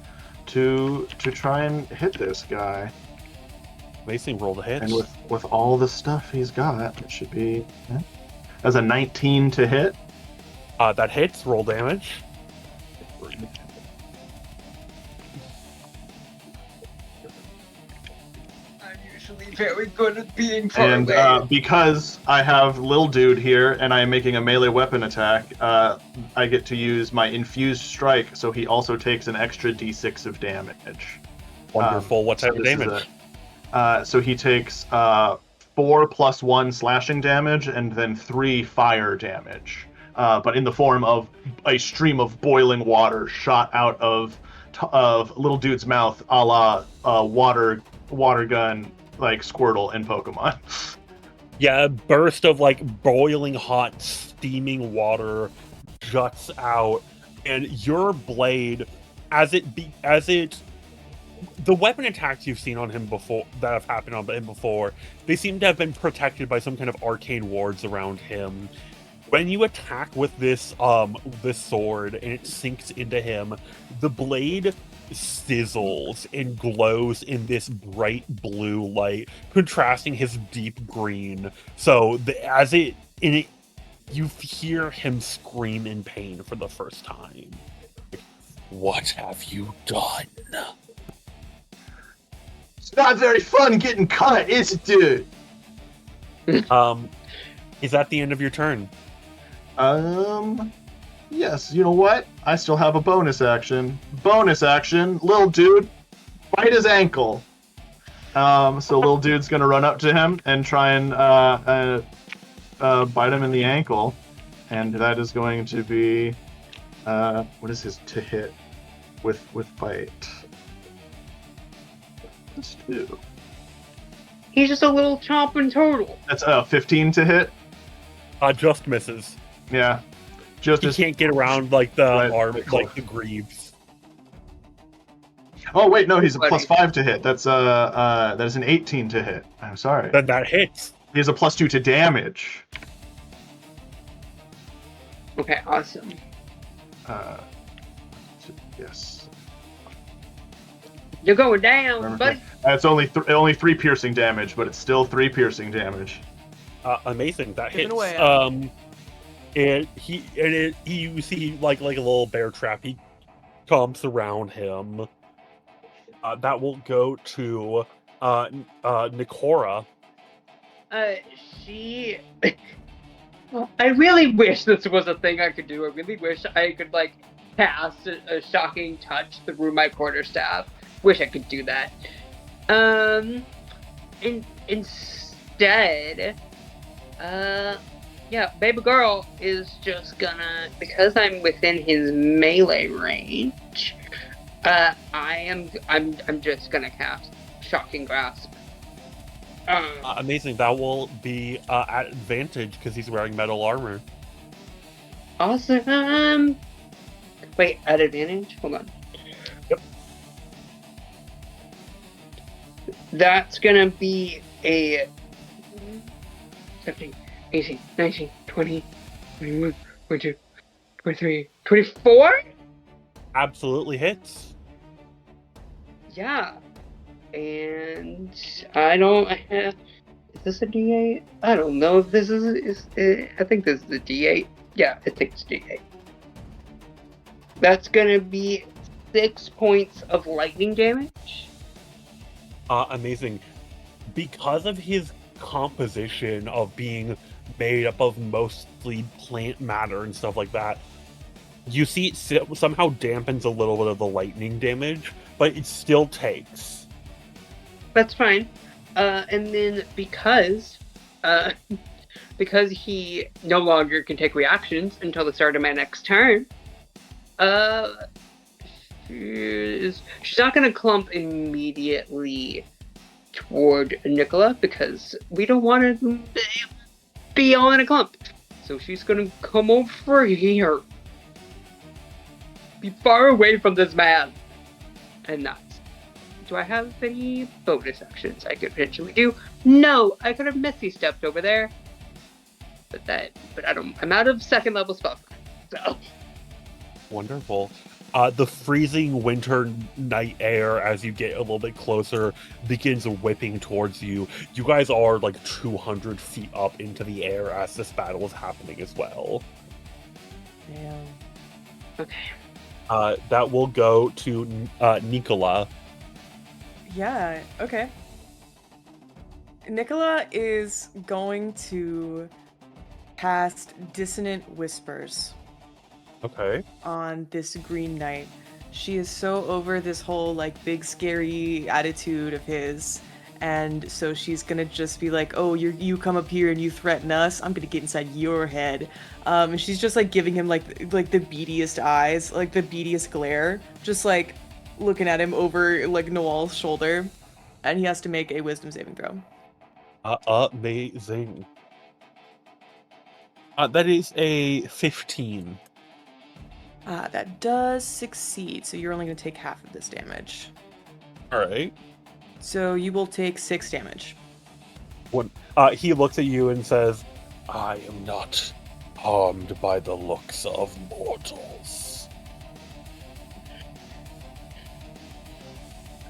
to try and hit this guy. Amazing, roll the hit. And with all the stuff he's got, it should be as a 19 to hit. That hits. Roll damage. Very good at being far And away. because I have Lil Dude here and I am making a melee weapon attack, I get to use my infused strike, so he also takes an extra d6 of damage. Wonderful. What type so of this is damage? so he takes 4 + 1 slashing damage and then 3 fire damage, but in the form of a stream of boiling water shot out of Little Dude's mouth, a la water gun. Like Squirtle in Pokemon. Yeah, a burst of like boiling hot, steaming water juts out, and your blade, the weapon attacks you've seen on him before that have happened on him before, they seem to have been protected by some kind of arcane wards around him. When you attack with this sword and it sinks into him, the blade sizzles and glows in this bright blue light, contrasting his deep green. So you hear him scream in pain for the first time. What have you done? It's not very fun getting cut, is it, dude? Is that the end of your turn? Yes, you know what? I still have a bonus action. Bonus action, Lil Dude, bite his ankle. So Lil Dude's gonna run up to him and try and bite him in the ankle. And that is going to be, what is his to hit with bite? Let's do. He's just a little chomping turtle. That's 15 to hit. Just misses. Yeah. Just He as can't get around like the Right, arm, Nikola. like the greaves. Oh wait, no, he's a +5 to hit. That's that is an 18 to hit. I'm sorry. Then that hits. He has a +2 to damage. Okay, awesome. Yes. You're going down, buddy. It's only 3 piercing damage, but it's still 3 piercing damage. Amazing. That Giving hits. away. And you see like a little bear trap. He comes around him. That will go to Nikora. She. I really wish this was a thing I could do. I really wish I could like cast a shocking touch through my quarterstaff. Wish I could do that. Instead, yeah, baby girl is just gonna, because I'm within his melee range. I'm just gonna cast Shocking Grasp. Amazing. That will be at advantage because he's wearing metal armor. Awesome. Wait, at advantage? Hold on. Yep. That's gonna be a 17, 18, 19, 20, 21, 22, 23, 24? Absolutely hits. Yeah. And I don't have... Is this a D8? I don't know if this is... I think this is a D8. Yeah, I think it's D8. That's gonna be 6 points of lightning damage. Amazing. Because of his composition of being made up of mostly plant matter and stuff like that, you see it somehow dampens a little bit of the lightning damage, but it still takes. That's fine. And then because he no longer can take reactions until the start of my next turn, she's not gonna clump immediately toward Nikola because we don't want to be all in a clump. So she's gonna come over here. Be far away from this man. And nuts. Do I have any bonus actions I could potentially do? No, I could have Misty stepped over there. But I'm out of second level spell. So Wonderful. The freezing winter night air, as you get a little bit closer, begins whipping towards you. You guys are like 200 feet up into the air as this battle is happening as well. Damn. okay. That will go to Nikola. Yeah, okay. Nikola is going to cast Dissonant Whispers Okay. on this Green Knight. She is so over this whole like big scary attitude of his, and so she's gonna just be like, oh, you come up here and you threaten us, I'm gonna get inside your head. And she's just like giving him like the beadiest eyes, like the beadiest glare, just like looking at him over like Noel's shoulder, and he has to make a wisdom saving throw. Amazing. That is a 15. That does succeed, so you're only going to take half of this damage. Alright. So you will take 6 damage. He looks at you and says, I am not harmed by the looks of mortals.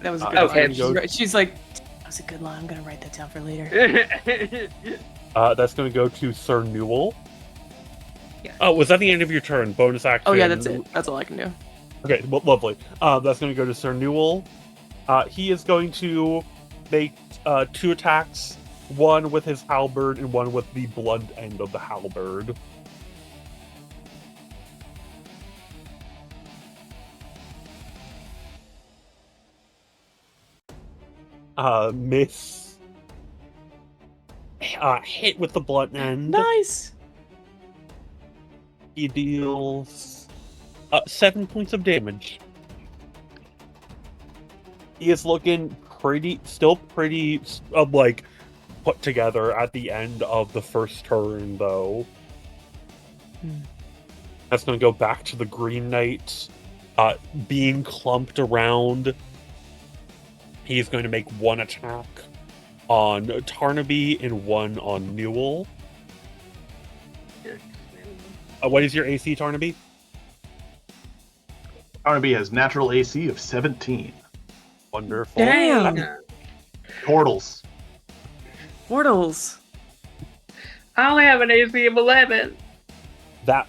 That was a good Okay. She's like, that was a good line. I'm going to write that down for later. That's going to go to Sir Newell. Yeah. Oh, was that the end of your turn? Bonus action? Oh yeah, that's it. That's all I can do. Okay, well, lovely. That's going to go to Sir Newell. He is going to make 2 attacks, one with his halberd and one with the blunt end of the halberd. Miss. Hit with the blunt end. Nice. He deals 7 points of damage. He is looking still pretty like put together at the end of the first turn, though. That's going to go back to the Green Knight, being clumped around. He's going to make 1 attack on Tarnaby and 1 on Newell. What is your AC, Tarnaby? Tarnaby has natural AC of 17. Wonderful. Damn. Portals. Portals. I only have an AC of 11. That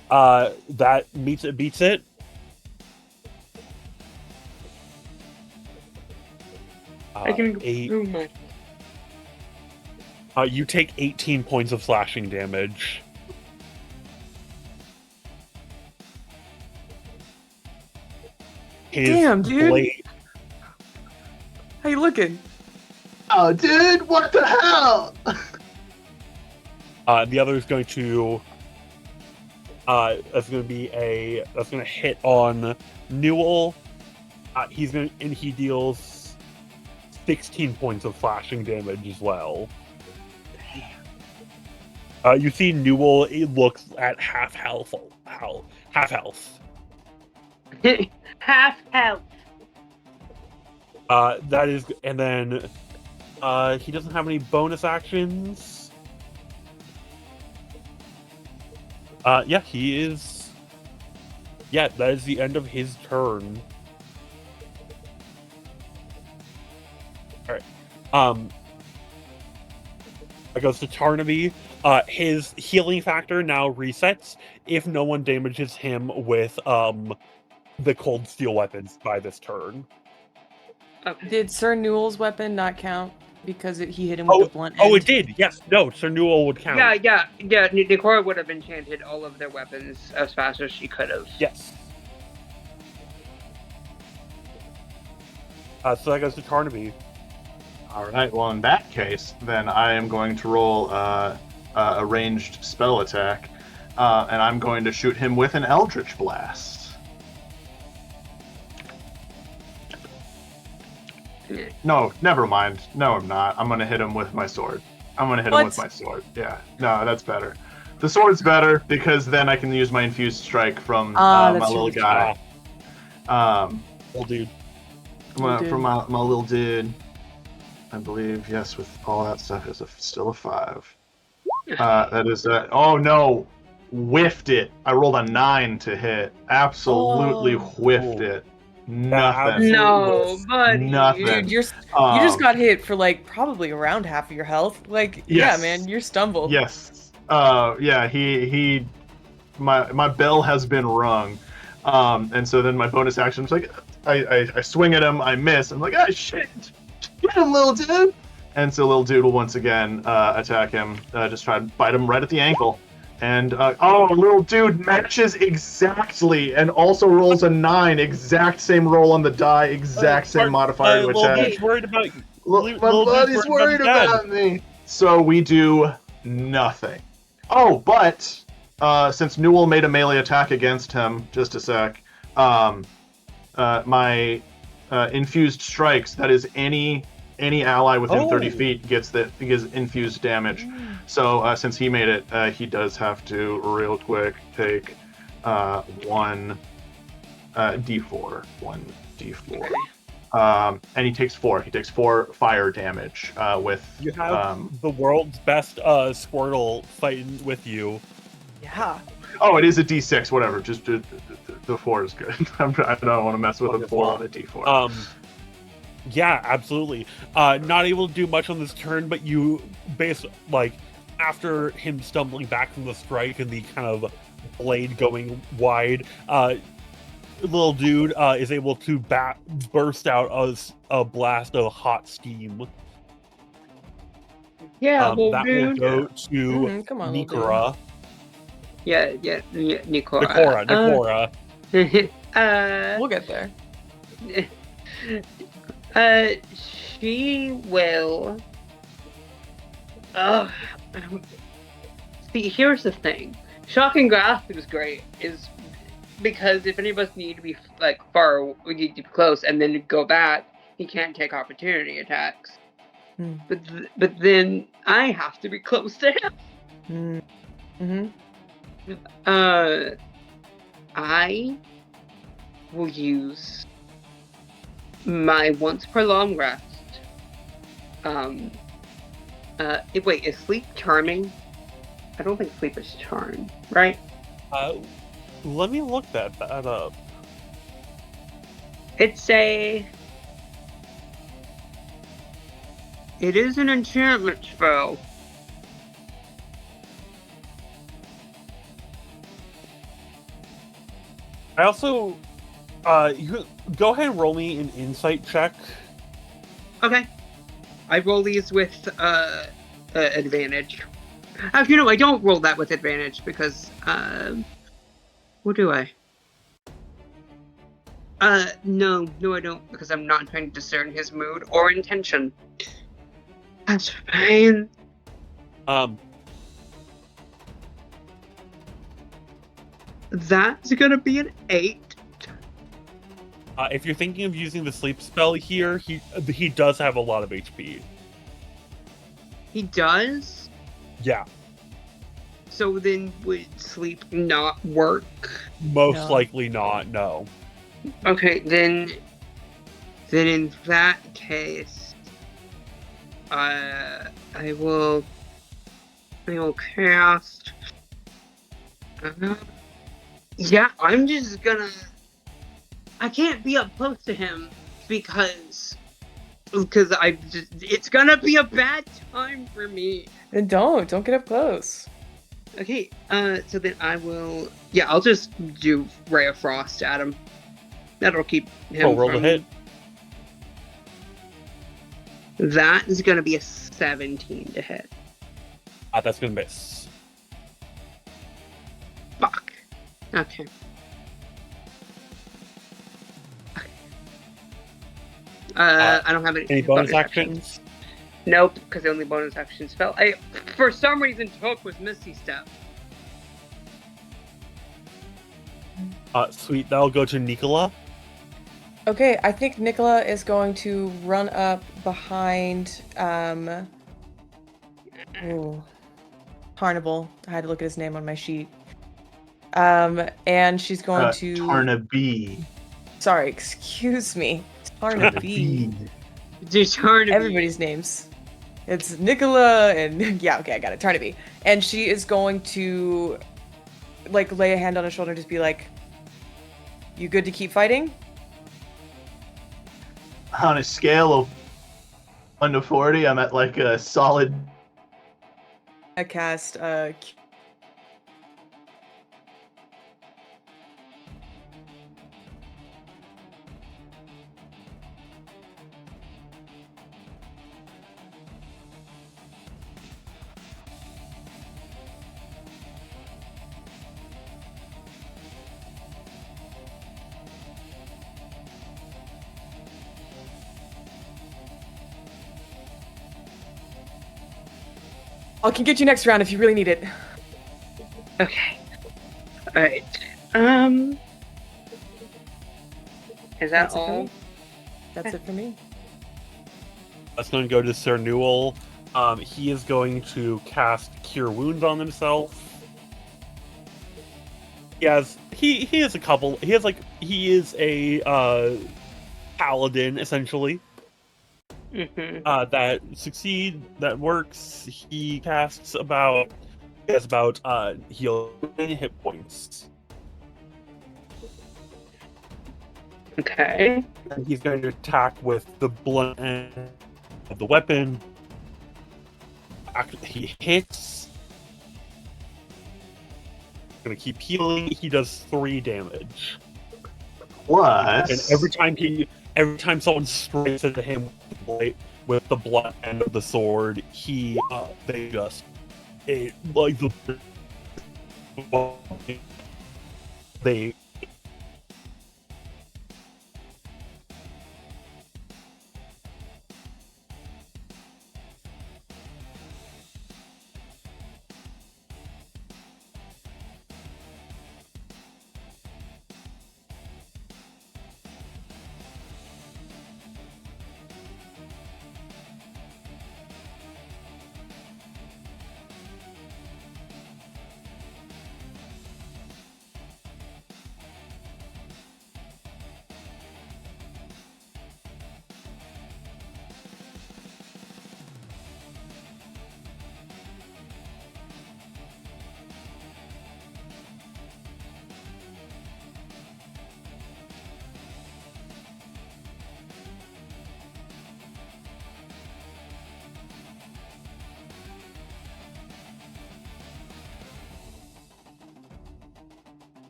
beats it. I can 8. oh my. You take 18 points of slashing damage. Damn, dude. Blade, How you looking? Oh, dude, what the hell? the other is going to that's going to hit on Newell. He deals 16 points of slashing damage as well. You see Newell, it looks at half health. Half health. That is, and then he doesn't have any bonus actions. Yeah, he is. Yeah, that is the end of his turn. All right. That goes to Tarnaby. His healing factor now resets if no one damages him with the cold steel weapons by this turn. Okay. Did Sir Newell's weapon not count because he hit him with the blunt end? Oh, it did. Yes. No, Sir Newell would count. Yeah. Nikora would have enchanted all of their weapons as fast as she could have. Yes. So that goes to Tarnaby. All right, well, in that case, then I am going to roll a ranged spell attack, and I'm going to shoot him with an Eldritch Blast. No, never mind. No, I'm not. I'm gonna hit him with my sword. I'm gonna hit him with my sword. Yeah, no, that's better. The sword's better because then I can use my infused strike from my little guy. Little dude. From my little dude. I believe, yes, with all that stuff, is still a 5. That is oh no, whiffed it. I rolled a 9 to hit. Absolutely whiffed it. Nothing. No, buddy. Nothing. Dude, you just got hit for like probably around half of your health. Like, yes. yeah, man, you're stumbled. Yes. Yeah. My bell has been rung. And so then my bonus action was like, I swing at him, I miss. I'm like, ah, shit. Get him, little dude. And so little dude will once again attack him, just try to bite him right at the ankle. And little dude matches exactly, and also rolls a 9. Exact same roll on the die, exact same modifier to attack. Little worried about you. My buddy's worried about me. So we do nothing. Oh, but since Newell made a melee attack against him, just a sec. My infused strikes. That is any ally within 30 feet gets infused damage. So since he made it, he does have to real quick take 1 d4. 1 d4. And he takes 4. He takes 4 fire damage with. You have the world's best Squirtle fighting with you. Yeah. Oh, it is a d6. Whatever. Just the 4 is good. I don't want to mess with a 4 on a d4. Yeah, absolutely. Not able to do much on this turn, but you after him stumbling back from the strike and the kind of blade going wide, little dude is able to burst out a blast of hot steam. Yeah, that dude. will go to Come on, Nikora. Yeah, Nikora. We'll get there. She will. See, here's the thing. Shocking grasp is great, is because if any of us need to be far, we need to be close, and then go back, he can't take opportunity attacks. But then I have to be close to him. I will use my once per long rest. Wait, is sleep charming? I don't think sleep is charm, right? Let me look that up. It is an enchantment spell. I also, you go ahead and roll me an insight check. Okay. I roll these with advantage. Actually, no, I don't roll that with advantage because what do I? No, I don't, because I'm not trying to discern his mood or intention. That's fine. That's gonna be an 8. If you're thinking of using the sleep spell here, he does have a lot of HP. He does? Yeah. So then would sleep not work? Most likely not, no. Okay, then in that case, I will cast. Yeah, I'm just gonna. I can't be up close to him because it's gonna be a bad time for me. Then don't get up close. Okay, so then I will. Yeah, I'll just do Ray of Frost at him. That'll keep him. Roll the hit. That is gonna be a 17 to hit. That's gonna miss. Fuck. Okay. I don't have any bonus actions. Nope, because the only bonus action spell I, for some reason, took was Misty Step. Sweet. That'll go to Nikola. Okay, I think Nikola is going to run up behind Carnival. I had to look at his name on my sheet. And she's going to Tarnaby. Sorry, excuse me. Tarnaby. Everybody's names. It's Nikola and yeah, okay, I got it. Tarnaby. And she is going to like lay a hand on his shoulder and just be like, "You good to keep fighting?" On a scale of 1 to 40, I'm at like a solid. I cast I can get you next round if you really need it. Okay. Alright. Is that all? That's it for me. That's going to go to Sir Newell. He is going to cast Cure Wounds on himself. He is a paladin essentially. Mm-hmm. That works. He has about heal hit points. Okay. And he's going to attack with the blunt end of the weapon. He hits. Gonna keep healing. He does 3 damage. Plus. And every time someone strikes into him with the blunt end of the sword, they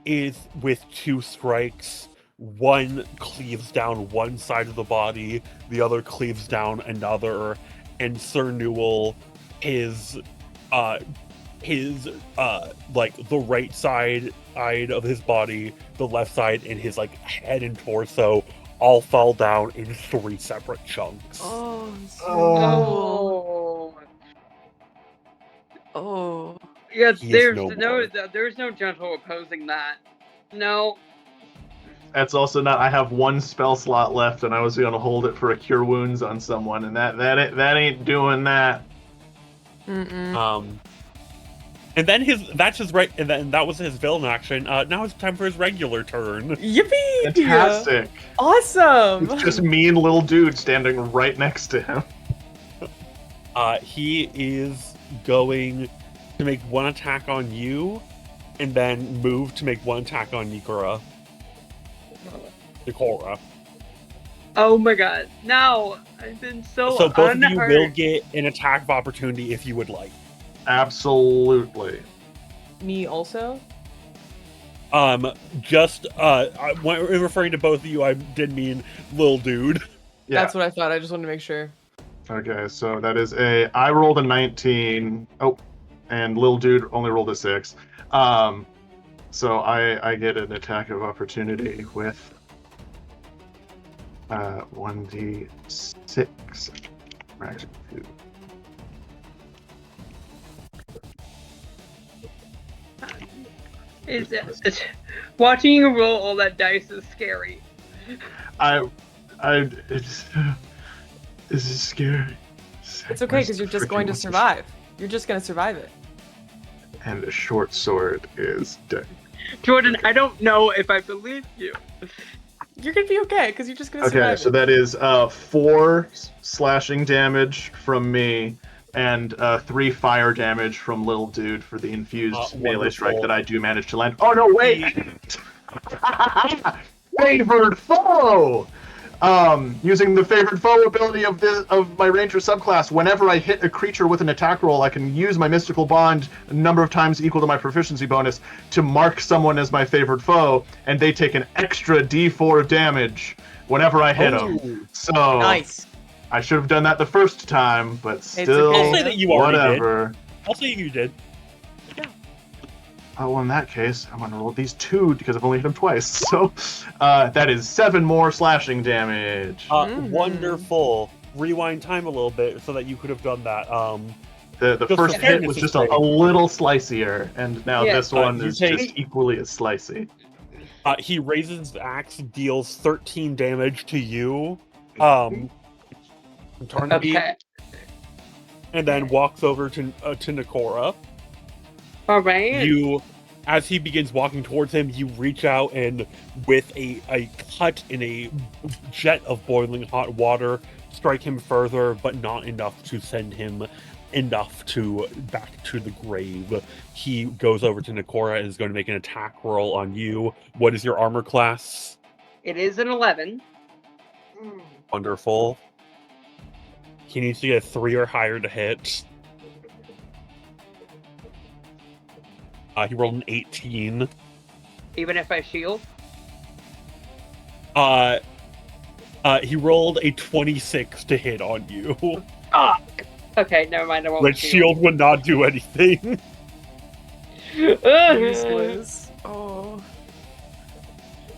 is with 2 strikes. One cleaves down one side of the body, the other cleaves down another, and Sir Newell, his the right side of his body, the left side, and his head and torso all fell down in 3 separate chunks. Oh. Yeah, there's no gentle opposing that. No. That's also not. I have 1 spell slot left, and I was gonna hold it for a Cure Wounds on someone, and that ain't doing that. Mm-mm. And then that was his villain action. Now it's time for his regular turn. Yippee! Fantastic. Awesome. It's just me and little dude standing right next to him. He is going to make 1 attack on you, and then move to make 1 attack on Nikora. Oh my god. No! I've been so both unhurt. of you will get an attack of opportunity if you would like. Absolutely. Me also? When referring to both of you, I did mean little dude. Yeah. That's what I thought. I just wanted to make sure. Okay, so that is I rolled a 19. Oh, and little dude only rolled a 6. So I get an attack of opportunity with 1d6. Actually, 2. Watching you roll all that dice is scary. This is scary. It's okay because you're just going to survive. You're just going to survive it. And a short sword is dead. Jordan, I don't know if I believe you. You're going to be okay because you're just going to survive Okay, it. so that is 4 slashing damage from me and 3 fire damage from Little Dude for the infused melee strike that I do manage to land. Oh no, wait! Favored foe! Using the favored foe ability of my ranger subclass, whenever I hit a creature with an attack roll, I can use my mystical bond a number of times equal to my proficiency bonus to mark someone as my favored foe, and they take an extra d4 damage whenever I hit them. So Nice. I should have done that the first time, but still, okay. I'll say that you already whatever. did. I'll say you did. Oh, well, in that case, I'm going to roll these 2 because I've only hit him twice. So that is 7 more slashing damage. Wonderful. Rewind time a little bit so that you could have done that. The first hit was just a little slicier, and now this one is just equally as slicey. He raises his axe, deals 13 damage to you, Okay. and then walks over to Nikora. All right. As he begins walking towards him, you reach out and with a cut in a jet of boiling hot water, strike him further, but not enough to send him back to the grave. He goes over to Nikora and is going to make an attack roll on you. What is your armor class? It is an 11. Wonderful. He needs to get a 3 or higher to hit. He rolled an 18. Even if I shield? He rolled a 26 to hit on you. Fuck! Okay, never mind. I won't Which shield would not do anything. Useless. Oh.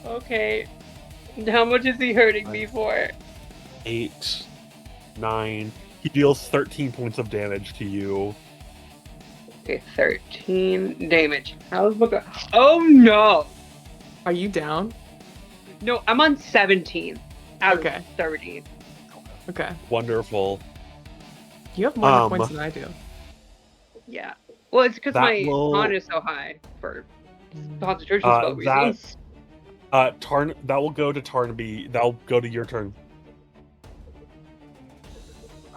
Okay. How much is he hurting me for? 8, 9. He deals 13 points of damage to you. Okay, 13 damage. How's my god? Oh no! Are you down? No, I'm on 17 out of 30. Okay. Wonderful. You have more hit points than I do. Yeah. Well, it's because my con is so high for concentration spell reasons. That will go to Tarnaby. That'll go to your turn.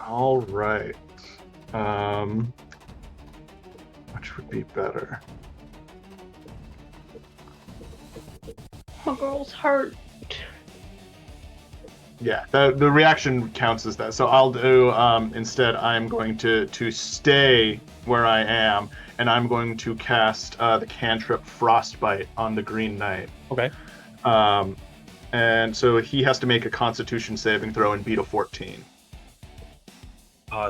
All right. Which would be better? My girl's hurt. Yeah, the reaction counts as that. So I'll do instead. I'm going to stay where I am, and I'm going to cast the cantrip Frostbite on the Green Knight. Okay. And so he has to make a Constitution saving throw and beat a 14.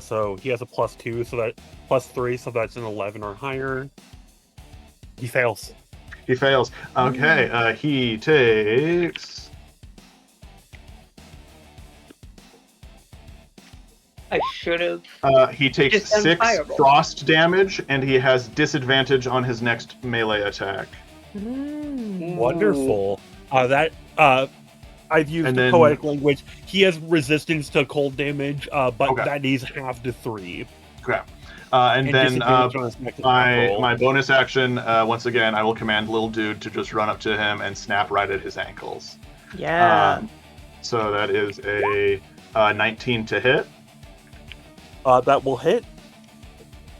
So he has a +2, so that +3, so that's an 11 or higher. He fails. He fails. Okay. He takes. I should have. He takes 6 frost damage, and he has disadvantage on his next melee attack. Wonderful. I've used poetic language. He has resistance to cold damage, but that is halved to 3. Okay. And then my bonus action, once again, I will command Little Dude to just run up to him and snap right at his ankles. Yeah. So that is a 19 to hit. That will hit.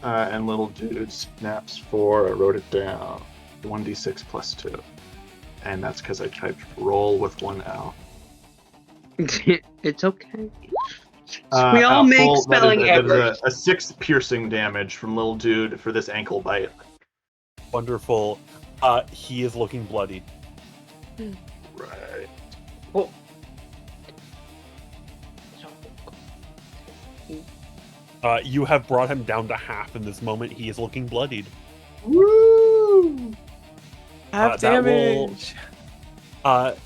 And Little Dude snaps for, I wrote it down, 1d6 plus 2. And that's because I typed roll with 1 L. It's okay. We all make spelling errors. A 6 piercing damage from Little Dude for this ankle bite. Wonderful. He is looking bloody. Right. Well, you have brought him down to half in this moment. He is looking bloodied. Woo! Half damage. That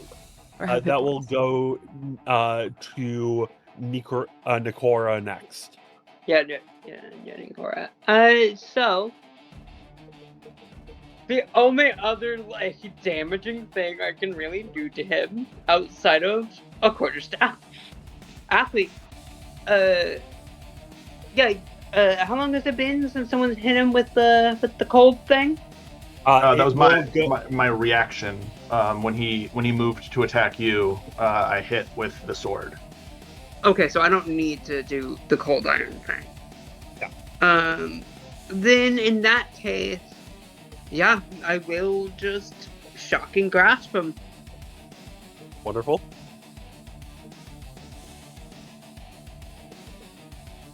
will go to Nikora next. Yeah, Nikora. So The only other damaging thing I can really do to him outside of a quarterstaff athlete. How long has it been since someone's hit him with the cold thing? That was my reaction when he moved to attack you. I hit with the sword. Okay, so I don't need to do the cold iron thing. Yeah. Then in that case, yeah, I will just shocking grasp him. Wonderful.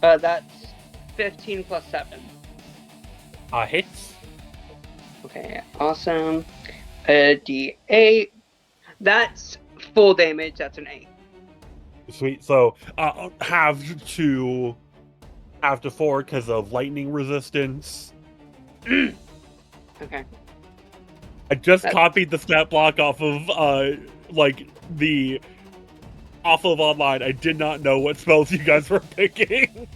That's 15 plus 7. Hits. Okay, awesome. D8. That's full damage. That's an 8. Sweet. So have to 4 because of lightning resistance. Okay. I just copied the stat block off of online. I did not know what spells you guys were picking.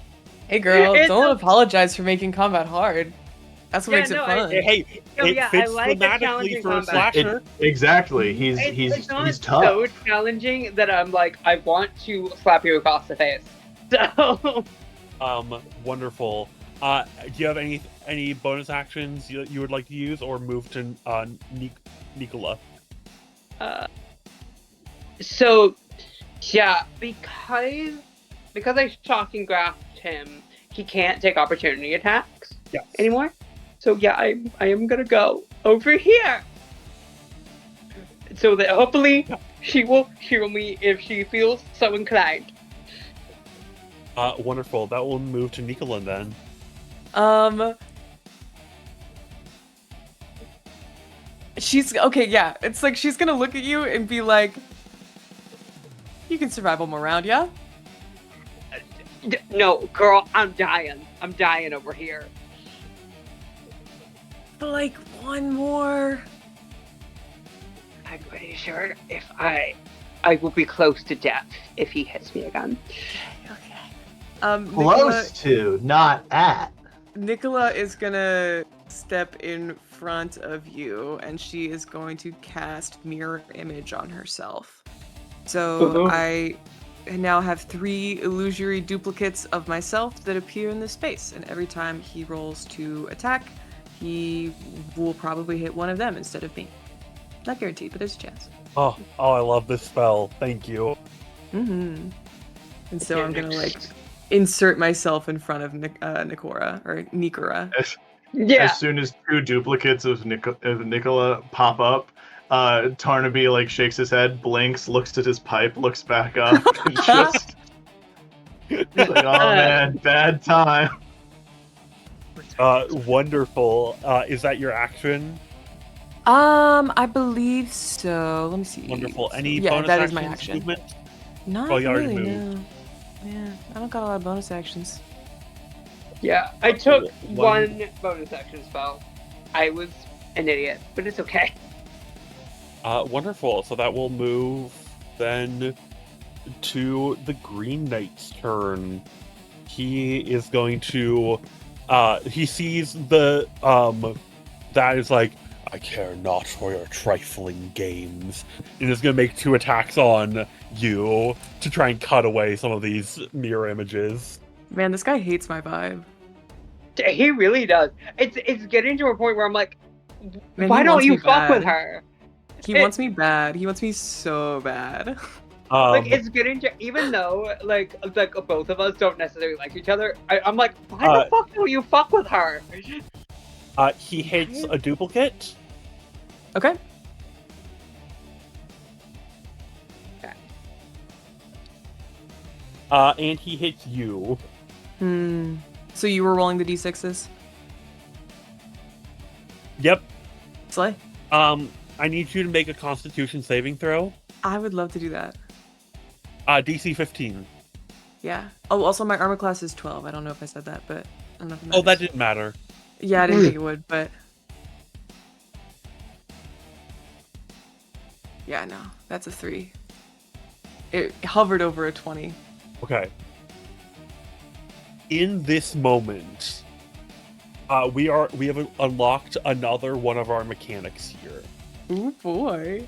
Hey girl, don't apologize for making combat hard. That's what makes it fun. It fits thematically for a slasher. Exactly. He's tough. So challenging that I'm like, I want to slap you across the face. So. Wonderful. Do you have any bonus actions you would like to use, or move to Nikola? So, yeah, because I shocking grasped him, he can't take opportunity attacks anymore. So yeah, I am gonna go over here, so that hopefully she will heal me if she feels so inclined. Wonderful. That will move to Nikola then. She's okay, yeah. It's like she's gonna look at you and be like, "You can survive one more round, yeah?" No, girl, I'm dying. I'm dying over here. But like one more. I'm pretty sure if I will be close to death if he hits me again. Okay. Close to, not at. Nikola is gonna step in front of you, and she is going to cast Mirror Image on herself. So I now have 3 illusory duplicates of myself that appear in this space, and every time he rolls to attack, he will probably hit one of them instead of me. Not guaranteed, but there's a chance. Oh, I love this spell. Thank you. Mm-hmm. And so I'm gonna insert myself in front of Nikora or Nikora. As soon as 2 duplicates of Nikola pop up, Tarnaby shakes his head, blinks, looks at his pipe, looks back up, and just like, oh man, bad time. Wonderful. Is that your action? I believe so. Let me see. Wonderful. Any yeah, bonus that actions, is my action. Movement? Not really, no. Yeah, I don't got a lot of bonus actions. Yeah, I took one bonus action spell. I was an idiot, but it's okay. Wonderful. So that will move then to the Green Knight's turn. He is going to he sees the that is like, I care not for your trifling games, and is going to make 2 attacks on you to try and cut away some of these mirror images. Man, this guy hates my vibe. He really does. It's getting to a point where I'm like, Man, why don't you fuck with her? He wants me bad. He wants me so bad. It's getting to, even though like both of us don't necessarily like each other, I'm like, why the fuck don't you fuck with her? He hits a duplicate. Okay. And he hits you. So you were rolling the d6s? Yep. Slay. I need you to make a Constitution saving throw. I would love to do that. DC 15. Yeah. Oh, also my armor class is 12. I don't know if I said that, but I don't know if it matters. That didn't matter. Yeah, I didn't think it would, but yeah, no, that's a 3. It hovered over a 20. Okay. In this moment, We have unlocked another one of our mechanics here. Ooh boy.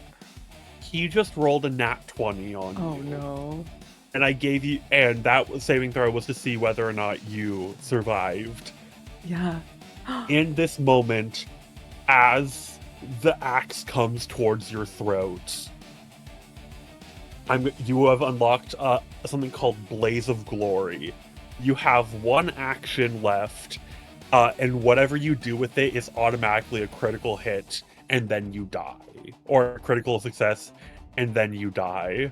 He just rolled a nat 20 on you. Oh no. And I gave you, and that saving throw was to see whether or not you survived. Yeah. In this moment, as the axe comes towards your throat, you have unlocked something called Blaze of Glory. You have one action left, and whatever you do with it is automatically a critical hit, and then you die. Or a critical success, and then you die.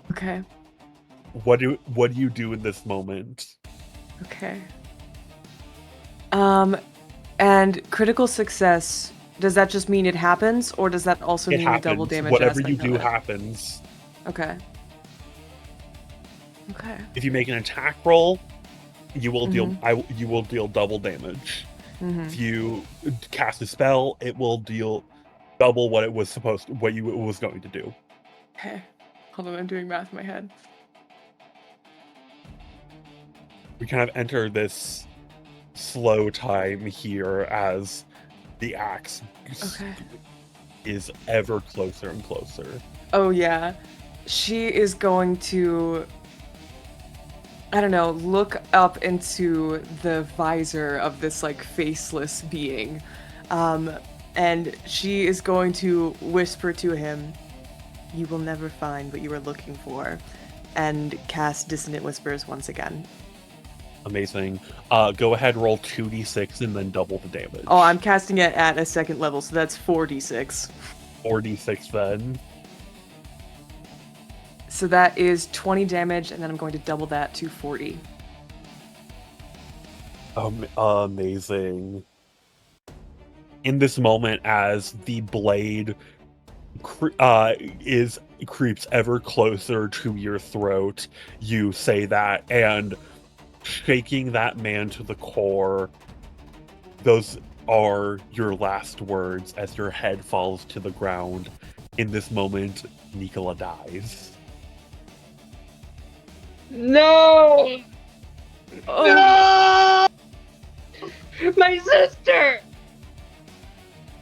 Okay. What do you do in this moment? Okay. And critical success, does that just mean it happens, or does that also mean the double damage? Whatever you do happens. Okay. Okay. If you make an attack roll, you will deal double damage. Mm-hmm. If you cast a spell, it will deal double what it was going to do. Okay. Hold on, I'm doing math in my head. We kind of enter this slow time here as the axe is ever closer and closer. Oh yeah. She is going to, I don't know, look up into the visor of this like faceless being. And she is going to whisper to him, "You will never find what you are looking for," and cast Dissonant Whispers once again. Amazing. Go ahead, roll 2d6 and then double the damage. Oh, I'm casting it at a second level, so that's 4d6. 4d6 then. So that is 20 damage, and then I'm going to double that to 40. Amazing. In this moment, as the blade creeps ever closer to your throat, you say that, and shaking that man to the core, those are your last words as your head falls to the ground. In this moment, Nikola dies. No! Oh. No! My sister!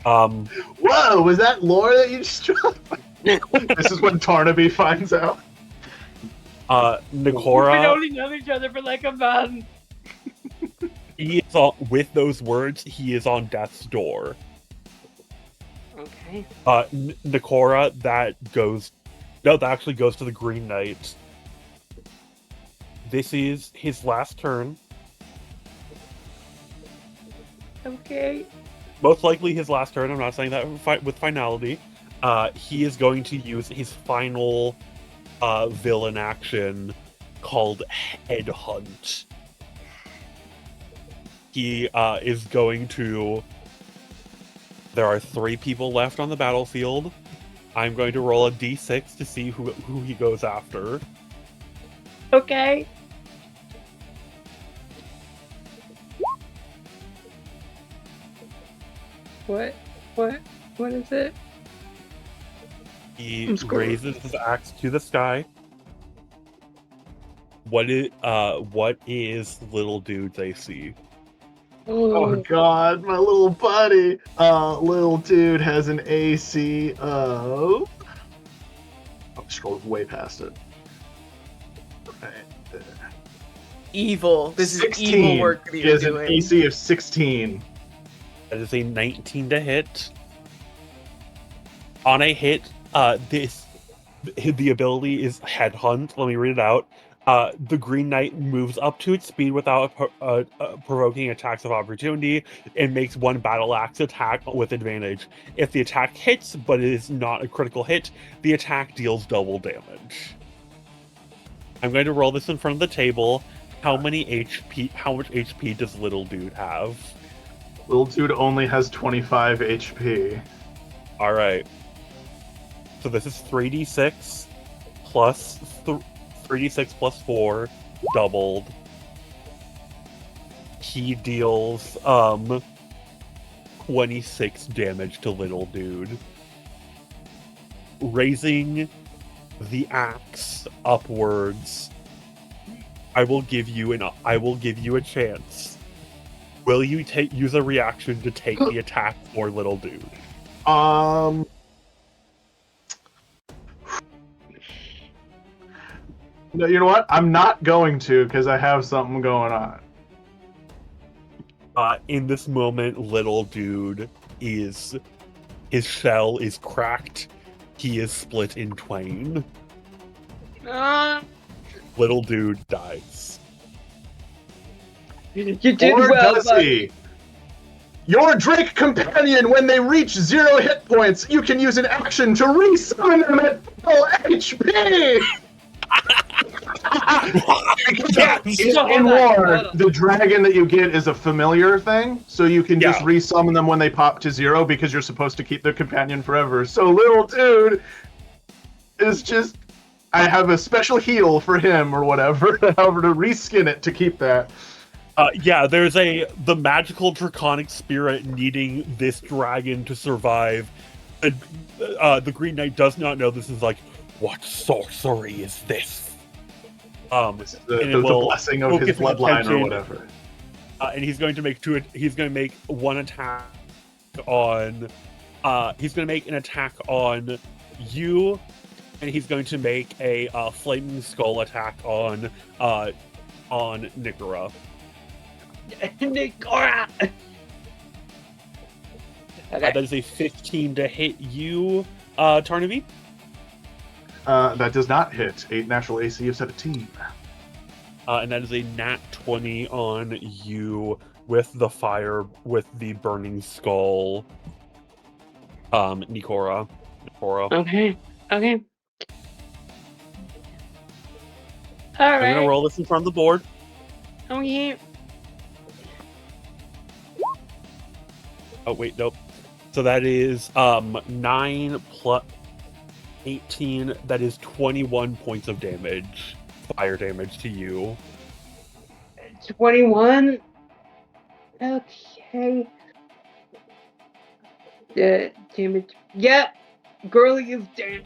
Whoa, was that lore that you just dropped? This is when Tarnaby finds out. Nikora. We've only known each other for like a month. With those words, he is on death's door. Okay. Nikora, that actually goes to the Green Knight. This is his last turn. Okay. Most likely his last turn. I'm not saying that with finality. He is going to use his final villain action called Headhunt. He is going to... There are 3 people left on the battlefield. I'm going to roll a d6 to see who he goes after. Okay. What is it? He raises his axe to the sky. What is little dude's AC? Oh god, my little buddy. Little dude has an AC of... Oh, scrolled way past it. Right there. Evil. This 16. is evil work that He you're has an doing. AC of 16. That is a 19 to hit. On a hit, the ability is Headhunt. Let me read it out. The Green Knight moves up to its speed without provoking attacks of opportunity and makes one battle axe attack with advantage. If the attack hits, but it is not a critical hit, the attack deals double damage. I'm going to roll this in front of the table. How much HP does little dude have? Little dude only has 25 HP. All right. So this is 3d6 plus 3d6 plus 4 doubled. He deals 26 damage to little dude. Raising the axe upwards, I will give you a chance Will you use a reaction to take the attack for little dude? No, you know what? I'm not going to because I have something going on. In this moment, little dude his shell is cracked. He is split in twain. Little dude dies. You did Or well, does bud. he? Your Drake companion, when they reach 0 hit points, you can use an action to resummon them at full HP! In war, the dragon that you get is a familiar thing, so you can just resummon them when they pop to 0 because you're supposed to keep their companion forever. So little dude is just... I have a special heal for him or whatever, however to reskin it to keep that. There's the magical draconic spirit needing this dragon to survive. The Green Knight does not know this is like, what sorcery is this? The blessing of his bloodline or whatever. And he's going to make one attack on. He's going to make an attack on you, and he's going to make a flaming skull attack on Nikora. Nikora! That is a 15 to hit you, Tarnaby. That does not hit. 8 natural AC of 17. And that is a nat 20 on you with the burning skull. Nikora. Okay. Alright. I'm gonna roll this in front of the board. Okay. Oh wait, nope. So that is 9 plus 18. That is 21 points of damage, fire damage to you. 21. Okay. Damage. Yep. Girly is dead.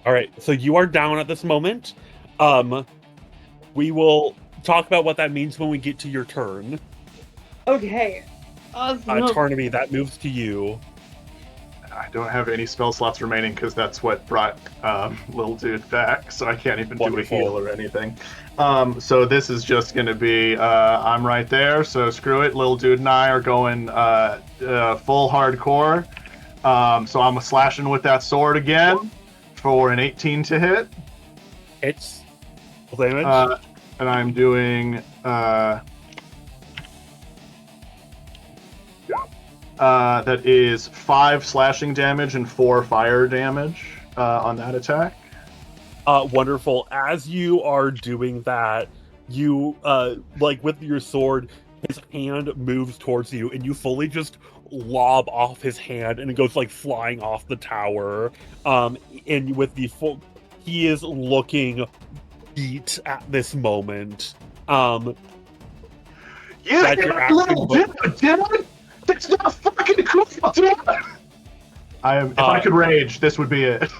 All right. So you are down at this moment. We will talk about what that means when we get to your turn. Okay. Awesome. Tarnaby, that moves to you. I don't have any spell slots remaining because that's what brought little dude back, so I can't even do a heal or anything. So this is just going to be, I'm right there, so screw it. Little dude and I are going full hardcore. So I'm slashing with that sword again for an 18 to hit. Hits. Damage. And I'm doing... that is 5 slashing damage and 4 fire damage on that attack. Wonderful. As you are doing that, you, with your sword, his hand moves towards you, and you fully just lob off his hand, and it goes, flying off the tower. And with the full... He is looking beat at this moment. Little dude! That's not fucking cool, dude! If I could rage, this would be it.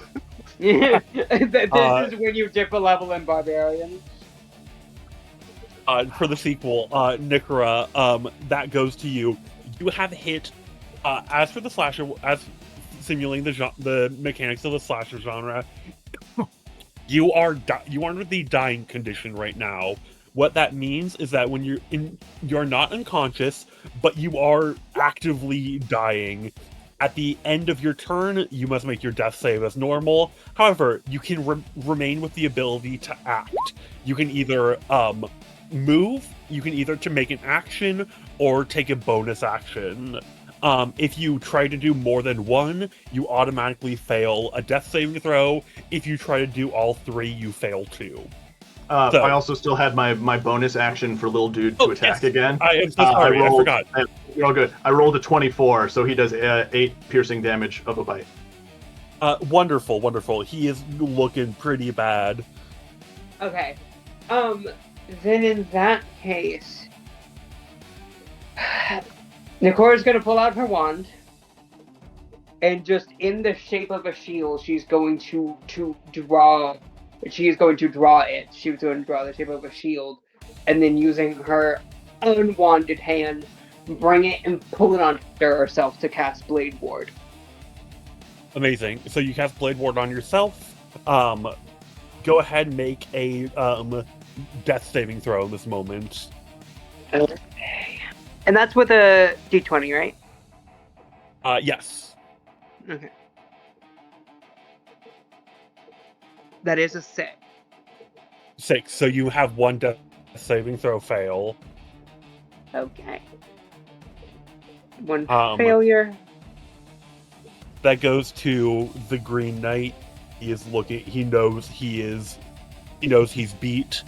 This is when you dip a level in Barbarian. For the sequel, Nikora, that goes to you. You have hit, as for the slasher, as simulating the mechanics of the slasher genre, you are under the dying condition right now. What that means is that when you're not unconscious, but you are actively dying. At the end of your turn, you must make your death save as normal. However, you can remain with the ability to act. You can either move, you can either to make an action, or take a bonus action. If you try to do more than one, you automatically fail a death saving throw. If you try to do all 3, you fail 2. I also still had my bonus action for little dude to attack again. I am so sorry, I forgot. You're all good. I rolled a 24, so he does 8 piercing damage of a bite. Wonderful. He is looking pretty bad. Okay. Then in that case, Nikora's gonna pull out her wand, and just in the shape of a shield, she's going to draw. She is going to draw it. She was going to draw the shape of a shield, and then using her unwanted hand, bring it and pull it onto herself to cast Blade Ward. Amazing. So you cast Blade Ward on yourself. Go ahead and make a death saving throw in this moment. Okay. And that's with a D20, right? Yes. Okay. That is a 6. 6. So you have one death saving throw fail. Okay. One failure. That goes to the Green Knight. He is looking. He knows he's beat.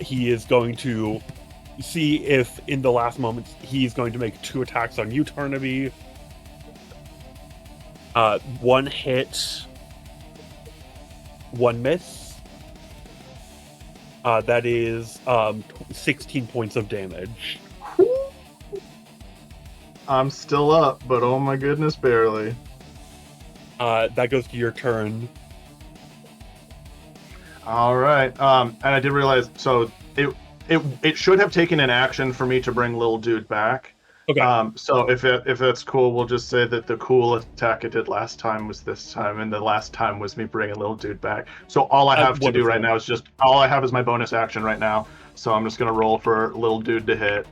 He is going to see if in the last moments he's going to make 2 attacks on you, Tarnaby. 1 hit, 1 miss. That is 16 points of damage. I'm still up, but oh my goodness, barely. That goes to your turn. All right. And I did realize, so it should have taken an action for me to bring little dude back. Okay. So if that's cool, we'll just say that the cool attack it did last time was this time, and the last time was me bringing little dude back. So all I have to do right now is all I have is my bonus action right now. So I'm just gonna roll for little dude to hit.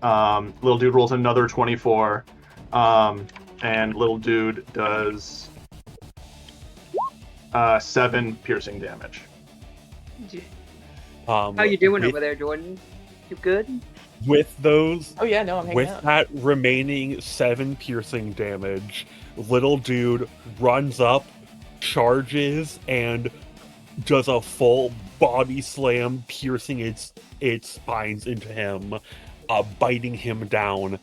Little dude rolls another 24, and little dude does 7 piercing damage. How you doing over there, Jordan? You good? With those, Oh yeah, no, I'm hanging out. with that remaining 7 piercing damage, little dude runs up, charges, and does a full body slam, piercing its spines into him, biting him down.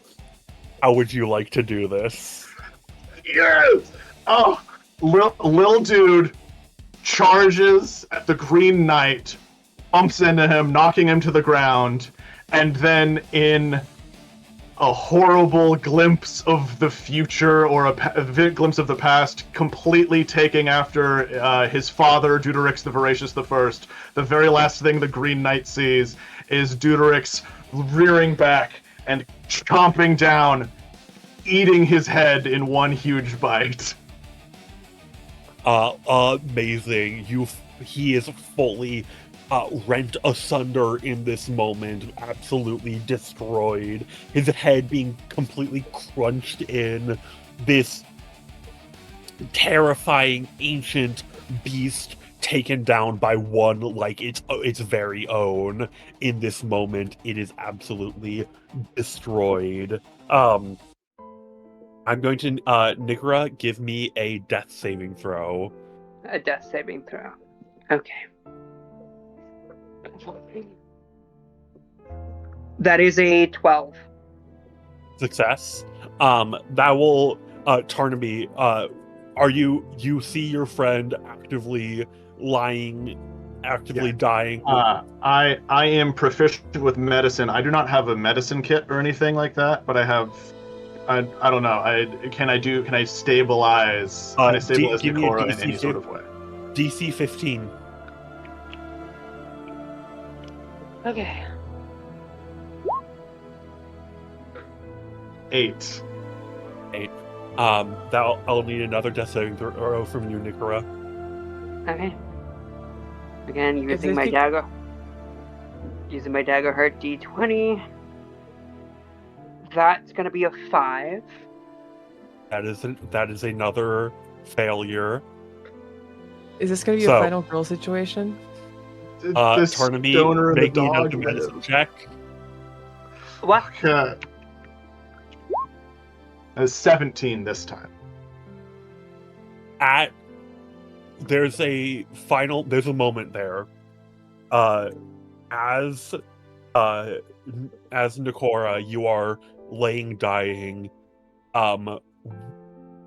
How would you like to do this? Yes! Oh, little dude charges at the Green Knight, bumps into him, knocking him to the ground, and then in a horrible glimpse of the future or a glimpse of the past, completely taking after his father, Deuterix the Voracious I, the very last thing the Green Knight sees is Deuterix rearing back and chomping down, eating his head in one huge bite. Amazing. He is fully rent asunder in this moment, absolutely destroyed. His head being completely crunched in. This terrifying ancient beast taken down by one like its very own. In this moment, it is absolutely destroyed. I'm going to Nikora, give me a death saving throw. A death saving throw. Okay. That is a 12. Success. That will Tarnaby, you see your friend actively dying. I am proficient with medicine. I do not have a medicine kit or anything like that, but I have I don't know. Can I stabilize Nikora in any sort of way? DC 15. Okay. 8. I'll need another death saving throw from you, Nikora. Okay. Again, using my dagger. Using my dagger hurt D20. That's gonna be a 5. That is another failure. Is this gonna be a final girl situation? Tarnaby, make me another medicine check. What? Okay. That's 17 this time. There's a moment there. As Nikora, you are laying dying.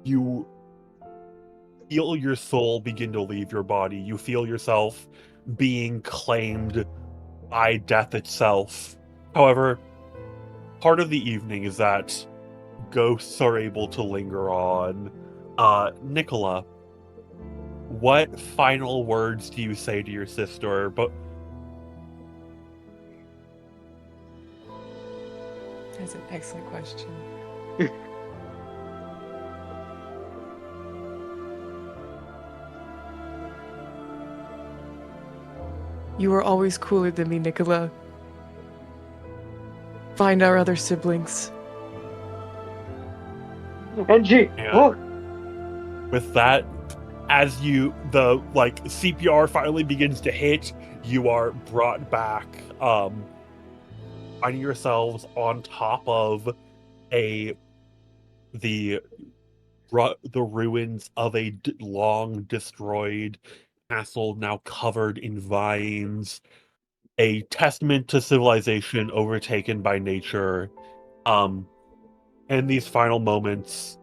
You feel your soul begin to leave your body. You feel yourself being claimed by death itself. However, part of the evening is that ghosts are able to linger on. Nikola, what final words do you say to your sister? is an excellent question. You were always cooler than me, Nikola. Find our other siblings. Angie, look. With that, as the CPR finally begins to hit, you are brought back, finding yourselves on top of the ruins of a long destroyed castle, now covered in vines, a testament to civilization overtaken by nature. And these final moments,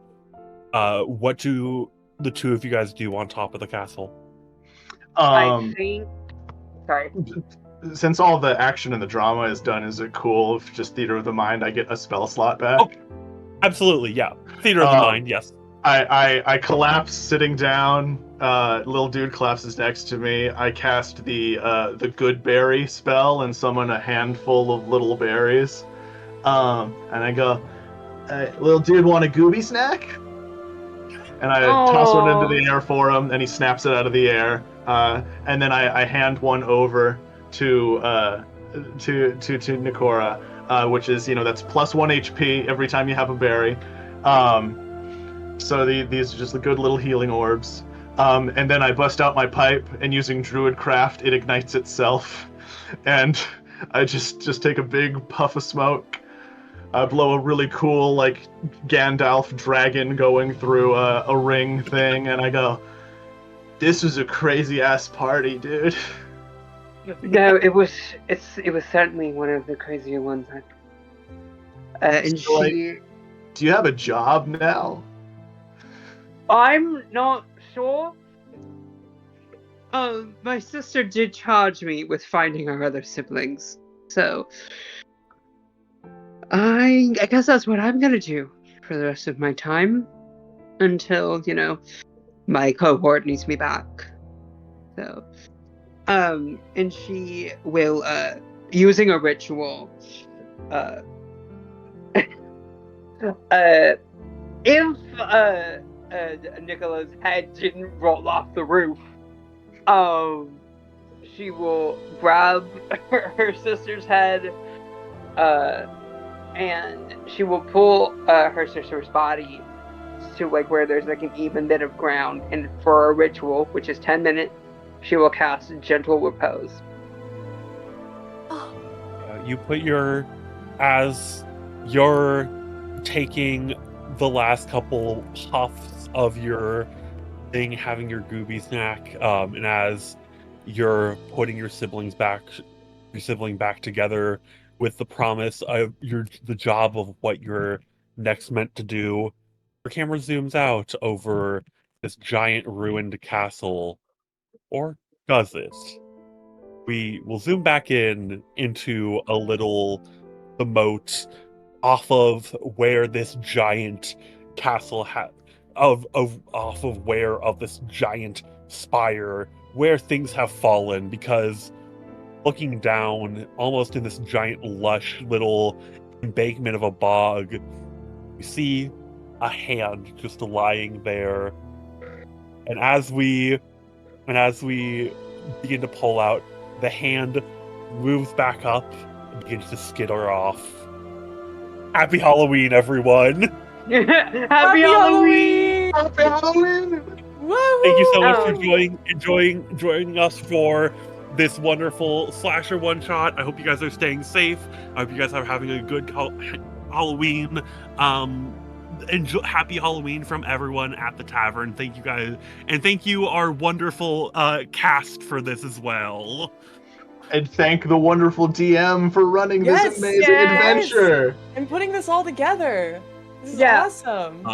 what do the two of you guys do on top of the castle? I think. Sorry. Since all the action and the drama is done, is it cool if just theater of the mind I get a spell slot back? Oh, absolutely, yeah. Theater of the mind, yes. I collapse sitting down. Little dude collapses next to me. I cast the good berry spell and summon a handful of little berries. And I go, little dude, want a gooby snack? And I toss one into the air for him, and he snaps it out of the air. And then I hand one over to Nikora, which is, that's plus 1 HP every time you have a berry. So these are just the good little healing orbs. And then I bust out my pipe, and using Druidcraft, it ignites itself. And I just take a big puff of smoke. I blow a really cool, Gandalf dragon going through a ring thing, and I go, "This was a crazy-ass party, dude." No, it was certainly one of the crazier ones. And So, she... do you have a job now? I'm not sure. My sister did charge me with finding our other siblings, so I guess that's what I'm gonna do for the rest of my time until, my cohort needs me back. So, and she will, using a ritual, if Nikola's head didn't roll off the roof, she will grab her sister's head, and she will pull her sister's body to where there's an even bit of ground, and for a ritual, which is 10 minutes, she will cast Gentle Repose. You put as you're taking the last couple puffs of your thing, having your gooby snack, and as you're putting your sibling back together with the promise of the job of what you're next meant to do, your camera zooms out over this giant ruined castle. Or does it? We will zoom back into a little the moat off of where this giant castle of this giant spire where things have fallen, because looking down almost in this giant lush little embankment of a bog, we see a hand just lying there. And as we begin to pull out, the hand moves back up and begins to skitter off. Happy Halloween, everyone! Happy Halloween! Happy Halloween! Thank you so much for joining us for this wonderful slasher one-shot. I hope you guys are staying safe. I hope you guys are having a good Halloween. Happy Halloween from everyone at the tavern. Thank you guys, and thank you our wonderful cast for this as well. And thank the wonderful DM for running this amazing adventure and putting this all together. This is awesome.